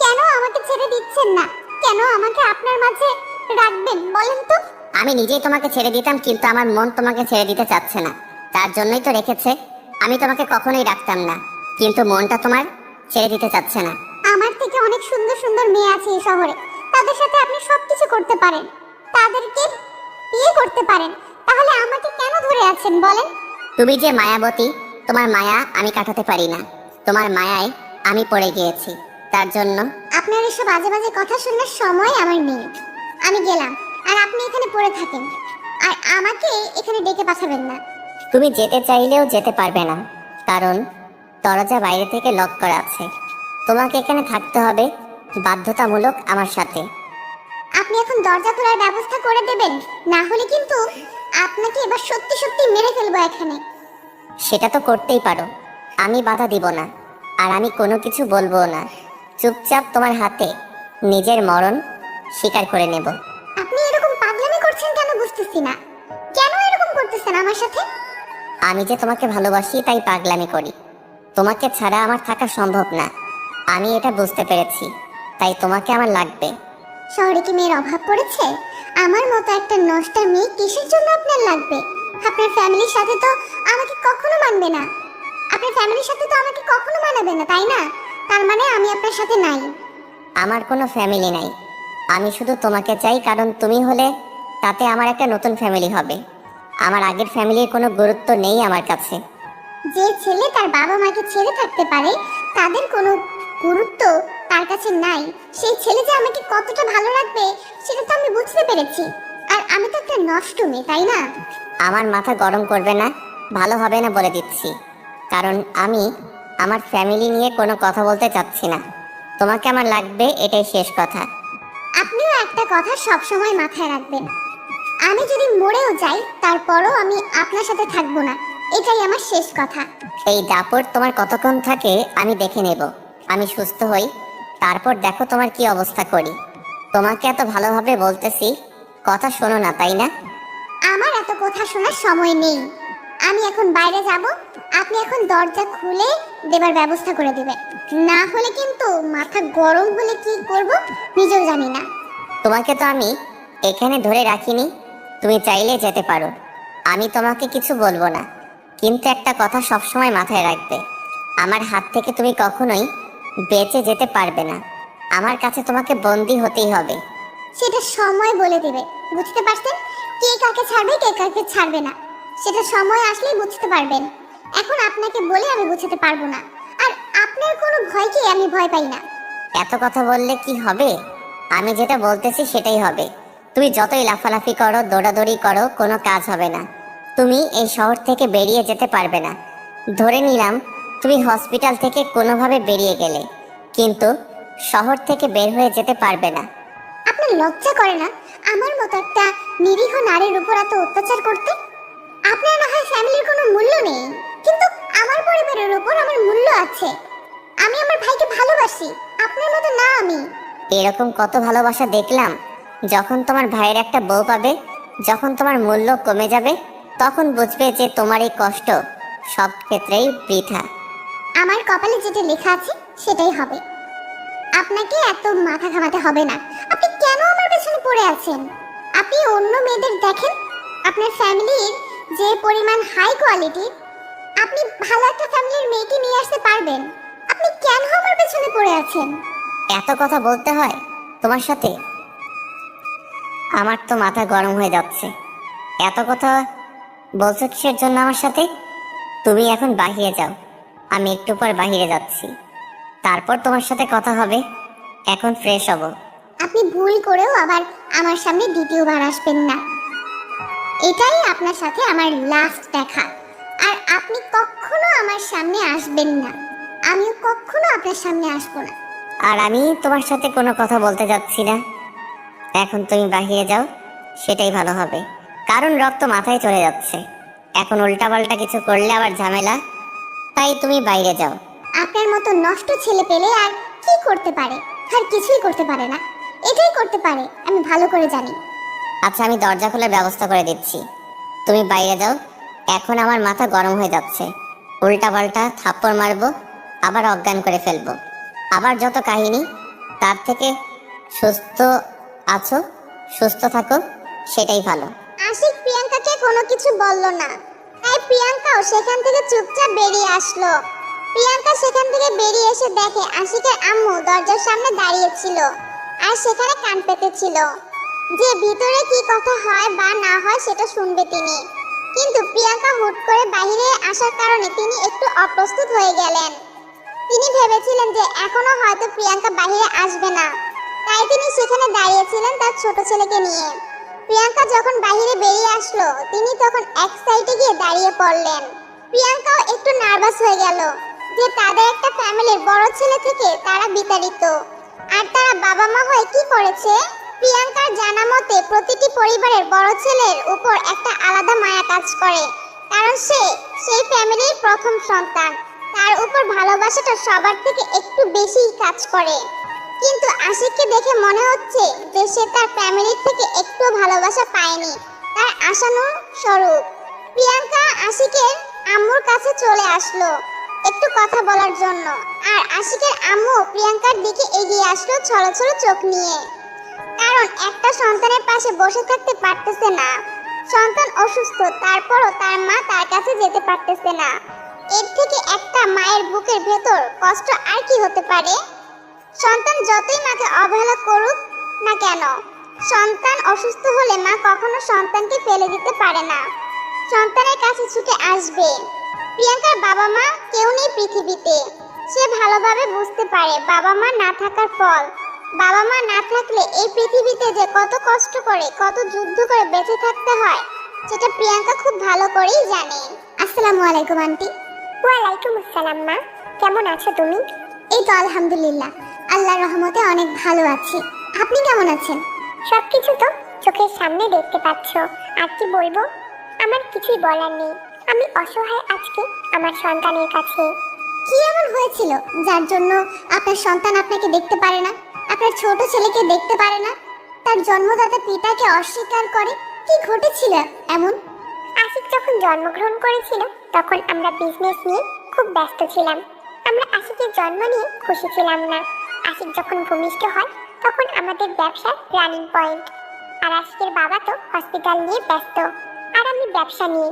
কেন আমাকে ছেড়ে দিচ্ছেন না? কেন আমাকে আপনার মাঝে রাখবেন বলেন তো? আমি নিজেই তোমাকে ছেড়ে দিতাম, কিন্তু আমার মন তোমাকে ছেড়ে দিতে চাচ্ছে না, তার জন্যই তো রেখেছে। আমি তোমাকে কখনোই রাখতাম না, কিন্তু মনটা তোমার ছেড়ে দিতে চাচ্ছে না। আমার থেকে অনেক সুন্দর সুন্দর মেয়ে আছে এই শহরে, তাদের সাথে আপনি সবকিছু করতে পারেন, তাদেরকে বিয়ে করতে পারেন, তাহলে আমাকে কেন ধরে আছেন বলেন? তুমি যে মায়াবতী, তোমার মায়া আমি কাটাতে পারি না, তোমার মায়ায় আমি পড়ে গিয়েছি, তার জন্য। আপনার এসব বাজে বাজে কথা শোনার সময় আমার নেই। আমি গেলাম, আর আপনি এখানে পড়ে থাকেন, আর আমাকে এখানে ডেকে পাঠাবেন না। তুমি যেতে চাইলেও যেতে পারবে না, কারণ দরজা বাইরে থেকে লক করা আছে। তোমাকে এখানে থাকতে হবে বাধ্যতামূলক আমার সাথে। আপনি এখন দরজা খোলার ব্যবস্থা করে দেবেন, না হলে কিন্তু আপনাকে এবার সত্যি সত্যি মেরে ফেলবো এখানে। সেটা তো করতেই পারো, আমি বাধা দিব না, আর আমি কোনো কিছু বলবো না। চুপচাপ তোমার হাতে নিজের মরণ স্বীকার করে নেব। আপনি এরকম পাগলামি করছেন কেন বুঝতেছি না। কেন এরকম করতেছেন আমার সাথে? আমি যে তোমাকে ভালোবাসি তাই পাগলামি করি, তোমাকে ছাড়া আমার থাকা সম্ভব না। আমি এটা বুঝতে পেরেছি, তাই তোমাকে আমার লাগবে। শহরে কি মেয়ের অভাব পড়েছে? আমার মতো একটা নষ্টা মেয়ে কিসের জন্য আপনার লাগবে? আপনার ফ্যামিলির সাথে তো আমাকে কখনো মানবে না, আপনার ফ্যামিলির সাথে তো আমাকে কখনো মানাবে না, তাই না? তার মানে আমি আপনার সাথে নাই। আমার কোনো ফ্যামিলি নাই, আমি শুধু তোমাকে চাই, কারণ তুমি হলে তাতে আমার একটা নতুন ফ্যামিলি হবে। আমার আগের ফ্যামিলির কোনো গুরুত্ব নেই আমার কাছে। যে ছেলে তার বাবা মাকে ছেড়ে থাকতে পারে, তাদের কোনো গুরুত্ব তার কাছে নাই, সেই ছেলে যে আমাকে কতটা ভালো রাখবে সেটা তো আমি বুঝতে পেরেছি। আর আমি তো একটা নষ্ট মেয়ে, তাই না? আমার মাথা গরম করবে না, ভালো হবে না বলে দিচ্ছি, কারণ আমি আমার ফ্যামিলি নিয়ে কোনো কথা বলতে চাচ্ছি না। তোমাকে আমার লাগবে, এটাই শেষ কথা। আপনিও একটা কথা সব সময় মাথায় রাখবেন, আমি যদি মরেও যাই তারপরও আমি আপনার সাথে থাকবো না, এটাই আমার শেষ কথা। এই দাপট তোমার কতক্ষণ থাকে আমি দেখে নেব। আমি সুস্থ হই, তারপর দেখো তোমার কি অবস্থা করি। তোমাকে এত ভালোভাবে বলতেছি, কথা শোনো না, তাই না? আমার এত কথা শোনার সময় নেই, আমি এখন বাইরে যাব। আপনি এখন দরজা খুলে দেবার ব্যবস্থা করে দিবেন, না হলে কিন্তু মাথা গরম হলে কি করব নিজেও জানি না। তোমাকে তো আমি এখানে ধরে রাখিনি, তুমি চাইলে যেতে পারো, আমি তোমাকে কিছু বলবো না, কিন্তু একটা কথা সবসময় মাথায় রাখবে, আমার হাত থেকে তুমি কখনোই বেঁচে যেতে পারবে না। আমার কাছে তোমাকে বন্দি হতেই হবে। সেটা সময় বলে দিবে, বুঝতে পারছেন? কে কাকে ছাড়বে কে কাকে ছাড়বে না, সেটা সময় আসলেই বুঝতে পারবেন। এখন আপনাকে বলে আমি বুঝতে পারবো না, আর আপনার কোনো ভয়কে আমি ভয় পাই না। এত কথা বললে কি হবে? আমি যেটা বলতেছি সেটাই হবে। তুমি যতই লাফালাফি করো, দৌড়াদৌড়ি করো, কোনো কাজ হবে না। তুমি এই শহর থেকে বেরিয়ে যেতে পারবে না। ধরে নিলাম তুমি হসপিটাল থেকে কোনোভাবে বেরিয়ে গেলে, কিন্তু শহর থেকে বের হয়ে যেতে পারবে না। আপনার লজ্জা করে না আমার মতো একটা নিরীহ নারীর উপর এত অত্যাচার করতে? আপনার না হয় ফ্যামিলির কোনো মূল্য নেই, কিন্তু আমার পরিবারের উপর আমার মূল্য আছে। আমি আমার ভাইকে ভালোবাসি, আপনার মতো না আমি। এরকম কত ভালোবাসা দেখলাম। যখন তোমার ভাইয়ের একটা বউ পাবে, যখন তোমার মূল্য কমে যাবে, তখন বুঝবে যে তোমার এই কষ্ট সব ক্ষেত্রেই বৃথা। আমার কপালে যেটা লেখা আছে সেটাই হবে। আপনাকে এত মাথা ঘামাতে হবে না। আপনি কেন আমার পেছনে পড়ে আছেন? আপনি অন্য মেয়েদের দেখেন, আপনার ফ্যামিলির যে পরিমাণ হাই কোয়ালিটি, আপনি ভালো একটা ফ্যামিলির মেয়েকে নিয়ে আসতে পারবেন। আপনি কেন আমার পেছনে পড়ে আছেন? এত কথা বলতে হয় তোমার সাথে? আমার তো মাথা গরম হয়ে যাচ্ছে। এত কথা বলছো কিসের জন্য আমার সাথে? তুমি এখন বাহিরে যাও, আমি একটু পর বাহিরে যাচ্ছি, তারপর তোমার সাথে কথা হবে। এখন ফ্রেশ হব। আপনি ভুল করেও আবার আমার সামনে দ্বিতীয়বার আসবেন না। এটাই আপনার সাথে আমার লাস্ট দেখা। আর আপনি কখনো আমার সামনে আসবেন না, আমিও কখনো আপনার সামনে আসবো না। আর আমি তোমার সাথে কোনো কথা বলতে যাচ্ছি না। এখন তুমি বাহিরে যাও, সেটাই ভালো হবে, কারণ রক্ত মাথায় চলে যাচ্ছে। এখন উল্টাপাল্টা কিছু করলে আবার ঝামেলা, তাই তুমি বাইরে যাও। আপনার মতো নষ্ট ছেলে পেলে আর কি করতে পারে? আর কিছুই করতে পারে না। এটাই করতে পারে, আমি ভালো করে জানি। আচ্ছা, আমি দরজা খোলার ব্যবস্থা করে দিচ্ছি, তুমি বাইরে যাও। এখন আমার মাথা গরম হয়ে যাচ্ছে। উল্টাপাল্টা থাপ্পড় মারবো, আবার অজ্ঞান করে ফেলবো, আবার যত কাহিনী। তার থেকে সুস্থ আছো, সুস্থ থাকো, সেটাই ভালো। আশিক প্রিয়াঙ্কাকে কোনো কিছু বলল না, তাই প্রিয়াঙ্কাও সেখান থেকে চুপচাপ বেরিয়ে আসলো। প্রিয়াঙ্কা সেখান থেকে বেরিয়ে এসে দেখে আশিকের আম্মু দরজার সামনে দাঁড়িয়ে ছিল আর সেখানে কান পেতেছিল যে ভিতরে কি কথা হয় বা না হয় সেটা শুনবে তিনি। কিন্তু প্রিয়াঙ্কা হুট করে বাইরে আসার কারণে তিনি একটু অপ্রস্তুত হয়ে গেলেন। তিনি ভেবেছিলেন যে এখনো হয়তো প্রিয়াঙ্কা বাইরে আসবে না, তাই তিনি সেখানে দাঁড়িয়েছিলেন তার ছোট ছেলেকে নিয়ে। প্রিয়াঙ্কা যখন বাইরে বেরিয়ে আসলো, তিনি তখন এক সাইডে গিয়ে দাঁড়িয়ে পড়লেন। প্রিয়াঙ্কাও একটু নার্ভাস হয়ে গেল যে তাদের একটা ফ্যামিলির বড় ছেলে থেকে তারা বিতাড়িত, আর তারা বাবা মা হয়ে কি করেছে। প্রিয়াঙ্কার জানা মতে প্রতিটি পরিবারের বড় ছেলের উপর একটা আলাদা মায়া কাজ করে, কারণ সে সেই ফ্যামিলির প্রথম সন্তান। তার উপর ভালোবাসাটা সবার থেকে একটু বেশি কাজ করে। কিন্তু আশিককে দেখে মনে হচ্ছে যে সে তার ফ্যামিলি থেকে একটু ভালোবাসা পায়নি, তার আশানুর স্বরূপ। প্রিয়াঙ্কা আশিকের আম্মুর কাছে চলে আসলো একটু কথা বলার জন্য, আর আশিকের আম্মু প্রিয়াঙ্কার দিকে এগিয়ে আসলো ছলছল চোখ নিয়ে, কারণ একটা সন্তানের পাশে বসে থাকতে পারতেছে না। সন্তান অসুস্থ, তারপরও তার মা তার কাছে যেতে পারতেছে না। এর থেকে একটা মায়ের বুকের ভেতর কষ্ট আর কি হতে পারে? সন্তান যতই মাকে অবহেলা করুক না কেন, সন্তান অসুস্থ হলে মা কখনো সন্তানকে ফেলে দিতে পারে না, সন্তানের কাছে ছুটে আসবে। প্রিয়াঙ্কার বাবা মা কেউ নেই পৃথিবীতে। সে ভালোভাবে বুঝতে পারে বাবা মা না থাকার ফল। বাবা মা না থাকলে এই পৃথিবীতে যে কত কষ্ট করে, কত যুদ্ধ করে বেঁচে থাকতে হয়, সেটা প্রিয়াঙ্কা খুব ভালো করেই জানে। আসসালামু আলাইকুম আন্টি। ওয়ালাইকুম আসসালাম মা, কেমন আছো তুমি? এই তো আলহামদুলিল্লাহ, আল্লাহর রহমতে অনেক ভালো আছি। আপনি কেমন আছেন? সবকিছু তো চোখের সামনে দেখতে পাচ্ছ, আর কি বলবো? আমার কিছুই বলার নেই। আমি অসহায় আজকে আমার সন্তানের কাছে। কি এমন হয়েছিল যার জন্য আপনার সন্তান আপনাকে দেখতে পারে না, আপনার ছোট ছেলেকে দেখতে পারে না, তার জন্মদাতা পিতাকে অস্বীকার করে? কি ঘটেছিল এমন? আশিক যখন জন্মগ্রহণ করেছিল তখন আমরা বিজনেস নিয়ে খুব ব্যস্ত ছিলাম। আমরা আশিকের জন্ম নিয়ে খুশি ছিলাম না। আশিক যখন ভূমিষ্ঠ হয় তখন আমাদের ব্যবসার রানিং পয়েন্ট, আর আশিকের বাবা তো হসপিটাল নিয়ে ব্যস্ত, আর আমি ব্যবসা নিয়ে।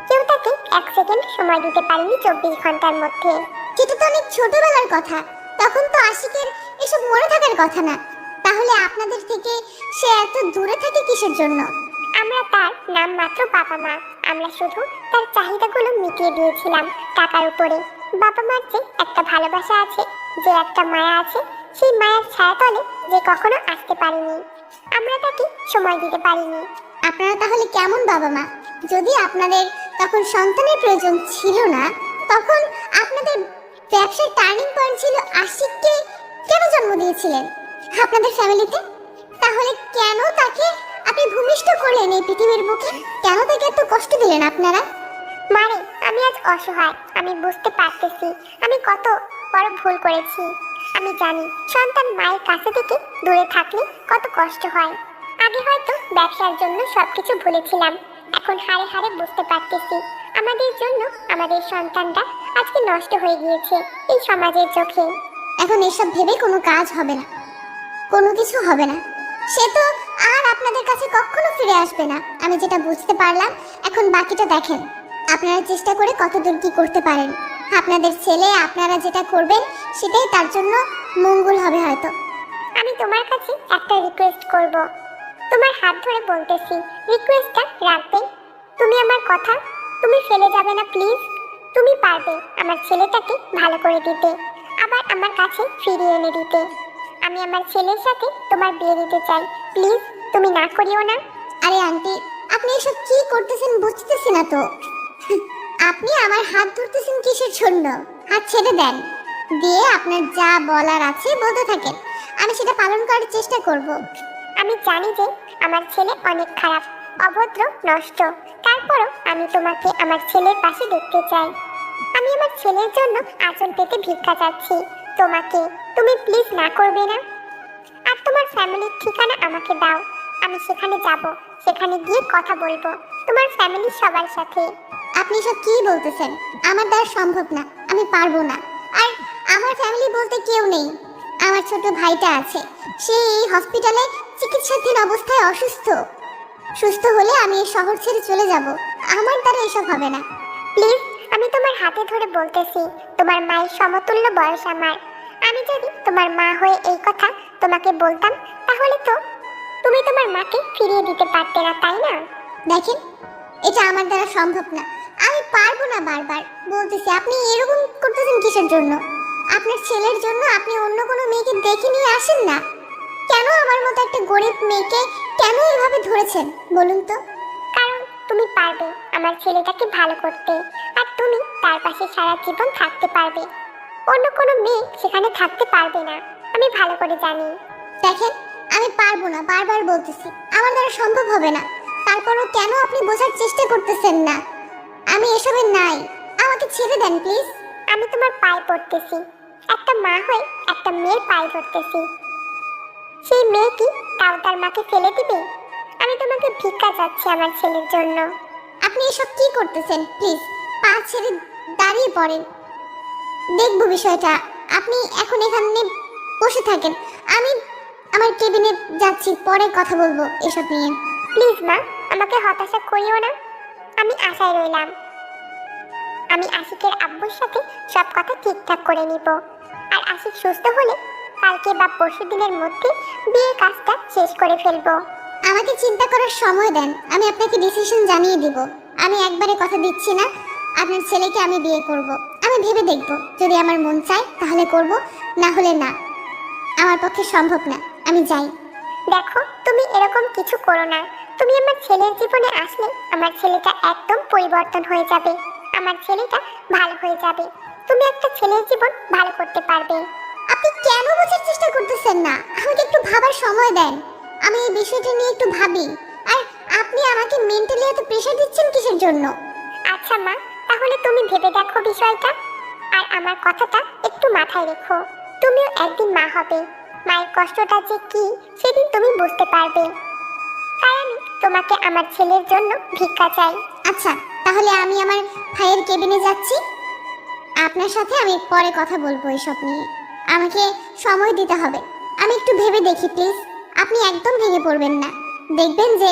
কেউ তাকে 1 সেকেন্ড সময় দিতে পারিনি 24 ঘন্টার মধ্যে। সেটা তো অনেক ছোটবেলার কথা, তখন তো আশিকের এসব মনে থাকার কথা না। তাহলে আপনাদের থেকে সে এত দূরে থাকে কিসের জন্য? আমরা তার নাম মাত্র বাবা মা, আমরা শুধু তার চাহিদাগুলো মিটিয়ে দিয়েছিলাম টাকার উপরে। বাবা মার যে একটা ভালোবাসা আছে, যে একটা মায়া আছে, সেই মায়ার ছায়াতলে যে কখনো আসতে পারিনি, আমরা তাকে সময় দিতে পারিনি। আপনারা তাহলে কেমন বাবা মা? যদি আপনাদের তখন সন্তানের প্রয়োজন ছিল না, তখন আপনাদের ব্যবসার টার্নিং পয়েন্ট ছিল আশিককে কেন জন্ম দিয়েছিলেন আপনাদের ফ্যামিলিতে? তাহলে কেন তাকে আপনি ভূমিষ্ঠ করলেন এই পৃথিবীর বুকে? কেন তাকে এত কষ্ট দিলেন আপনারা? মানে আমি আজ অসহায়, আমি বুঝতে পারতেছি আমি কত বড় ভুল করেছি। আমি জানি সন্তান মায়ের কাছে থেকে দূরে থাকলে কত কষ্ট হয়। আগে হয়তো ব্যবসার জন্য সবকিছু ভুলেছিলাম, এখন হারে হারে বুঝতে পারতেছি আমাদের জন্য আমাদের সন্তানটা আজকে নষ্ট হয়ে গিয়েছে এই সমাজের চোখে। এখন এসব ভেবে কোনো কাজ হবে না, কোনো কিছু হবে না। সে তো আর আপনাদের কাছে কখনো ফিরে আসবে না, আমি যেটা বুঝতে পারলাম। এখন বাকিটা দেখেন, আপনারা চেষ্টা করে কতদূর কি করতে পারেন। আপনাদের ছেলে, আপনারা যেটা করবেন সেটাই তার জন্য মঙ্গল হবে হয়তো। আমি তোমার কাছে একটা রিকোয়েস্ট করব, তোমার হাত ধরে বলতেছি, রিকোয়েস্টটা রাখবে? তুমি আমার কথা তুমি ফেলে যাবে না প্লিজ। তুমি পারবে আমার ছেলেটাকে ভালো করে দিতে, আবার আমার কাছে ফিরিয়ে এনে দিতে। আমি আমার ছেলের সাথে তোমার বিয়ে দিতে চাই, প্লিজ তুমি না করিও না। আরে আন্টি, আপনি এসব কি করতেছেন বুঝতেছি না তো। আপনি আমার হাত ধরতেছেন কিসের জন্য? হাত ছেড়ে দেন, দিয়ে আপনার যা বলার আছে বলতে থাকেন, আমি সেটা পালন করার চেষ্টা করব। আমি জানি যে আমার ছেলে অনেক খারাপ, অভদ্র, নষ্ট, তারপরও আমি তোমাকে আমার ছেলের পাশে দেখতে চাই। আমি আমার ছেলের জন্য আঁচল পেতে ভিক্ষা চাচ্ছি তোমাকে, তুমি প্লিজ না করবে না? আর তোমার ফ্যামিলির ঠিকানা আমাকে দাও, আমি সেখানে যাব, সেখানে গিয়ে কথা বলবো তোমার ফ্যামিলির সবার সাথে। আপনি সব কি বলতেছেন? আমার দ্বারা সম্ভব না, আমি পারবো না। আর আমার ফ্যামিলি বলতে কেউ নেই, আমার ছোট ভাইটা আছে, সে এই হসপিটালে চিকিৎসাধীন অবস্থায় অসুস্থ। সুস্থ হলে আমি এই শহর ছেড়ে চলে যাব, আমার দ্বারা এসব হবে না। প্লিজ, আমি তোমার হাতে ধরে বলতেছি, তোমার মায়ের সমতুল্য বয়স আমার। আমি যদি তোমার মা হয়ে এই কথা তোমাকে বলতাম, তাহলে তো তুমি তোমার মাকে ফিরিয়ে দিতে পারতে না, তাই না? দেখেন, এটা আমার দ্বারা সম্ভব না, আমি পারবো না। বারবার বলতেছি, আপনি এরকম করতেছেন কিসের জন্য? আপনার ছেলের জন্য আপনি অন্য কোনো মেয়েকে দেখে নিয়ে আসেন না কেন? আমার মতো একটা গরিব মেয়েকে কেন এভাবে ধরেছেন বলুন তো? কারণ তুমি পারবে আমার ছেলেটাকে ভালো করতে, আর তুমি তার পাশে সারা জীবন থাকতে পারবে। অন্য কোনো মেয়ে সেখানে থাকতে পারবে না, আমি ভালো করে জানি। দেখেন, আমি পারবো না, বারবার বলতেছি, আমার দ্বারা সম্ভব হবে না। তারপরও কেন আপনি বোঝার চেষ্টা করতেছেন না? আমি এসবে নাই, আমাকে ছেড়ে দেন প্লিজ। আমি তোমার পায়ে পড়তেছি, একটা মা হয়ে একটা মেয়ের পায়ে ধরতেছি। সেই মেয়ে কি তাও তার মাকে ফেলে দিবে? আমি তোমাকে ভিক্ষা চাচ্ছি আমার ছেলের জন্য। আপনি এসব কি করতেছেন? প্লিজ পা ছেড়ে দাঁড়িয়ে পড়েন, দেখবো বিষয়টা। আপনি এখন এখানে বসে থাকেন, আমি আমার কেবিনে যাচ্ছি, পরে কথা বলবো এসব নিয়ে। প্লিজ মা, আমাকে হতাশা করিও না, আমি আশায় রইলাম। আমি আশিকের আব্বুর সাথে সব কথা ঠিকঠাক করে নিব, আর আশিক সুস্থ হলে কালকে বা পরশু দিনের মধ্যে বিয়ের কাজটা শেষ করে ফেলবো। আমাকে চিন্তা করার সময় দেন, আমি আপনাকে ডিসিশন জানিয়ে দিব। আমি একবারে কথা দিচ্ছি না, আপনার ছেলেকে আমি বিয়ে করব। আমি ভেবে দেখব, যদি আমার মন চায় তাহলে করব, না হলে না। আমার পক্ষে সম্ভব না, আমি যাই। দেখো, তুমি এরকম কিছু করো না। তুমি আমার ছেলের জীবনে আসলে আমার ছেলেটা একদম পরিবর্তন হয়ে যাবে, আমার ছেলেটা ভালো হয়ে যাবে। তুমি একটা ছেলের জীবন ভালো করতে পারবে। আপনি কেন বোঝার চেষ্টা করতেছেন না? আমাকে একটু ভাবার সময় দেন, আমি এই বিষয়টা নিয়ে একটু ভাবি। আর আপনি আমাকে মেন্টালি এত প্রেশার দিচ্ছেন কিসের জন্য? আচ্ছা মা, তাহলে তুমি ভেবে দেখো বিষয়টা, আর আমার কথাটা একটু মাথায় রেখো। তুমিও একদিন মা হবে, মায়ের কষ্টটা যে কি সেদিন তুমি বুঝতে পারবে। তাই আমি তোমাকে আমার ছেলের জন্য ভিক্ষা চাই। আচ্ছা, তাহলে আমি আমার ভাইয়ের কেবিনে যাচ্ছি, আপনার সাথে আমি পরে কথা বলবো এসব নিয়ে। আমাকে সময় দিতে হবে, আমি একটু ভেবে দেখি প্লিজ। আপনি একদম ভেঙে পড়বেন না, দেখবেন যে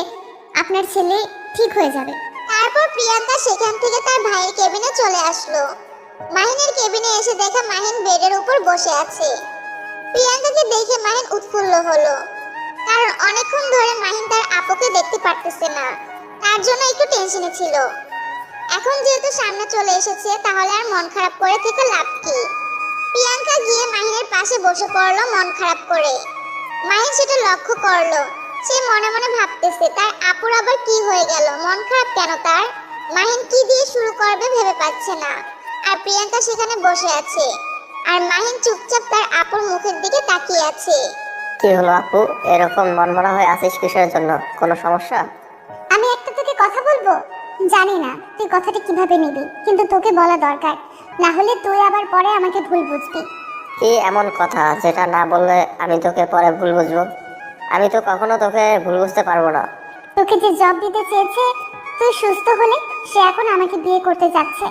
আপনার ছেলে ঠিক হয়ে যাবে। তারপর প্রিয়াঙ্কা সেখান থেকে তার ভাইয়ের কেবিনে চলে আসলো। মাহিনের কেবিনে এসে দেখে মাহিন বেডের উপর বসে আছে। প্রিয়াঙ্কাকে দেখে মাহিন উৎফুল্ল হলো, কারণ অনেকক্ষণ ধরে মাহিন তার আপুকে দেখতে পারতেছে না, তার জন্য একটু টেনশনে ছিল। এখন যেহেতু সামনে চলে এসেছে, তাহলে আর মন খারাপ করে থেকে লাভ কি? প্রিয়াঙ্কা গিয়ে মাহিনের পাশে বসে পড়লো মন খারাপ করে। মাহিন সেটা লক্ষ্য করলো, সে মনে মনে ভাবতেছে তার আপুর আবার কি হয়ে গেল, মন খারাপ কেন তার? মাহিন কি দিয়ে শুরু করবে ভেবে পাচ্ছে না। আর প্রিয়াঙ্কা সেখানে বসে আছে, আর মাহিন চুপচাপ তার আপুর মুখ মুখের দিকে তাকিয়ে আছে। কি হলো আপু, এরকম মনমরা হয়ে আছিস কিসের জন্য? কোনো সমস্যা? আমি একটা তোকে কথা বলবো, জানি না তুই কথাটা কিভাবে নিবি, কিন্তু তোকে বলা দরকার, না হলে তুই আবার পরে আমাকে ভুল বুঝবি। কি এমন কথা যেটা না বললে আমি তোকে পরে ভুল বুঝবো? আমি তো কখনো তোকে ভুল বুঝতে পারবো না। তোকে যে জব দিতে চেয়েছে, তুই সুস্থ হলে সে এখন আমাকে বিয়ে করতে যাচ্ছে।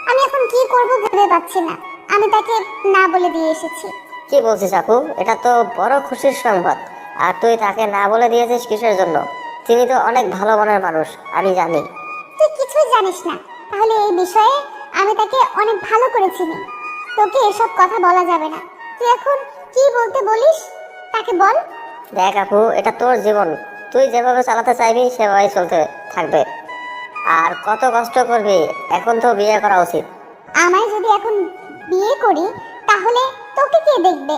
আমি এখন কি করব ভেবে পাচ্ছি না। আমি তাকে না বলে দিয়ে এসেছি। কি বলছিস আপু? এটা তো বড় খুশির সংবাদ। আর তুই তাকে না বলে দিয়েছিস কিসের জন্য? তিনি তো অনেক ভালো মনের মানুষ, আমি জানি। তুই কিছুই জানিস না, তাহলে এই বিষয়ে আমি তাকে অনেক ভালো করে চিনি। তোকে এসব কথা বলা যাবে না। তুই এখন কি বলতে বলিস তাকে বল। দেখ আপু, এটা তোর জীবন, তুই যেভাবে চালাতে চাইবি সেভাবেই চলতে থাকবে। আর কত কষ্ট করবি, এখন তো বিয়ে করা উচিত। আমায় যদি এখন বিয়ে করি তাহলে তোকে কে দেখবে?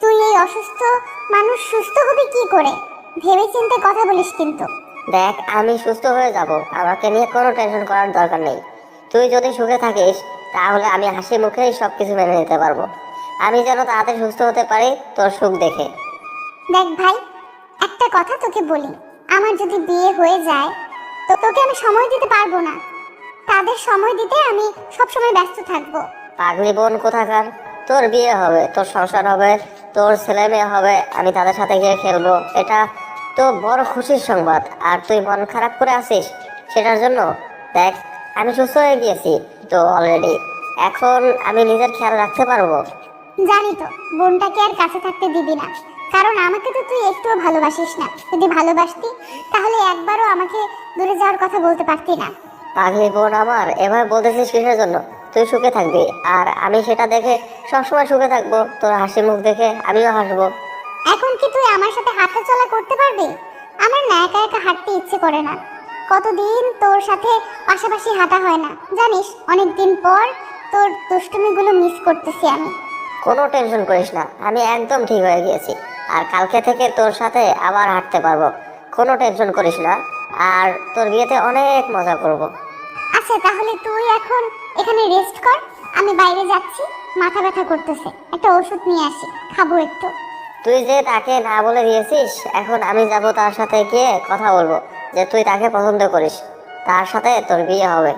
তুই এই অসুস্থ মানুষ সুস্থ হবে কি করে? ভেবে চিন্তে কথা বলিস কিন্তু। দেখ, আমি সুস্থ হয়ে যাব, আমাকে নিয়ে কোনো টেনশন করার দরকার নেই। তুই যদি সুখে থাকিস তাহলে আমি হাসি মুখেই সবকিছু মেনে নিতে পারবো। আমি যেন তাড়াতাড়ি সুস্থ হতে পারি তোর সুখ দেখে। দেখ ভাই, একটা কথা তোকে বলি, আমার যদি বিয়ে হয়ে যায় তো তোকে আমি সময় দিতে পারবো না। তাদের সময় দিতে আমি সবসময় ব্যস্ত থাকবো। পাগলি বোন কোথাকার! তোর বিয়ে হবে, তোর সংসার হবে, তোর ছেলে মেয়ে হবে, আমি তাদের সাথে গিয়ে খেলবো। এটা তো বড় খুশির সংবাদ। আর তুই মন খারাপ করে আছিস সেটার জন্য? দেখ, আমি সুস্থ হয়ে গিয়েছি তো অলরেডি। এখন আমি নিজের খেয়াল রাখতে পারবো। জানি তো বোনটাকে আর কাছে থাকতে দিবি না, কারণ আমাকে তো তুই একটুও ভালোবাসিস না। যদি ভালোবাসতি তাহলে একবারও আমাকে দূরে যাওয়ার কথা বলতে পারতি না। পাগলি বোন আমার, এভাবে বলতেছিস কিসের জন্য? তুই সুখে থাকবি আর আমি সেটা দেখে সবসময় সুখে থাকবো। তোর হাসি মুখ দেখে আমিও হাসবো। এখন কি তুই আমার সাথে হাঁটা চলা করতে পারবি? আমার না একা একা হাঁটতে ইচ্ছে করে না। কতদিন তোর সাথে পাশাপাশি হাঁটা হয় না জানিস। অনেক দিন পর তোর দুষ্টুমিগুলো মিস করতেছি আমি। কোনো টেনশন করিস না, আমি একদম ঠিক হয়ে গিয়েছি। আর কালকে থেকে তোর সাথে আবার হাঁটতে পারবো। কোনো টেনশন করিস না। আর তোর বিয়েতে অনেক মজা করব। আচ্ছা তাহলে তুই এখন এখানে রেস্ট কর, আমি বাইরে যাচ্ছি, মাথা ব্যথা করতেছে। একটা ওষুধ নিয়ে আসি, খাবো একটু। তুই যে তাকে না বলে দিয়েছিস, এখন আমি যাব তার সাথে গিয়ে কথা বলবো যে তুই তাকে পছন্দ করিস, তার সাথে তোর বিয়ে হবে।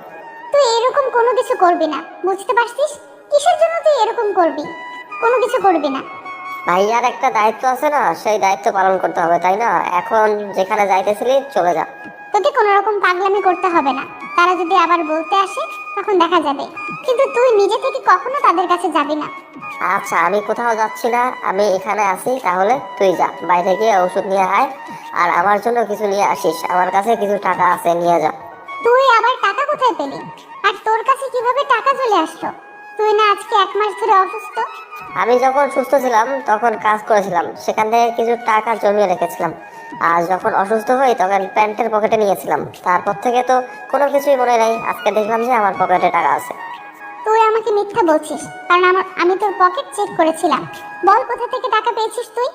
তুই এরকম কোনো কিছু করবি না, বুঝতে পারছিস? কিসের জন্য তুই এরকম করবি? কোনো কিছু করবি না। ভাইয়ার একটা দায়িত্ব আছে না, সেই দায়িত্ব পালন করতে হবে, তাই না? এখন যেখানে যাইতেছিলি চলে যা। তোকে কোনো রকম পাগলামি করতে হবে না। তারা যদি আবার বলতে আসে তখন দেখা যাবে, কিন্তু তুই নিজে থেকে কখনো তাদের কাছে যাবি না। আচ্ছা, আমি কোথাও যাচ্ছি না, আমি এখানে আছি। তাহলে তুই যা, বাইরে গিয়ে ওষুধ নিয়ে আয়। আর আমার জন্য কিছু নিয়ে আসিস, আমার কাছে কিছু টাকা আছে, নিয়ে যা। তুই আবার টাকা কোথায় পেলি? আর তোর কাছে কিভাবে টাকা চলে আসলো? তুই না আজকে 1 মাস ধরে অসুস্থ? আমি যখন সুস্থ ছিলাম তখন কাজ করেছিলাম, সেখান থেকে কিছু টাকা জমিয়ে রেখেছিলাম। আর যখন অসুস্থ হই তখন প্যান্টের পকেটে নিয়েছিলাম। তারপর থেকে তো কোনো কিছুই মনে নাই। আজকে দেখলাম যে আমার পকেটে টাকা আছে। তুই আমাকে মিথ্যা বলছিস, কারণ আমি তোর পকেট চেক করেছিলাম। বল কোথা থেকে টাকা পেয়েছিস তুই?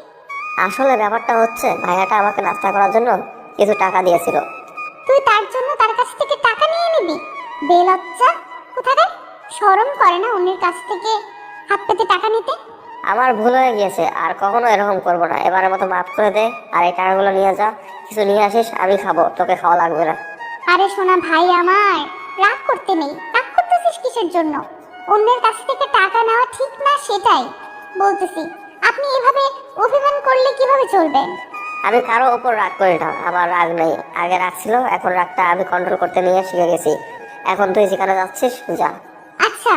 আসলে ব্যাপারটা হচ্ছে, ভাইয়াটা আমাকে নাস্তা করার জন্য কিছু টাকা দিয়েছিল। তুই তার জন্য তার কাছ থেকে টাকা নিয়ে নিবি? বেলজ্জা কোথাকার! শরম করে না অন্যের কাছ থেকে হাত পেতে টাকা নিতে? আমার ভুল হয়ে গিয়েছে, আর কখনো এরকম করবো না। এবারের মতো মাফ করে দে। আর এই টাকাগুলো নিয়ে যা, কিছু নিয়ে আসিস, আমি খাবো, তোকে খাওয়া লাগবে না। আরে সোনা ভাই আমার, রাগ করতে নেই। রাগ করতেছিস কিসের জন্য? অন্যের কাছ থেকে টাকা নেওয়া ঠিক না, সেটাই বলতেছি। আপনি এভাবে অভিমান করলে কিভাবে চলবে? আমি কারো ওপর রাগ করি না, আমার রাগ নেই। আগে রাগ ছিল, এখন রাগটা আমি কন্ট্রোল করতে নিয়ে শিখে গেছি। এখন তুই যেখানে যাচ্ছিস যা। আচ্ছা,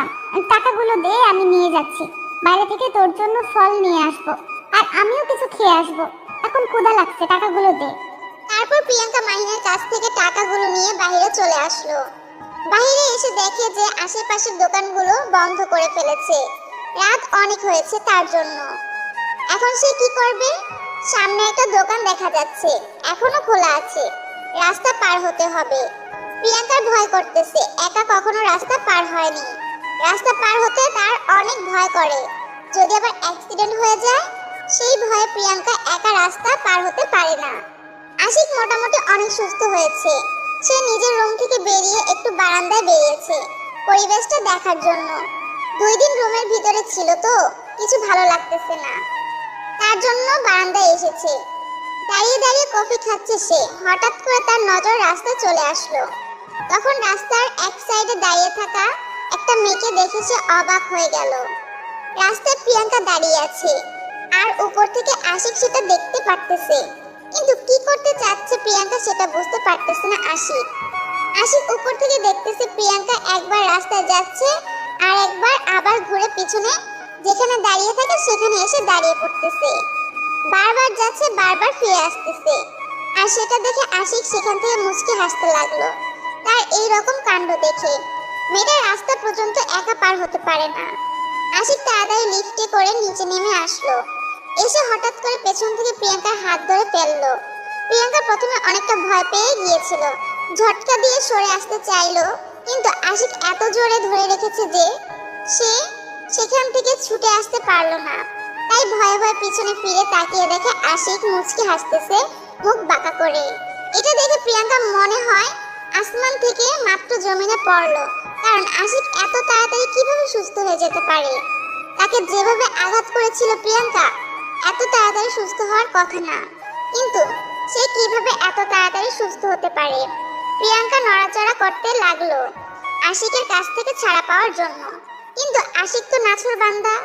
টাকাগুলো দে, আমি নিয়ে যাচ্ছি। বাইরে থেকে তোর জন্য ফল নিয়ে আসবো, আর আমিও কিছু খেয়ে আসবো। এখন ক্ষুধা লাগছে, টাকাগুলো দে। তারপর প্রিয়াঙ্কা মাহিনের কাছ থেকে টাকাগুলো নিয়ে বাইরে চলে আসলো। বাইরে এসে দেখে যে আশেপাশের দোকানগুলো বন্ধ করে ফেলেছে। রাত অনেক হয়েছে তার জন্য। এখন সে কি করবে? সামনে একটা দোকান দেখা যাচ্ছে, এখনো খোলা আছে। রাস্তা পার হতে হবে। প্রিয়াঙ্কার ভয় করতেছে, একা কখনো রাস্তা পার হয়নি। রাস্তা পার হতে তার অনেক ভয় করে, যদি আবার অ্যাক্সিডেন্ট হয়ে যায়। সেই ভয়ে প্রিয়াঙ্কা একা রাস্তা পার হতে পারে না। আশিক মোটামুটি অনেক সুস্থ হয়েছে। সে নিজের রুম থেকে বেরিয়ে একটু বারান্দায় বেরিয়েছে পরিবেশটা দেখার জন্য। 2 দিন রুমের ভিতরে ছিল তো, কিছু ভালো লাগতেছে না, তার জন্য বারান্দায় এসেছে। দাঁড়িয়ে দাঁড়িয়ে কফি খাচ্ছে সে। হঠাৎ করে তার নজর রাস্তায় চলে আসলো। তখন রাস্তার এক সাইডে দাঁড়িয়ে থাকা একটা মেয়েকে দেখে সে অবাক হয়ে গেল। রাস্তায় প্রিয়াঙ্কা দাঁড়িয়ে আছে, আর উপর থেকে আশিক সেটা দেখতে পারতেছে। কিন্তু কি করতে চাচ্ছে প্রিয়াঙ্কা সেটা বুঝতে পারতেছে না আশিক। আশিক উপর থেকে দেখতেছে প্রিয়াঙ্কা একবার রাস্তায় যাচ্ছে, আর একবার আবার ঘুরে পিছনে যেখানে দাঁড়িয়ে থাকে সেখানে এসে দাঁড়িয়ে পড়তেছে। বারবার যাচ্ছে, বারবার ফিরে আসতেছে। আর সেটা দেখে আশিক সেখান থেকে মুচকি হাসতে লাগলো। তার এই রকম কাণ্ড দেখে মেয়েটা রাস্তা পর্যন্ত একা পার হতে পারে না। আশিক তাড়াতাড়ি লিফটে করে নিচে নেমে আসলো। এসে হঠাৎ করে পেছন থেকে প্রিয়াঙ্কার হাত ধরে ফেললো। প্রিয়াঙ্কা প্রথমে অনেকটা ভয় পেয়ে গিয়েছিল, ঝটকা দিয়ে সরে আসতে চাইলো, কিন্তু আশিক এত জোরে ধরে রেখেছে যে সে সেখান থেকে ছুটে আসতে পারলো না। তাই ভয়ে ভয়ে পিছনে ফিরে তাকিয়ে দেখে আশিক মুচকি হাসতেছে, মুখ বাঁকা করে। এটা দেখে প্রিয়াঙ্কা মনে হয় আসমান থেকে মাত্র জমিনে পড়লো, কারণ আশিক এত তাড়াতাড়ি কিভাবে সুস্থ হয়ে যেতে পারে। তাকে যেভাবে আঘাত করেছিল প্রিয়াঙ্কা, এত তাড়াতাড়ি সুস্থ হওয়ার কথা না, কিন্তু সে কিভাবে এত তাড়াতাড়ি সুস্থ হতে পারে। প্রিয়াঙ্কা নড়াচড়া করতে লাগলো আশিকের কাছ থেকে ছাড়া পাওয়ার জন্য, কিন্তু আশিক তো নাছর বান্দা।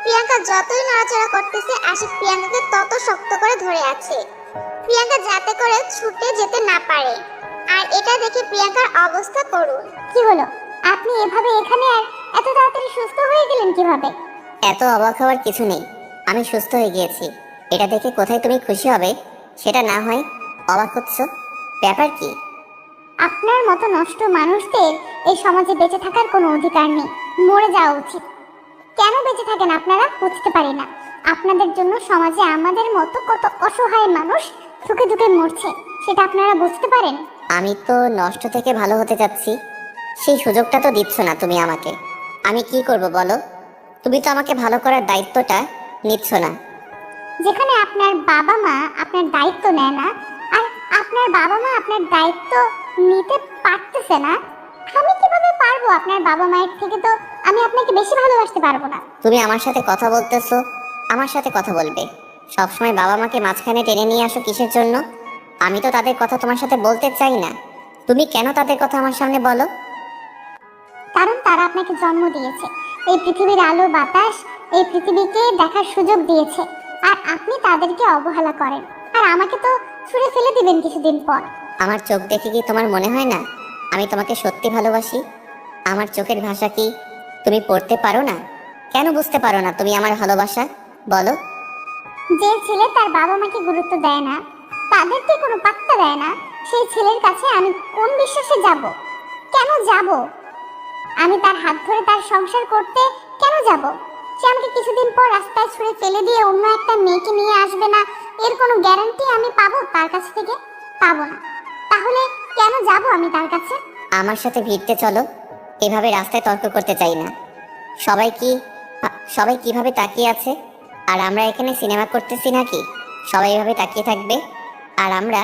প্রিয়াঙ্কা যতই নড়াচড়া করতেছে, আশিক প্রিয়াঙ্কাকে তত শক্ত করে ধরে আছে, প্রিয়াঙ্কা যাতে করে ছুটে যেতে না পারে। আর এটা দেখে প্রিয়াঙ্কার অবস্থা করুন। কি হলো, আপনি এভাবে এখানে আর এত তাড়াতাড়ি সুস্থ হয়ে গেলেন কিভাবে? এত অবাক হওয়ার কিছু নেই, আমি সুস্থ হয়ে গিয়েছি। এটা দেখে কোথায় তুমি খুশি হবে সেটা না হয় অবাক হচ্ছ, ব্যাপার কি? আপনার মতো নষ্ট মানুষদের এই সমাজে বেঁচে থাকার কোনো অধিকার নেই, মরে যাওয়া উচিত। কেন বেঁচে থাকেন আপনারা বুঝতে পারি না। আপনাদের জন্য সমাজে আমাদের মতো কত অসহায় মানুষ ধুকে ধুকে মরছে, সেটা আপনারা বুঝতে পারেন? আমি তো নষ্ট থেকে ভালো হতে যাচ্ছি, সেই সুযোগটা তো দিচ্ছ না তুমি আমাকে। আমি কি করব বলো? তুমি তো আমাকে ভালো করার দায়িত্বটা নিচ্ছ না। যেখানে আপনার বাবা মা আপনার দায়িত্ব নেয় না, আর আপনার বাবা মা আপনার দায়িত্ব নিতে পারতেছে না, আমি কিভাবে পারবো? আপনার বাবা মায়ের থেকে তো আমি আপনাকে বেশি ভালোবাসতে পারবো না। তুমি আমার সাথে কথা বলতেছো, আমার সাথে কথা বলবে। সবসময় বাবা মাকে মাঝখানে টেনে নিয়ে আসো কিসের জন্য? আমি তো তাদের কথা তোমার সাথে বলতে চাই না, তুমি কেন তাদের কথা আমার সামনে বলো? কারণ তারা আপনাকে জন্ম দিয়েছে, এই পৃথিবীর আলো বাতাস এই পৃথিবীকে দেখার সুযোগ দিয়েছে, আর আপনি তাদেরকে অবহেলা করেন, আর আমাকে তো ছুঁড়ে ফেলে দিবেন কিছুদিন পর। আমার চোখ দেখে কি তোমার মনে হয় না আমি তোমাকে সত্যি ভালোবাসি? আমার চোখের ভাষা কি তুমি পড়তে পারো না? কেন বুঝতে পারো না তুমি আমার ভালোবাসা? বলো। যে ছেলে তার বাবা মাকে গুরুত্ব দেয় না, তাদেরকে কোনো পাত্তা দেয় না, সেই ছেলের কাছে আমি কোন বিশ্বাসে যাব? কেন যাব? আমি তার হাত ধরে তার সংসার করতে কেন যাব? সে আমাকে কিছুদিন পর রাস্তায় ছুঁড়ে ফেলে দিয়ে অন্য একটা মেয়েকে নিয়ে আসবে না, এর কোনো গ্যারান্টি আমি পাবো তার কাছ থেকে? পাবো না। তাহলে কেন যাব আমি তার কাছে? আমার সাথে ভিড়তে চলো, এভাবে রাস্তায় তর্ক করতে চাই না। সবাই কিভাবে তাকিয়ে আছে, আর আমরা এখানে সিনেমা করতেছি নাকি সবাই এভাবে তাকিয়ে থাকবে? আর আমরা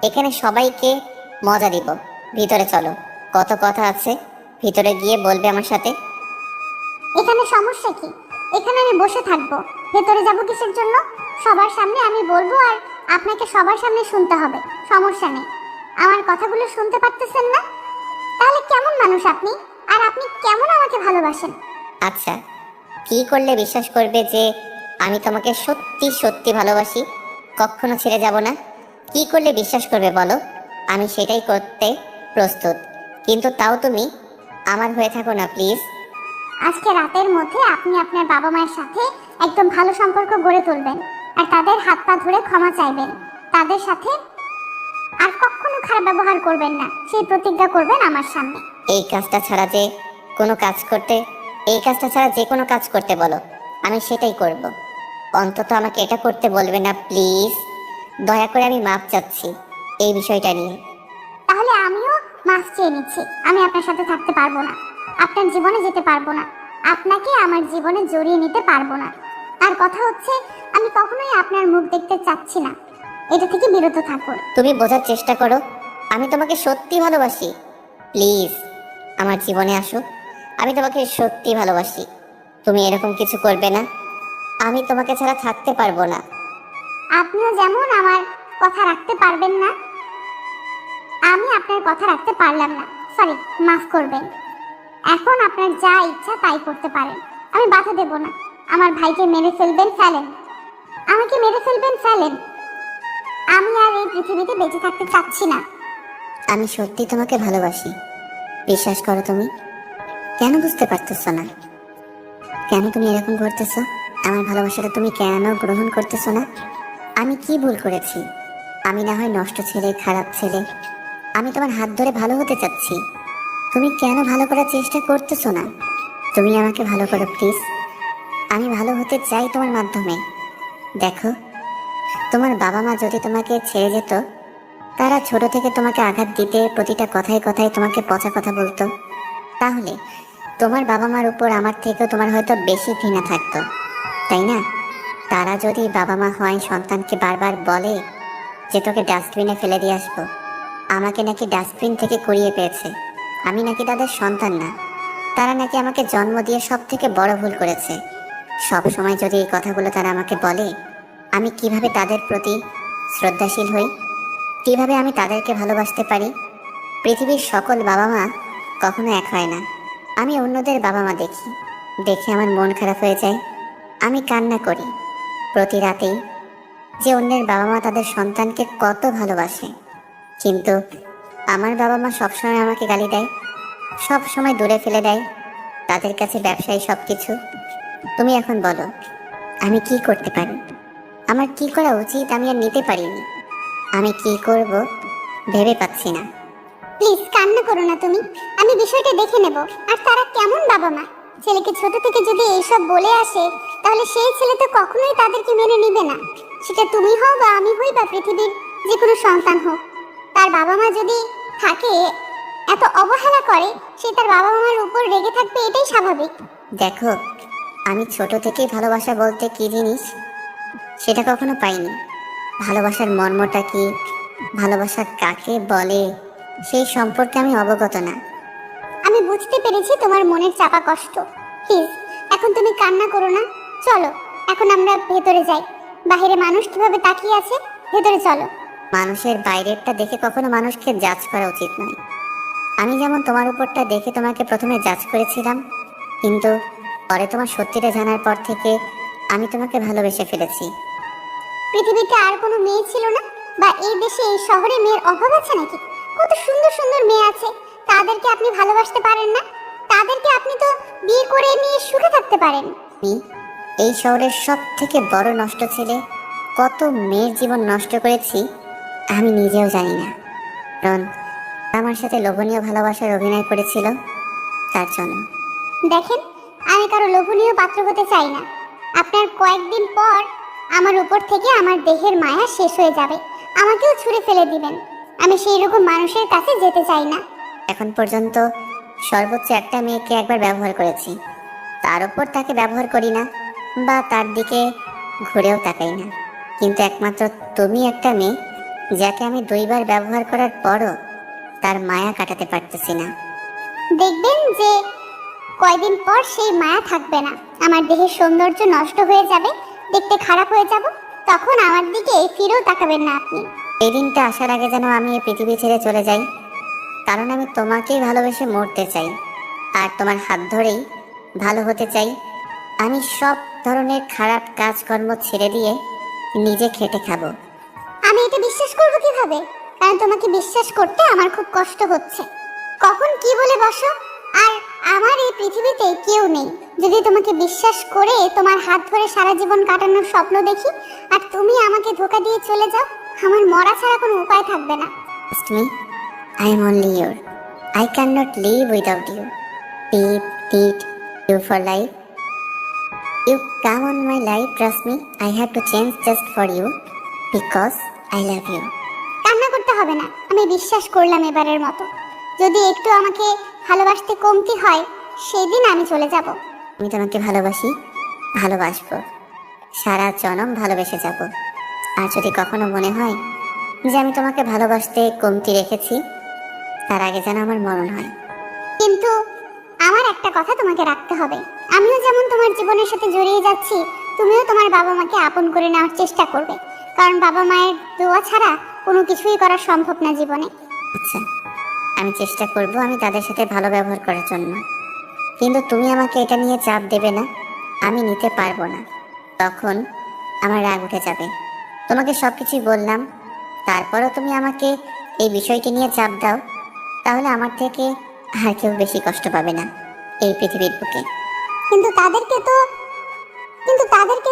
এখানে সবাইকে মজা দিব। ভিতরে চলো, কত কথা আছে, ভিতরে গিয়ে বলবে আমার সাথে। এখানে সমস্যা কি? এখানে আমি বসে থাকবো, ভেতরে যাব কিসের জন্য? সবার সামনে আমি বলবো, আর আপনাকে সবার সামনে শুনতে হবে, সমস্যা নেই। আমার কথাগুলো শুনতে পারতেছেন না? তাহলে কেমন মানুষ আপনি, আর আপনি কেমন আমাকে ভালোবাসেন? আচ্ছা, কি করলে বিশ্বাস করবে যে আমি তোমাকে সত্যি সত্যি ভালোবাসি, কখনো ছেড়ে যাব না? কি করলে বিশ্বাস করবে বলো? আমি সেটাই করতে প্রস্তুত, কিন্তু তাও তুমি আমার হয়ে থাকো না প্লিজ। আজকে রাতের মধ্যে আপনি আপনার বাবা মায়ের সাথে একদম ভালো সম্পর্ক গড়ে তুলবেন, আর তাদের হাত পা ধরে ক্ষমা চাইবেন, তাদের সাথে আর কখনো খারাপ ব্যবহার করবেন না, সেই প্রতিজ্ঞা করবেন আমার সামনে। এই কাজটা ছাড়া যে কোনো কাজ করতে বলো, আমি সেটাই করব। অন্তত আমাকে এটা করতে বলবে না প্লিজ, দয়া করে। আমি মাপ চাচ্ছি এই বিষয়টা নিয়ে। তাহলে আমিও মাফ চেয়ে নিচ্ছি, আমি আপনার সাথে থাকতে পারবো না, আপনার জীবনে যেতে পারবো না, আপনাকে আমার জীবনে জড়িয়ে নিতে পারবো না। আর কথা হচ্ছে, আমি কখনোই আপনার মুখ দেখতে চাচ্ছি না, এটা থেকে বিরত থাকুন। তুমি বোঝার চেষ্টা করো, আমি তোমাকে সত্যি ভালোবাসি। প্লিজ আমার জীবনে আসো, আমি তোমাকে সত্যি ভালোবাসি। তুমি এরকম কিছু করবে না, আমি তোমাকে ছাড়া থাকতে পারবো না। আপনিও যেমন আমার কথা রাখতে পারবেন না, আমি আপনার কথা রাখতে পারলাম না। সরি, মাফ করবেন। এখন আপনার যা ইচ্ছা তাই করতে পারেন, আমি বাধা দেব না। আমার ভাইকে মেরে ফেলবেন, ফেলেন। আমাকে মেরে ফেলবেন, ফেলেন। আমি আর এই পৃথিবীতে বেঁচে থাকতে চাচ্ছি না। আমি সত্যি তোমাকে ভালোবাসি, বিশ্বাস করো। তুমি কেন বুঝতে পারতেছো না? কেন তুমি এরকম করতেছো? আমার ভালোবাসাটা তুমি কেন গ্রহণ করতেছো না? আমি কি ভুল করেছি? আমি না হয় নষ্ট ছেলে, খারাপ ছেলে, আমি তোমার হাত ধরে ভালো হতে চাচ্ছি। তুমি কেন ভালো করার চেষ্টা করতেছো না? তুমি আমাকে ভালো করো প্লিজ। আমি ভালো হতে চাই তোমার মাধ্যমে। দেখো, তোমার বাবা মা যদি তোমাকে ছেড়ে যেত, তারা ছোট থেকে তোমাকে আঘাত দিতে, প্রতিটা কথায় কথায় তোমাকে পচা কথা বলতো, তাহলে তোমার বাবা মার উপর আমার থেকেও তোমার হয়তো বেশি ঘৃণা থাকতো, তাই না? তারা যদি বাবা মা হয়, সন্তানকে বারবার বলে যে তোকে ডাস্টবিনে ফেলে দিয়ে আসবো, আমাকে নাকি ডাস্টবিন থেকে কুড়িয়ে পেয়েছে, আমি নাকি তাদের সন্তান না, তারা নাকি আমাকে জন্ম দিয়ে সব থেকে বড় ভুল করেছে, সব সময় যদি এই কথাগুলো তারা আমাকে বলে, আমি কিভাবে তাদের প্রতি শ্রদ্ধাশীল হই? কিভাবে আমি তাদেরকে ভালোবাসতে পারি? পৃথিবীর সকল বাবা মা কখনো এক হয় না। আমি অন্যদের বাবা মা দেখি, দেখে আমার মন খারাপ হয়ে যায়। আমি কান্না করি প্রতি রাতেই যে অন্যের বাবা মা তাদের সন্তানকে কত ভালোবাসে, কিন্তু আমার বাবা মা সবসময় আমাকে গালি দেয়, সব সময় দূরে ফেলে দেয়, তাদের কাছে ব্যবসায়ী সব কিছু। তুমি এখন বলো, আমি কি করতে পারি? আমার কি করা উচিত আমি আর নিতে পারিনি। আমি কি করব ভেবে পাচ্ছি না। প্লিজ কান্না করো না তুমি, আমি বিষয়টা দেখে নেব। আর তারা কেমন বাবা মা? ছেলেকে ছোট থেকে যদি এইসব বলে আসে, তাহলে সেই ছেলে তো কখনোই তাদেরকে মেনে নিবে না। সেটা তুমি হও বা আমি হই বা পৃথিবীর যে কোনো সন্তান হোক, তার বাবা মা যদি থাকে এত অবহেলা করে, সে তার বাবা মার উপর রেগে থাকবে, এটাই স্বাভাবিক। দেখো, আমি ছোট থেকেই ভালোবাসা বলতে কি জিনিস সেটা কখনো পাইনি। ভালোবাসার মর্মটা কি, ভালোবাসা কাকে বলে, সেই সম্পর্কে আমি অবগত না। আমি বুঝতে পেরেছি তোমার মনের চাপা কষ্ট। প্লিজ এখন তুমি কান্না করো না। চলো এখন আমরা ভেতরে যাই। বাইরে মানুষ কিভাবে তাকিয়ে আছে, ভেতরে চলো। মানুষের বাইরেরটা দেখে কখনো মানুষকে জাজ করা উচিত নয়। আমি যেমন তোমার উপরটা দেখে তোমাকে প্রথমে জাজ করেছিলাম, কিন্তু পরে তোমার সত্যিটা জানার পর থেকে আমি তোমাকে ভালোবেসে ফেলেছি। পৃথিবীতে আর কোনো মেয়ে ছিল না, বা এই দেশে এই শহরে মেয়ের অভাব আছে নাকি? কত সুন্দর সুন্দর মেয়ে আছে, তাদেরকে আপনি ভালোবাসতে পারেন না? তাদেরকে আপনি তো বিয়ে করে নিয়ে সুখে থাকতে পারেন। আমি এই শহরের সব থেকে বড় নষ্ট ছেলে, কত মেয়ের জীবন নষ্ট করেছি আমি নিজেও জানি না, কারণ আমার সাথে লোভনীয় ভালোবাসার অভিনয় করেছিল তার জন্য। দেখেন, আমি কারো লোভনীয় পাত্র হতে চাই না। আপনার কয়েকদিন পর আমার উপর থেকে আমার দেহের মায়া শেষ হয়ে যাবে, আমাকেও ছুঁড়ে ফেলে দিবেন। আমি সেই রকম মানুষের কাছে যেতে চাই না। এখন পর্যন্ত সর্বোচ্চ একটা মেয়েকে একবার ব্যবহার করেছি, তার উপর তাকে ব্যবহার করি না বা তার দিকে ঘুরেও তাকাই না, কিন্তু একমাত্র তুমি একটা মেয়ে যাকে আমি 2বার ব্যবহার করার পরও তার মায়া কাটাতে পারতেছি না। দেখবেন যে কয়দিন পর সেই মায়া থাকবে না, আমার দেহের সৌন্দর্য নষ্ট হয়ে যাবে, দেখতে খারাপ হয়ে যাব, তখন আমার দিকে ফিরেও তাকাবেন না আপনি। এই দিনটা আসার আগে যেন আমি এই পৃথিবী ছেড়ে চলে যাই, কারণ আমি তোমাকেই ভালোবেসে মরতে চাই, আর তোমার হাত ধরেই ভালো হতে চাই। আমি সব ধরনের খারাপ কাজকর্ম ছেড়ে দিয়ে নিজে খেটে খাবো। আমি এটা বিশ্বাস করব কিভাবে? কারণ তোমাকে বিশ্বাস করতে আমার খুব কষ্ট হচ্ছে। কখন কি বলে বসো, আর আমার এই পৃথিবীতে কেউ নেই। যদি তোমাকে বিশ্বাস করে তোমার হাত ধরে সারা জীবন কাটানোর স্বপ্ন দেখি, আর তুমি আমাকে ধোকা দিয়ে চলে যাও, আমার মরা ছাড়া কোনো উপায় থাকবে না। Trust me, I am only your. I cannot live without you. Need you for life. You come on my life, trust me. I have to change just for you because I love you. কান্না করতে হবে না, আমি বিশ্বাস করলাম এবারের মতো। যদি একটু আমাকে ভালোবাসতে কমতি হয়, সেদিন আমি চলে যাব। আমি তোমাকে ভালোবাসি, ভালোবাসবো, সারা জনম ভালোবেসে যাব। আর যদি কখনো মনে হয় যে আমি তোমাকে ভালোবাসতে কমতি রেখেছি, তার আগে যেন আমার মরণ হয়। কিন্তু আমার একটা কথা তোমাকে রাখতে হবে, আমিও যেমন তোমার জীবনের সাথে জড়িয়ে যাচ্ছি, তুমিও তোমার বাবা মাকে আপন করে নেওয়ার চেষ্টা করবে, কারণ বাবা মায়ের দোয়া ছাড়া কোনো কিছুই করা সম্ভব না জীবনে। আচ্ছা, আমি চেষ্টা করব আমি তাদের সাথে ভালো ব্যবহার করার জন্য, কিন্তু তুমি আমাকে এটা নিয়ে চাপ দেবে না, আমি নিতে পারবো না। তখন আমার রাগ উঠে যাবে। তোমাকে সব কিছুই বললাম, তারপরও তুমি আমাকে এই বিষয়টি নিয়ে চাপ দাও, তাহলে আমার থেকে আর কেউ বেশি কষ্ট পাবে না এই পৃথিবীর বুকে। কিন্তু তাদেরকে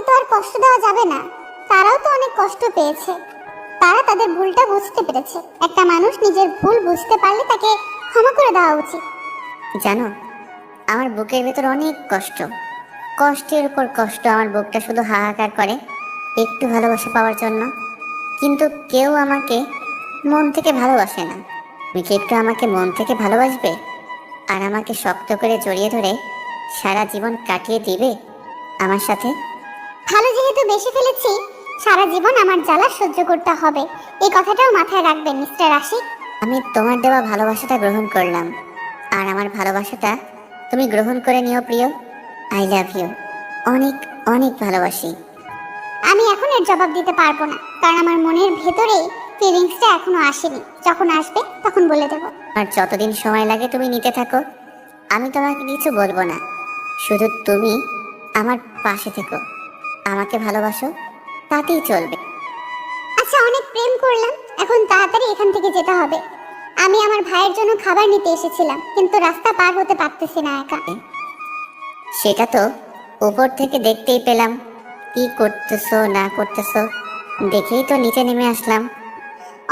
তো আর কষ্ট দেওয়া যাবে না। তারাও তো অনেক কষ্ট পেয়েছে। তারা তাদের ভুলটা বুঝতে পেরেছে। একটা মানুষ নিজের ভুল বুঝতে পারলে তাকে ক্ষমা করে দেওয়া উচিত। জানো, আমার বুকের ভেতর অনেক কষ্ট, কষ্টের উপর কষ্ট। আমার বুকটা শুধু হাহাকার করে একটু ভালোবাসা পাওয়ার জন্য, কিন্তু কেউ আমাকে মন থেকে ভালোবাসে না। তুমি কি একটু আমাকে মন থেকে ভালোবাসবে আর আমাকে শক্ত করে জড়িয়ে ধরে সারা জীবন কাটিয়ে দিবে আমার সাথে? ভালো যেহেতু বেশি ফেলেছি, সারা জীবন আমার জ্বালা সহ্য করতে হবে, এই কথাটাও মাথায় রাখবেন মিস্টার আশিক। আমি তোমার দেওয়া ভালোবাসাটা গ্রহণ করলাম, আর আমার ভালোবাসাটা তুমি গ্রহণ করে নিও প্রিয়। আই লাভ ইউ, অনেক অনেক ভালোবাসি। আমি এখন এর জবাব দিতে পারবো না, কারণ আমার মনের ভেতরেই ফিলিংসটা এখনো আসেনি। যখন আসবে তখন বলে দেব। আর যতদিন সময় লাগে তুমি নিতে থাকো, আমি তোমাকে কিছু বলবো না। শুধু তুমি আমার পাশে থেকো, আমাকে ভালোবাসো, তাতেই চলবে। আচ্ছা, অনেক প্রেম করলাম, এখন তাড়াতাড়ি এখান থেকে যেতে হবে। আমি আমার ভাইয়ের জন্য খাবার নিতে এসেছিলাম, কিন্তু রাস্তা পার হতে পারতেছি না একা। সেটা তো উপর থেকে দেখতেই পেলাম, কি করতেছো না করতেছো দেখেই তো নিচে নেমে আসলাম।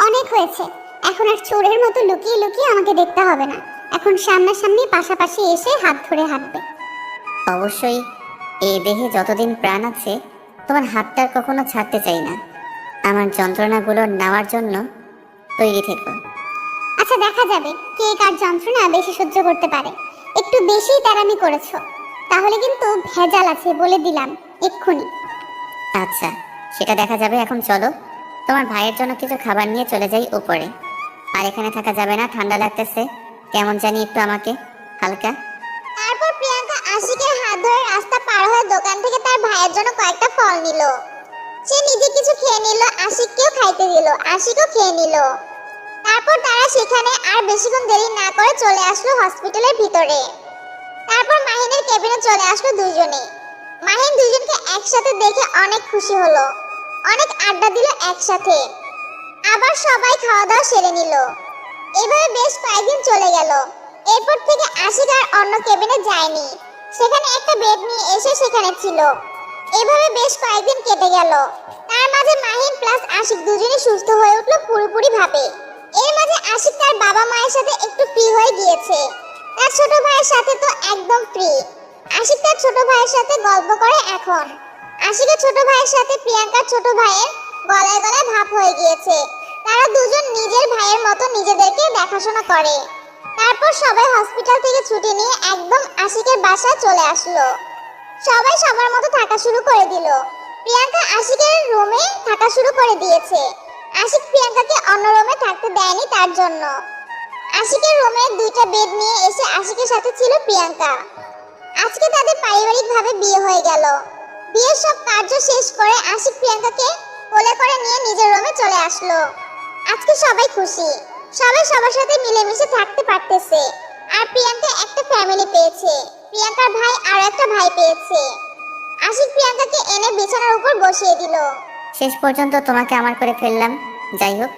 অনেক হয়েছে, এখন আর চোরের মতো লুকিয়ে লুকিয়ে আমাকে দেখতে হবে না। এখন সামনাসামনি পাশাপাশি এসে হাত ধরে হাঁটবে। অবশ্যই, এই দেহে যতদিন প্রাণ আছে তোমার হাতটার কখনো ছাড়তে চাই না। আমার যন্ত্রণাগুলো নেওয়ার জন্য তৈরি থেকো। আচ্ছা, দেখা যাবে কে কার যন্ত্রণা বেশি সহ্য করতে পারে। একটু বেশি তেরামি করেছো, তাহলে কিন্তু ভেজাল আছে বলে দিলাম এক্ষুনি। আচ্ছা, সেটা দেখা যাবে। এখন চলো, তোমার ভাইয়ের জন্য কিছু খাবার নিয়ে চলে যাই উপরে। আর এখানে থাকা যাবে না, ঠান্ডা লাগতেছে কেমন জানি একটু আমাকে হালকা। তারপর প্রিয়াঙ্কা আশিকের হাত ধরে রাস্তা পার হয়ে দোকান থেকে তার ভাইয়ের জন্য কয়েকটা ফল নিল। সে নিজে কিছু খেয়ে নিল, আশিককেও খাইতে দিল, আশিকও খেয়ে নিল। তারপর তারা সেখানে আর বেশিক্ষণ দেরি না করে চলে আসলো হসপিটালের ভিতরে। তারপর মাহিনের কেবিনে চলে আসলো দুইজনে। মাহিন দুইজনকে একসাথে দেখে অনেক খুশি হলো, অনেক আড্ডা দিল একসাথে। আবার সবাই খাওয়া দাওয়া সেরে নিল। এভাবে বেশ কয়েকদিন চলে গেল। এরপর থেকে আশিক আর অন্য কেবিনে যায়নি, সেখানে একটা বেড নিয়ে এসে সেখানে ছিল। এভাবে বেশ কয়েকদিন কেটে গেল। তার মাঝে মাহিন প্লাস আশিক দুজনেই সুস্থ হয়ে উঠলো পুরোপুরি ভাবে। এর মাঝে আশিক তার বাবা মায়ের সাথে একটু ফ্রি হয়ে গিয়েছে। তার ছোট ভাইয়ের সাথে তো একদম ফ্রি। আশিক তার ছোট ভাইয়ের সাথে গল্প করে এখন। আশিকের ছোট ভাইয়ের সাথে প্রিয়াঙ্কার ছোট ভাইয়ের গলায় গলায় ভাব হয়ে গিয়েছে। তারা দুজন নিজের ভাইয়ের মতো নিজেদেরকে দেখাশোনা করে। তারপর সবাই হসপিটাল থেকে ছুটি নিয়ে একদম আশিকের বাসায় চলে আসলো। সবাই সবার মতো থাকা শুরু করে দিল। প্রিয়াঙ্কা আশিকের রুমে থাকা শুরু করে দিয়েছে। আশিক প্রিয়াঙ্কাকে অন্য রুমে থাকতে দেয়নি তার জন্য। আশিকের রুমে দুইটা বেড নিয়ে এসে আশিকের সাথে ছিল প্রিয়াঙ্কা। আজকে তাদের পারিবারিকভাবে বিয়ে হয়ে গেল। বিয়ের সব কার্য শেষ করে আশিক প্রিয়াঙ্কাকে কোলে করে নিয়ে নিজের রুমে চলে আসলো। আজকে সবাই খুশি, সবাই সবার সাথে মিলেমিশে থাকতে পারতেছে। আর প্রিয়াঙ্কা একটা ফ্যামিলি পেয়েছে, প্রিয়াঙ্কার ভাই আর একটা ভাই পেয়েছে। আশিক প্রিয়াঙ্কাকে এনে বিছানার উপর বসিয়ে দিল। শেষ পর্যন্ত তোমাকে আমার করে ফেললাম। যাই হোক,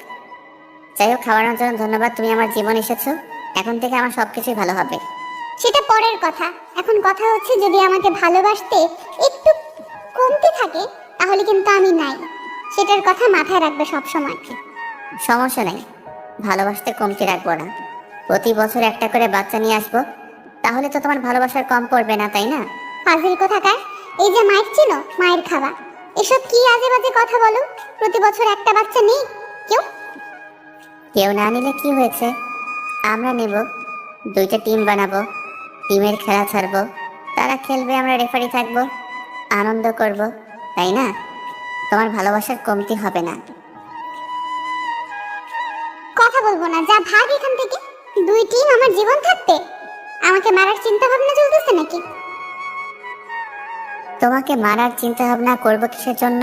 খাওয়ানোর জন্য ধন্যবাদ। তুমি আমার জীবন এসেছো, এখন থেকে আমার সবকিছুই ভালো হবে। সেটা পরের কথা। এখন কথা হচ্ছে, যদি আমাকে ভালোবাসতে একটু কমতে থাকে তাহলে কিন্তু আমি নাই। সেটার কথা মাথায় রাখবে সব সময়। সমস্যা নেই, ভালোবাসতে কমতি রাখবো না। প্রতি বছর একটা করে বাচ্চা নিয়ে আসবো, তাহলে তো তোমার ভালোবাসার কম পড়বে না, তাই না? ফাজিল কোথাকার। এই যে মায়ের ছিল, মায়ের খাওয়া, এসব কি আজে বাজে কথা বলো। প্রতি বছর একটা বাচ্চা নেই কেউ না নিলে কি হয়েছে, আমরা নেব। দুইটা টিম বানাবো, টিমের খেলা ছাড়বো, তারা খেলবে, আমরা রেফারি থাকবো, আনন্দ করব, তাই না? তোমার ভালোবাসার কমতি হবে না। কথা বলবো না, যা ভাগ এখান থেকে। দুই টিম আমার জীবন থাকতে আমাকে মারার চিন্তা ভাবনা চলতেছে নাকি? তোমাকে মারার চিন্তা ভাবনা করবো কিসের জন্য?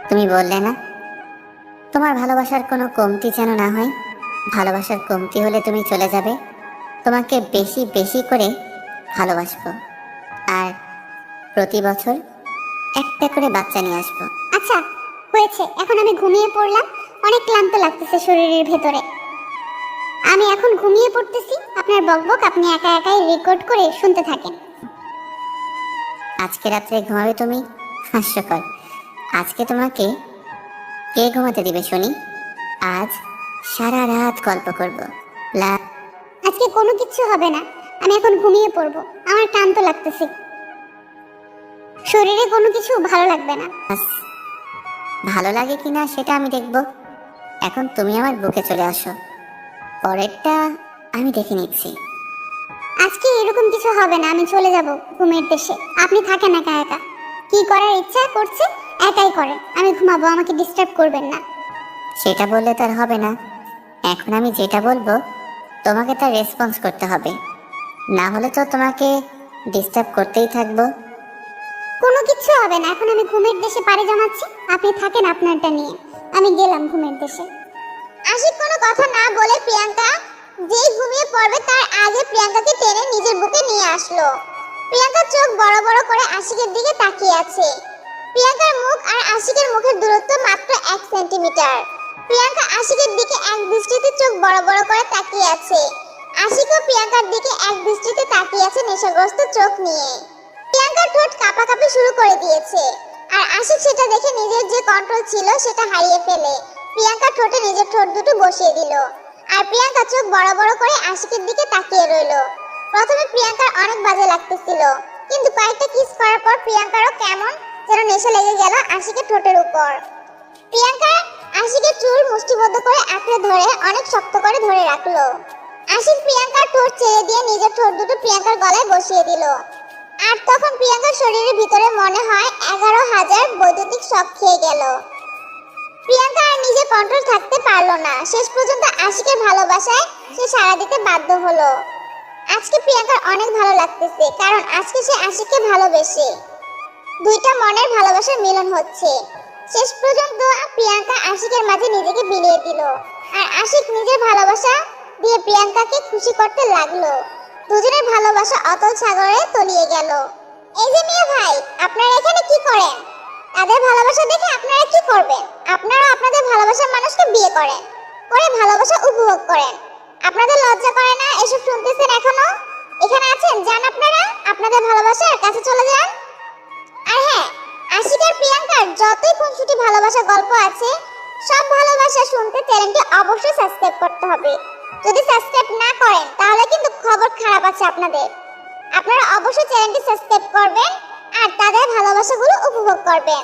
তুমি বললে না তোমার ভালোবাসার কোনো কমতি যেন না হয়। ভালোবাসার কমতি হলে তুমি চলে যাবে। তোমাকে বেশি বেশি করে ভালোবাসবো, আর প্রতি বছর একটা করে বাচ্চা নিয়ে আসবো। আচ্ছা হয়েছে, এখন আমি ঘুমিয়ে পড়লাম, অনেক ক্লান্ত লাগতেছে শরীরের ভেতরে। আমি এখন ঘুমিয়ে পড়তেছি, আপনার বকবক আপনি একা একাই রেকর্ড করে শুনতে থাকেন। আজকে রাত্রে ঘুমাবে তুমি? হাস্যকর। আজকে তোমাকে কে ঘুমাতে দিবে শুনি? আজ সারা রাত গল্প করব। আজকে কোনো কিছু হবে না, আমি এখন ঘুমিয়ে পড়বো, আমার ক্লান্ত লাগতেছে, শরীরে কোনো কিছু ভালো লাগবে না। ভালো লাগে কিনা সেটা আমি দেখব। এখন তুমি আমার বুকে চলে আসো, পরেরটা আমি দেখে নিচ্ছি। আজকে এরকম কিছু হবে না, আমি চলে যাব ঘুমের দেশে, আপনি থাকেন একা একা, কি করার ইচ্ছা করছে একাই করেন, আমি ঘুমাবো, আমাকে ডিস্টার্ব করবেন না। সেটা বললে তার হবে না। এখন আমি যেটা বলবো তোমাকে তার রেসপন্স করতে হবে, না হলে তো তোমাকে ডিস্টার্ব করতেই থাকবো। কোনো কিছু হবে না, এখন আমি ঘুমের দেশে পাড়ি জমাচ্ছি, আপনি থাকেন আপনারটা নিয়ে, আমি গেলাম ঘুমের দেশে। আশিক কোনো কথা না বলে প্রিয়াঙ্কা যেই ঘুমিয়ে পড়বে তার আগে প্রিয়াঙ্কাকে টেনে নিজের বুকে নিয়ে আসলো। প্রিয়াঙ্কা চোখ বড় বড় করে আশিকের দিকে তাকিয়ে আছে। প্রিয়াঙ্কার মুখ আর আশিকের মুখের দূরত্ব মাত্র 1 সেন্টিমিটার। প্রিয়াঙ্কা আশিকের দিকে এক দৃষ্টিতে চোখ বড় বড় করে তাকিয়ে আছে। আশিকও প্রিয়াঙ্কার দিকে এক দৃষ্টিতে তাকিয়ে আছে নেশাগ্রস্ত চোখ নিয়ে। প্রিয়াঙ্কার ঠোঁট কাঁপাকাঁপি শুরু করে দিয়েছে, আর আশিক সেটা দেখে নিজের যে কন্ট্রোল ছিল সেটা হারিয়ে ফেলে প্রিয়াঙ্কার ঠোঁটে নিজের ঠোঁট দুটো বসিয়ে দিল। আর প্রিয়াঙ্কা চোখ বড় বড় করে আশিকের দিকে তাকিয়ে রইল। প্রথমে প্রিয়াঙ্কার অনেক বাজে লাগতেছিল, কিন্তু কয়েকটা কিস করার পর প্রিয়াঙ্কারও কেমন যেন নেশা লেগে গেল আশিকের ঠোঁটের উপর। প্রিয়াঙ্কা আশিকের চুল মুষ্টিবদ্ধ করে আঁকড়ে ধরে অনেক শক্ত করে ধরে রাখলো। আশিক প্রিয়াঙ্কার ঠোঁট ছেড়ে দিয়ে নিজের ঠোঁট দুটো প্রিয়াঙ্কার গলায় বসিয়ে দিল। আর তখন প্রিয়াঙ্কার শরীরের ভিতরে মনে হয় 11,000 বৈদ্যুতিক শক খেয়ে গেল। প্রিয়াঙ্কা আর নিজে কন্ট্রোল থাকতে পারলো না, শেষ পর্যন্ত আশিকের ভালোবাসায় সে সাড়া দিতে বাধ্য হলো। আজকে প্রিয়াঙ্কার অনেক ভালো লাগতেছে, কারণ আজকে সে আশিককে ভালোবেসে দুইটা মনের ভালোবাসার মিলন হচ্ছে। শেষ পর্যন্ত প্রিয়াঙ্কা আশিকের মাঝে নিজেকে বিলিয়ে দিল, আর আশিক নিজের ভালোবাসা দিয়ে প্রিয়াঙ্কাকে খুশি করতে লাগলো। দুজনের ভালোবাসা অতল সাগরে তলিয়ে গেল। এই যে মিয়া ভাই, আপনারা এখানে কি করেন? তাদের ভালোবাসা দেখে আপনারা কি করবেন? আপনারা আপনাদের ভালোবাসার মানুষকে বিয়ে করেন, করে ভালোবাসা উপভোগ করেন। আপনাদের লজ্জা করে না এসব শুনতেছেন এখনো? এখানে আছেন, যান আপনারা আপনাদের ভালোবাসার কাছে চলে যান। আর হ্যাঁ, আশিক আর প্রিয়াঙ্কার যতই খুনসুটি ভালোবাসা গল্প আছে, সব ভালোবাসা শুনতে চ্যানেলটি অবশ্যই সাবস্ক্রাইব করতে হবে। যদি সাবস্ক্রাইব না করেন তাহলে কিন্তু খবর খারাপ আছে আপনাদের। আপনারা অবশ্যই চ্যানেলটি সাবস্ক্রাইব করবেন আর তাদের ভালোবাসাগুলো উপভোগ করবেন।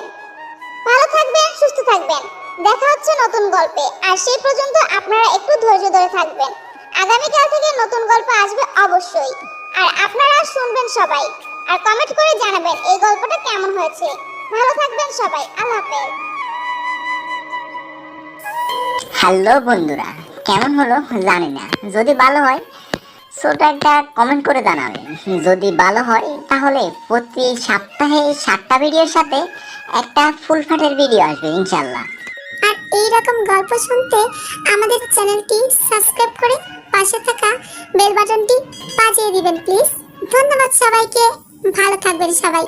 ভালো থাকবেন, সুস্থ থাকবেন, দেখা হচ্ছে নতুন গল্পে। আর সেই পর্যন্ত আপনারা একটু ধৈর্য ধরে থাকবেন, আগামীকাল থেকে নতুন গল্প আসবে অবশ্যই। আর আপনারা শুনবেন সবাই, আর কমেন্ট করে জানাবেন এই গল্পটা কেমন হয়েছে। ভালো থাকবেন সবাই, আল্লাহ হাফেজ। হ্যালো বন্ধুরা, কেমন হলো জানি না, যদি ভালো হয় ছোট একটা কমেন্ট করে জানাবেন। যদি ভালো হয় তাহলে প্রতি সপ্তাহে 7টা ভিডিওর সাথে একটা ফুল ফাটের ভিডিও আসবে ইনশাল্লাহ। আর এই রকম গল্প শুনতে আমাদের চ্যানেলটি সাবস্ক্রাইব করে পাশে থাকা বেল বাটনটি বাজিয়ে দিবেন প্লিজ। ধন্যবাদ সবাইকে, ভালো থাকবেন সবাই।